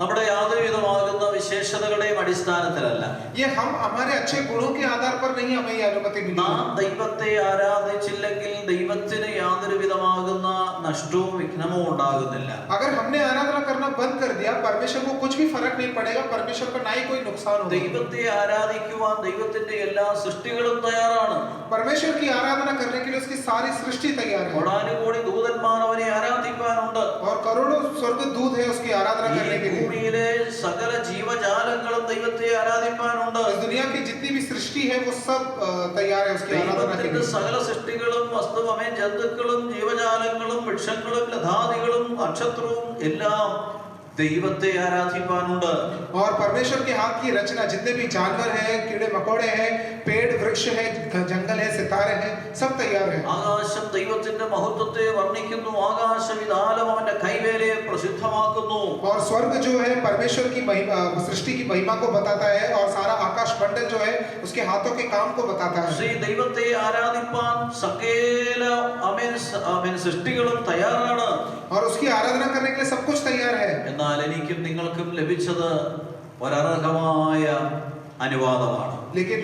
നമ്മുടെ യാതൊരുവിധമാകുന്ന വിശേഷതകളുടെയും അടിസ്ഥാനത്തിലല്ല. ये हम हमारे अच्छे गुणों के आधार पर नहीं हमें ये अनुमति मिली നാം है। ദൈവത്തെ ആരാധിച്ചില്ലെങ്കിൽ ദൈവത്തിന് യാതൊരു വിധമാകുന്ന നഷ്ടവും വിഘ്നമോ ഉണ്ടാകുന്നില്ല. अगर हमने आराधना करना बंद कर दिया, परमेश्वर को कुछ भी फर्क नहीं पड़ेगा, परमेश्वर का ना ही कोई नुकसान होगा। ദൈവത്തെ ആരാധിക്കുവാൻ ദൈവത്തിന്റെ എല്ലാ സൃഷ്ടികളും തയ്യാറാണ്. परमेश्वर की आराधना करने के लिए उसकी सारी सृष्टि तैयार है കോടാനുകോടി ദൂതന്മാർ അവനെ ആരാധിക്കാനുണ്ട്. और करोड़ों स्वर्गदूत है उसकी आराधना ഈ करने के लिए। ഭൂമിയിലെ സകല ജീവജാലങ്ങളും ദൈവത്തെ ആരാധിക്കാനുണ്ട്. इस दुनिया की जितनी भी सृष्टि है वो सब तैयार है उसकी आराधना के ദൈവത്തിന്റെ लिए। സകല സൃഷ്ടികളും വസ്തുവമേ ജന്തുക്കളും ജീവജാലങ്ങളും വൃക്ഷങ്ങളും ലതാദികളും നക്ഷത്രവും എല്ലാം ദൈവത്തെ ആരാധിക്കാനുണ്ട്. और परमेश्वर के हाथ की रचना जितने भी जानवर हैं, कीड़े मकोड़े हैं, पेड़ वृक्ष है, जंगल है, सितारे हैं, सब तैयार है। ആകാശം ദൈവത്തിന്റെ മഹത്വത്തെ വർണ്ണിക്കുന്നു. ആകാശവിധാനം അവന്റെ കൈവേലയെ പ്രസിദ്ധമാക്കുന്നു. और स्वर्ग जो है परमेश्वर की महिमा, सृष्टि की महिमा को बताता है, और सारा आकाश मंडल जो है उसके हाथों के काम को बताता है। ശ്രീ ദൈവത്തെ ആരാധിപ്പാൻ സകല അമേൻ സൃഷ്ടികളും തയ്യാറാണ്. और उसकी आराधना करने के लिए सब कुछ तैयार है। എന്നാൽ എനിക്കും നിങ്ങൾക്കും ലഭിച്ചത് ഒരർഹമായ അനുവാദമാണ്. लेकिन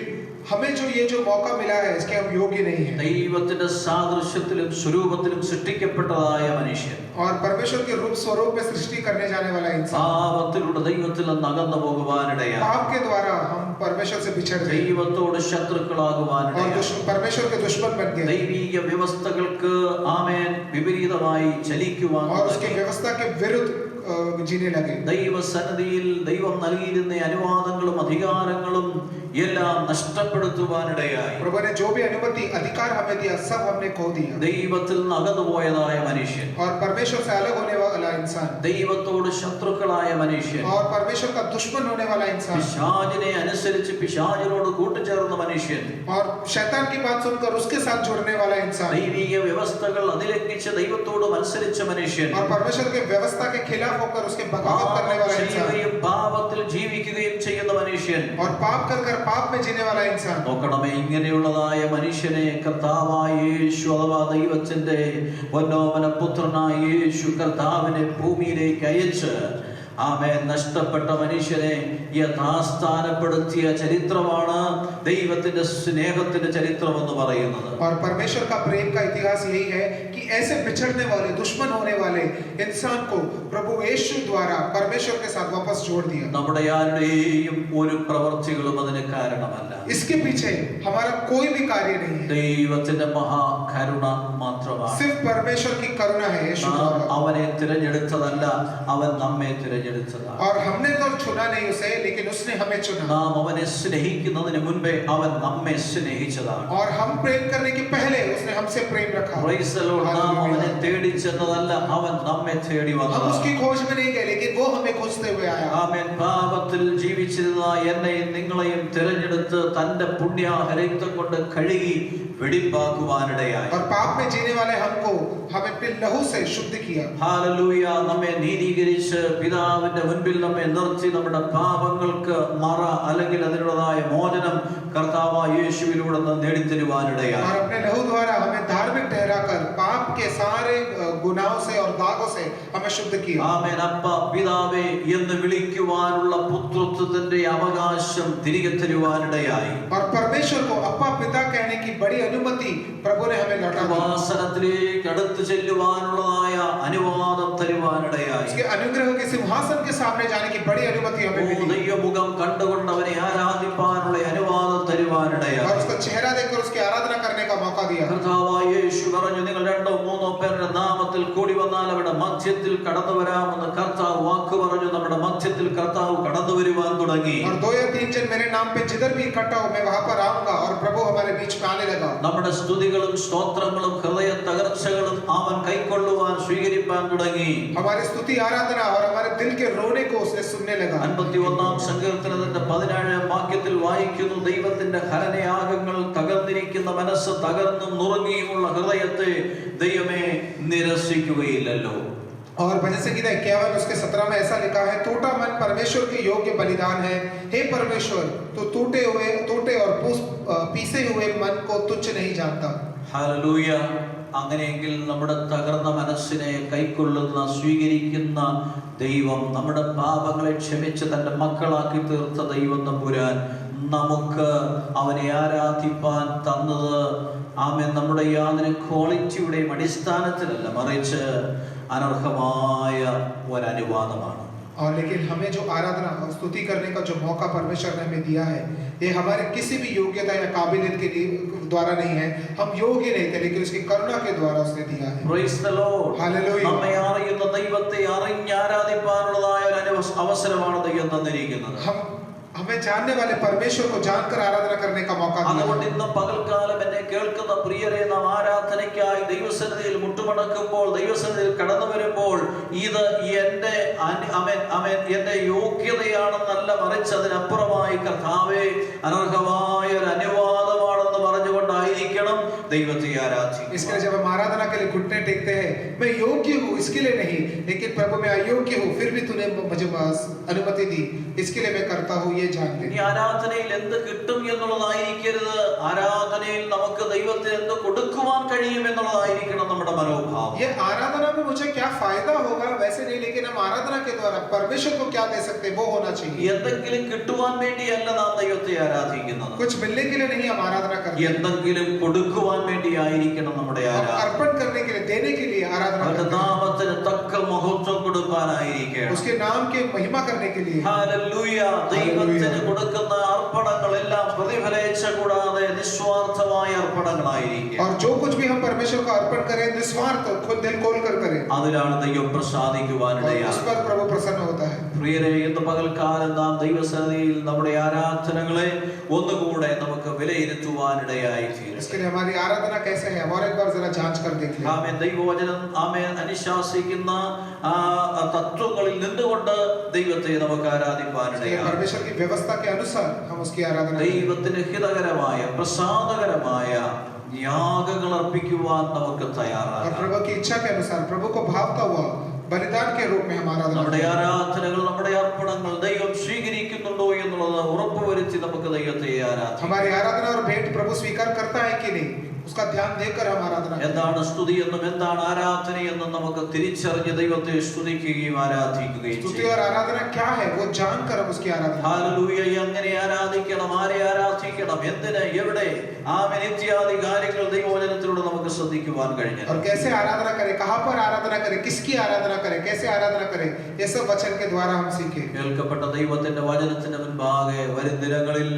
हमें जो मौका मिला है इसके हम योग्य नहीं है। ദൈവത്തിന്റെ സാദൃശ്യത്തിലും സ്വരൂപത്തിലും സൃഷ്ടിക്കപ്പെട്ടതായ മനുഷ്യൻ और परमेश्वर के रूप स्वरूप में सृष्टि करने जाने वाला इंसान, പാപത്തിലൂടെ ദൈവത്തിൽ നിന്ന് അകന്നു പോകുവാനിടയായി. पाप के द्वारा हम परमेश्वर से बिछड़ गए ദൈവത്തോട് और ശത്രുക്കളാകുവാനിടയായി. परमेश्वर के दुश्मन बन गए ദൈവീക വ്യവസ്ഥകൾക്ക് ആമേൻ വിപരീതമായി ചലിക്കുവാൻ और उसकी व्यवस्था के विरुद्ध जीने लगे। ദൈവസന്നിധിയിൽ ദൈവം നൽകിയിരുന്ന അനുവാദങ്ങളും അധികാരങ്ങളും എല്ലാം നഷ്ടപ്പെടുത്തുവാനിടയായി. प्रभु ने जो भी अनुमति अधिकार हमें दिया सब हमने खो दिया। ദൈവത്തിൽ നിന്ന് അകന്നുപോയതായ മനുഷ്യൻ, और परमेश्वर से अलग होने वाला इंसान, ദൈവത്തോട് ശത്രുക്കളായ മനുഷ്യൻ, और परमेश्वर का दुश्मन होने वाला इंसान, പിശാചിനെ അനുസരിച്ച് പിശാചിനോട് കൂട്ടുചേർന്ന മനുഷ്യൻ, और शैतान की बात सुनकर उसके साथ जुड़ने वाला इंसान, ദൈവിക വ്യവസ്ഥകൾ അതിലംഘിച്ച് ദൈവത്തോട് മത്സരിച്ച മനുഷ്യൻ, और परमेश्वर के व्यवस्था के खिलाफ होकर उसके बगावत करने वाला इंसान, ചെയ്യുകയും പാപത്തിൽ ജീവിക്കുകയും ചെയ്യുന്ന മനുഷ്യൻ. और पाप कर पाप में जीने वाला इंसान। നോക്കണമേ, ഇങ്ങനെയുള്ളതായ മനുഷ്യനെ കർത്താവായ യേശു അഥവാ ദൈവത്തിന്റെ പൊന്നോമന പുത്രനായ യേശു കർത്താവിനെ ഭൂമിയിലേക്ക് അയച്ച് ആമേൻ നഷ്ടപ്പെട്ട മനുഷ്യനെ യഥാസ്ഥാനപ്പെടുത്തിയ ചരിത്രമാണ് ദൈവത്തിന്റെ സ്നേഹത്തിന്റെ ചരിത്രം എന്ന് പറയുന്നത്. और परमेश्वर का प्रेम का इतिहास यही है कि ऐसे बिछड़ने वाले दुश्मन होने वाले इंसान को प्रभु यीशु द्वारा परमेश्वर के साथ वापस जोड़ दिया। നമ്മുടെ ആരുടെയും ഒരു പ്രവൃത്തികളും അതിന് കാരണമല്ല. इसके पीछे हमारा कोई भी कार्य नहीं है, ദൈവത്തിന്റെ മഹാകരുണ മാത്രമാണ്. सिर्फ परमेश्वर की करुणा है यीशु നാം द्वारा। അവനെ തിരഞ്ഞെടുത്തതല്ല, അവൻ നമ്മെ തിരഞ്ഞെടുത്തതാണ്. और हमने तो चुना नहीं उसे, लेकिन उसने हमें चुना। നാം അവനെ സ്നേഹിക്കുന്നതിന് മുൻപേ അവൻ നമ്മെ സ്നേഹിച്ചതാണ്. और हम प्रेम करने के पहले उसने हमसे प्रेम रखा। Praise the Lord. നാം അവനെ തേടി ചെന്നതല്ല, അവൻ നമ്മെ തേടി हम വന്നതാണ്. उसकी खोज में नहीं गए, लेकिन वो हमें खोजते हुए आया। ആമേൻ. പാപത്തിൽ ജീവിച്ചിരുന്ന എന്നെയും നിങ്ങളെയും തിരഞ്ഞെടുത്ത് തന്റെ പുണ്യാഹ രക്തം കൊണ്ട് കഴുകി വെടിപ്പാക്കുവാനിടയായി. और पाप में जीने वाले हमको हमें अपने लहू से शुद्ध किया। ഹല്ലേലൂയ. നമ്മെ നീതീകരിച്ച് പിതാവിന്റെ മുൻപിൽ നമ്മെ നിർത്തി നമ്മുടെ പാപങ്ങൾക്ക് മറ അല്ലെങ്കിൽ അതിനുള്ളതായ മോചനം കർത്താവായ യേശുവിലൂടെ നേടിത്തരുവാനിടയായി. और अपने लहू द्वारा हमें धार्मिक ठहराकर पाप के सारे गुनाहों से और दागों से हमें शुद्ध किया। ആമേൻ. അപ്പ പിതാവേ എന്ന് വിളിക്കുവാനുള്ള പുത്രത്വത്തിന്റെ അവകാശം തിരികെ തരുവാനിടയായി. और परमेश्वर को अप्पा पिता कहने की बड़ी अनुमति प्रभु ने हमें लौटा दी। വാസനത്തിലേക്ക് അടുത്ത് ചെല്ലുവാനുള്ളതായ അനുവാദം തരുവാനിടയായി. उसके अनुग्रह के सिंहासन के सामने जाने की बड़ी अनुमति हमें मिली। ദൈവമുഖം കണ്ടുകൊണ്ട് അവനെ ആരാധിപ്പാനുള്ള അനുവാദം തരുവാൻ കാണുവാനിടയായി. और उसका चेहरा देखकर उसकी आराधना करने का मौका दिया। കർത്താവായ യേശു പറഞ്ഞു, നിങ്ങൾ 2-3 പേരുടെ നാമത്തിൽ കൂടി വന്നാൽ അവരുടെ മധ്യത്തിൽ കടന്നു വരാമെന്ന് കർത്താവ് വാക്ക് പറഞ്ഞു. നമ്മുടെ മധ്യത്തിൽ കർത്താവ് കടന്നു വരുവാൻ തുടങ്ങി. और 2 या 3 जन मेरे नाम पे जिधर भी इकट्ठा हो मैं वहां पर आऊंगा और प्रभु हमारे बीच में आने लगा. നമ്മുടെ സ്തുതികളും സ്തോത്രങ്ങളും ഹൃദയ തകർച്ചകളും അവൻ കൈക്കൊള്ളുവാൻ സ്വീകരിപ്പാൻ തുടങ്ങി. हमारी स्तुति आराधना और हमारे दिल के रोने को उसने सुनने लगा. 51-ാം സങ്കീർത്തനത്തിന്റെ 17-ാം വാക്യത്തിൽ വായിക്കുന്നു, ദൈവത്തിന്റെ ഹനനയാഗങ്ങൾ തകർന്നിരിക്കുന്ന മനസ്സ് തകർന്നും നുറുങ്ങിയുമുള്ള ഹൃദയത്തെ ദൈവമേ നിരസിക്കുകയില്ലല്ലോ. और भजन संगीता 51 उसके 17 में ऐसा लिखा है, टूटा मन परमेश्वर के योग्य बलिदान है। हे परमेश्वर, तू टूटे और पीसे हुए मन को तुच्छ नहीं जानता. ഹല്ലേലൂയ. അങ്ങനെയെങ്കിൽ നമ്മുടെ തകർന്ന മനസ്സിനെ കൈക്കൊള്ളുന്ന സ്വീകരിക്കുന്ന ദൈവം, നമ്മുടെ പാപങ്ങളെ ക്ഷമിച്ച് തന്റെ മക്കളാക്കി തീർത്ത ദൈവം തമ്പുരാൻ നമുക്ക് അവനെ ആരാധിപ്പാൻ തന്നത് ആമേൻ നമ്മുടെ യാതൊരു ക്വാളിറ്റിയുടെയും അടിസ്ഥാനത്തിലല്ല, മറിച്ച് അനർഹമായ ഒരനുവാദമാണ്. और लेकिन हमें जो आराधना और स्तुति करने का जो मौका परमेश्वर ने हमें दिया है, ये हमारे किसी भी योग्यता या काबिलियत के द्वारा नहीं है. हम योग्य नहीं थे, लेकिन उसकी करुणा के द्वारा उसने दिया है. Praise the Lord. Hallelujah. നമ്മെ അറിയുന്ന ദൈവത്തെ അറിഞ്ഞ് ആരാധിപ്പാനുള്ളതായ ഒരു അവസരമാണ് ദൈവം തന്നിരിക്കുന്നത്. हमें जानने वाले परमेश्वर को जानकर आराधना करने का मौका दिया. അതുകൊണ്ട് ഇന്ന് പകൽക്കാലം എന്നെ കേൾക്കുന്ന പ്രിയരെ, നാം ആരാധനയ്ക്കായി ദൈവസന്നിധിയിൽ മുട്ടുമടക്കുമ്പോൾ, ദൈവസന്നിധിയിൽ കടന്നു വരുമ്പോൾ, ഇത് എന്റെ യോഗ്യതയാണെന്നല്ല, മറിച്ച് അതിനപ്പുറമായി കർത്താവേ അനർഹമായ ഒരു അനുവാദമാണെന്ന് പറഞ്ഞുകൊണ്ടായിരിക്കണം ദൈവത്തെ ആരാധിക്കുക. इसके लिए जब हम आराधना के लिए घुटने टेकते हैं, मैं योग्य हूँ इसके लिए नहीं, लेकिन प्रभु मैं अयोग्य हूँ, फिर भी तूने मुझे अनुमति दी, इसके लिए मैं करता हूँ, ये जान ले. ഈ ആരാധനയിൽ എന്ത് കിട്ടും എന്നുള്ളതായിരിക്കരുത്, ആരാധനയിൽ നമുക്ക് ദൈവത്തിന് എന്ത് കൊടുക്കുവാൻ കഴിയും എന്നുള്ളതായിരിക്കണം നമ്മുടെ മനോഭാവം. ये आराधना में मुझे क्या फायदा होगा वैसे नहीं, लेकिन हम आराधना के द्वारा परमेश्वर को क्या दे सकते हैं वो होना चाहिए. എന്തെങ്കിലും കിട്ടുവാൻ വേണ്ടിയല്ല നാം ദൈവത്തെ ആരാധിക്കുന്നത്. कुछ मिलने के लिए नहीं हम आराधना करते हैं. എന്തെങ്കിലും കൊടുക്കുവാൻ വേണ്ടിയായിരിക്കണം നമ്മുടെ ആരാധന. अर्पण करने के लिए, देने के लिए आराधना അവന്റെ करते हैं. നാമത്തിന് തക്ക മഹത്വം കൊടുക്കാനായിരിക്കണം. उसके नाम के महिमा करने के लिए. ഹല്ലേലൂയ. ദൈവത്തിന് കൊടുക്കുന്ന അർപ്പണങ്ങളെല്ലാം പ്രതിഫലേച്ഛ കൂടാതെ നിസ്വാർത്ഥമായ അർപ്പണങ്ങളായിരിക്കും. और जो कुछ भी हम परमेश्वर को अर्पण करें निस्वार्थ खुद दिल खोल कर करें, അതിലാണ് ദൈവം പ്രസാദിക്കുവാനിടയാകുന്നത്. उस पर प्रभु प्रसन्न होता है. പ്രിയരെ, ഇന്ന് പകൽക്കാലം നാം ദൈവസന്നിധിയിൽ നമ്മുടെ ആരാധനകളെ ഒന്നുകൂടെ നമുക്ക് വിലയിരുത്തുവാനിടയായി തീരും. इसके लिए हमारी आराधना कैसे है और एक बार जरा जांच कर देख लें. ആമേൻ. ദൈവവചനം ആമേൻ അനുശാസിക്കുന്ന തത്വങ്ങളിൽ നിന്നുകൊണ്ട് ദൈവത്തെ നമുക്ക് ആരാധിപ്പാനിടയാകും. परमेश्वर की व्यवस्था के अनुसार हम उसकी आराधना करें. ദൈവത്തിന് ഹിതകരമായ പ്രസാദകരമായ യാഗങ്ങൾ അർപ്പിക്കുവാൻ നമുക്ക് और തയ്യാറാകാം. प्रभु की इच्छा के अनुसार प्रभु को भावता हुआ बलिदान के रूप में हम आराधना നമ്മുടെ करें. ആരാധനകൾ, നമ്മുടെ അർപ്പണങ്ങൾ ദൈവം സ്വീകരിക്കുന്നുണ്ടോ എന്നുള്ളത് ഉറപ്പുവരുത്തി നമുക്ക് ദൈവത്തെ ആരാധിക്കാം. हमारी आराधना और भेंट प्रभु स्वीकार करता है कि नहीं, उसका ध्यान देकर हम आराधना करें. എന്താണ് സ്തുതി എന്നും എന്താണ് ആരാധനയെന്നും നമുക്ക് തിരിച്ചറിഞ്ഞ് ദൈവത്തെ സ്തുതിക്കുകയും ആരാധിക്കുകയും स्तुति ചെയ്യും. और आराधना क्या है वो जानकर हम उसकी आराधना करें. ഹല്ലേലൂയ. എങ്ങനെ ആരാധിക്കണം, ആരെ ആരാധിക്കണം, എന്തിന്, എവിടെ, ആമേൻ ഇത്യാദി കാര്യങ്ങൾ ദൈവവചനത്തിലൂടെ നമുക്ക് ശ്രദ്ധിക്കുവാൻ കഴിഞ്ഞു. और कैसे आराधना करें, कहां पर आराधना करें, किसकी आराधना करें, कैसे आराधना करें, ये सब वचन के द्वारा हम सीखे. കേൾക്കപ്പെട്ട ദൈവത്തിന്റെ വചനത്തിന് മുൻപാകെ വരും ദിനങ്ങളിൽ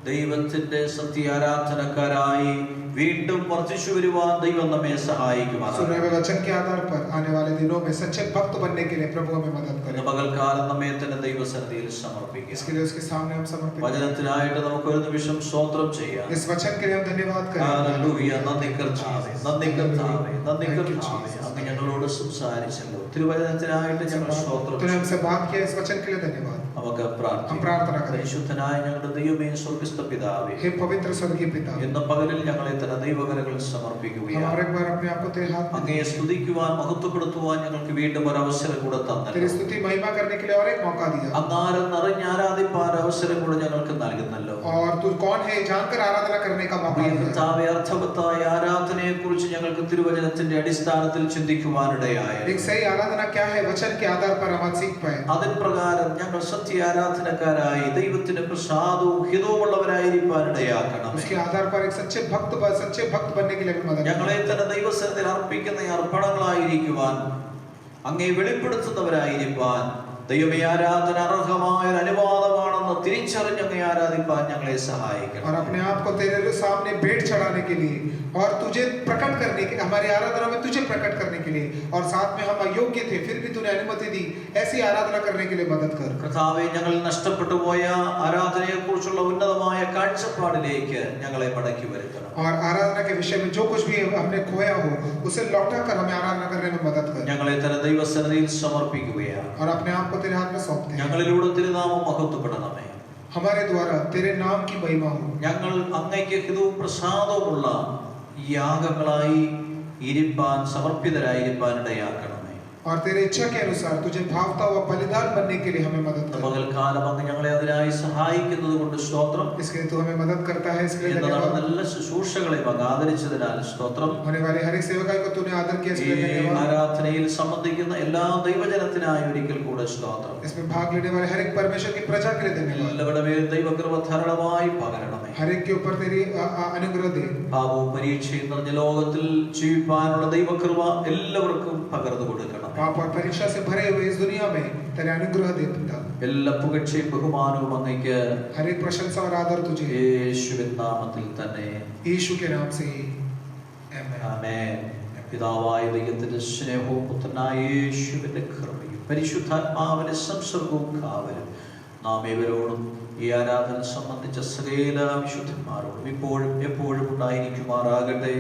ദൈവത്തിന്റെ സത്യാരാധനക്കാരായി വീണ്ടും വർദ്ധിച്ചു വരുവാൻ ദൈവം നമ്മെ സഹായിക്കുമാറാകട്ടെ. सुने हुए वचन के आधार पर आने वाले दिनों में सच्चे भक्त बनने के लिए प्रभु हमें मदद करे. ഇന്ന് പകൽക്കാലം നമ്മെ തന്നെ ദൈവസന്നിധിയിൽ സമർപ്പിക്കുക. इसके लिए उसके सामने हम समर्पित हैं. വചനത്തിനായിട്ട് നമുക്ക് ഒരു നിമിഷം സ്തോത്രം ചെയ്യാം. इस वचन के लिए हम धन्यवाद करें. ഹല്ലേലൂയ. നന്ദി കർത്താവേ, നന്ദി കർത്താവേ, നന്ദി കർത്താവേ. അങ്ങ് ഞങ്ങളോട് സംസാരിച്ചല്ലോ. തിരുവചനത്തിനായിട്ട് ഞങ്ങൾ സ്തോത്രം तूने हमसे बात किया, इस वचन के लिए धन्यवाद. നമുക്ക് हम പ്രാർത്ഥിക്കാം. प्रार्थना करें. പരിശുദ്ധനായ ഞങ്ങളുടെ ദൈവമേ, സ്വർഗ്ഗസ്ഥ പിതാവേ, हे पवित्र स्वर्गीय पिता, ഇന്ന് പകലിൽ ഞങ്ങളെ തന്നെ ദൈവകരങ്ങളിൽ സമർപ്പിക്കുകയാണ്. हम एक बार अपने आप को तेरे हाथ में അങ്ങയെ സ്തുതിക്കുവാൻ, മഹത്വപ്പെടുത്തുവാൻ ഞങ്ങൾക്ക് വീണ്ടും ഒരു അവസരം കൂടെ तेरी തന്നല്ലോ. स्तुति महिमा करने के लिए और एक मौका दिया. അങ്ങാരം നിറഞ്ഞ് ആരാധിപ്പാൻ അവസരം കൂടെ ഞങ്ങൾക്ക് നൽകുന്നല്ലോ. और तू कौन है जानकर आराधना करने का मौका दिया. കർത്താവേ, അർത്ഥവത്തായ ആരാധനയെ കുറിച്ച് ഞങ്ങൾക്ക് തിരുവചനത്തിന്റെ അടിസ്ഥാനത്തിൽ ചിന്തിക്കുവാനിടയായി. एक सही आराधना क्या है वचन के आधार पर हम सीख पाए. അതിൻ പ്രകാരം ഞങ്ങൾ സത്യ ആരാധനക്കാരായി ദൈവത്തിന് പ്രസാദവും ഹിതവുമുള്ളവരായിരിക്കാനിടയാക്കണം. उसके आधार पर एक सच्चे भक्त बनने के लिए भी मदद. ഞങ്ങളെ തന്നെ ദൈവസന്നിധിയിൽ അർപ്പിക്കുന്ന ഈ അർപ്പണങ്ങളായിരിക്കുവാൻ, അങ്ങയെ വെളിപ്പെടുത്തുന്നവരായിരിക്കാൻ, ദൈവമേ ആരാധന അർഹമായ ഒരു അനുവാദമാണെന്ന് തിരിച്ചറിഞ്ഞ് അങ്ങേ ആരാധിപ്പാൻ ഞങ്ങളെ സഹായിക്കണം. और अपने आप को तेरे सामने भेंट चढ़ाने के लिए और तुझे प्रकट करने के, हमारी आराधना में तुझे प्रकट करने के लिए, और साथ में हम अयोग्य थे फिर भी तूने अनुमति दी, ऐसी आराधना करने के लिए मदद कर. കർത്താവേ, ഞങ്ങൾ നഷ്ടപ്പെട്ടു പോയ ആരാധനയെക്കുറിച്ചുള്ള ഉന്നതമായ കാഴ്ചപ്പാടിലേക്ക് ഞങ്ങളെ മടക്കി വരുത്തണം. और आराधना के विषय में जो कुछ भी हमने खोया हो उसे लौटा कर हमें आराधना करने में मदद कर. ഞങ്ങളെ തന്നെ ദൈവസന്നിധിയിൽ സമർപ്പിക്കുകയാണ്. और अपने आप को तेरे हाथ में सौंपते हैं. ഞങ്ങളിലൂടെ തിരുനാമം മഹത്വപ്പെടണമേ. हमारे द्वारा तेरे नाम की महिमा हो. ഞങ്ങൾ അങ്ങയ്ക്ക് ഹിതവും പ്രസാദവുമുള്ള യാഗങ്ങളായി ഇരിപ്പാൻ, സമർപ്പിതരായിരിക്കാൻ ഇടയാക്കണമേ. और तेरे इच्छा के अनुसार तुझे भावता हुआ बलिदान बनने के लिए हमें मदद कर. പകൽക്കാലം അങ്ങ് ഞങ്ങളെ അതിനായി സഹായിക്കുന്നത് കൊണ്ട് സ്തോത്രം. इसके लिए तू हमें मदद करता है, इसके लिए धन्यवाद. നല്ല ശുശ്രൂഷകളെ അങ്ങ് ആദരിച്ചതിനാൽ സ്തോത്രം. होने वाले हर एक सेवकाई को तूने आदर किया, इसके लिए धन्यवाद. ആരാധനയിൽ സംബന്ധിക്കുന്ന എല്ലാ ദൈവജനത്തിനായി ഒരിക്കൽ കൂടെ സ്തോത്രം. इसमें भाग लेने वाले हर एक परमेश्वर की प्रजा के लिए धन्यवाद. എല്ലാവരുടെ മേൽ ദൈവകൃപ ധാരാളമായി പകരണമേ. हर एक के ऊपर तेरी अनुग्रह दे. പാപവും പരീക്ഷയും നിറഞ്ഞ ലോകത്തിൽ ജീവിപ്പാനുള്ള ദൈവകൃപ എല്ലാവർക്കും പകർന്നു കൊടുക്കണം. पाप और परीक्षा से भरे हुए इस दुनिया में तेरे अनुग्रह दे पिता. എല്ലാ പുകഴ്ചയും ബഹുമാനവും അങ്ങേക്ക് हर एक प्रशंसा और आदर तुझे യേശുവിൻ നാമത്തിൽ തന്നെ. यीशु के नाम से ही आमीन. ആമേൻ. പിതാവായ ദൈവത്തിന്റെ സ്നേഹവും പുത്രനായ യേശുവിന്റെ കൃപയും പരിശുദ്ധാത്മാവിന്റെ സംസർഗവും കാവലും നാം ഏവരോടും ഈ ആരാധന സംബന്ധിച്ച സകല വിശുദ്ധന്മാരോടും ഇപ്പോഴും എപ്പോഴും ഉണ്ടായിരിക്കുമാറാകട്ടെ.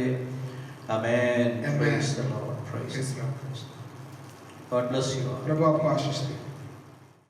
ആമേൻ. Amen. Praise the Lord. Praise Praise the the Lord. God bless you all. प्रभु आपको आशीष दे.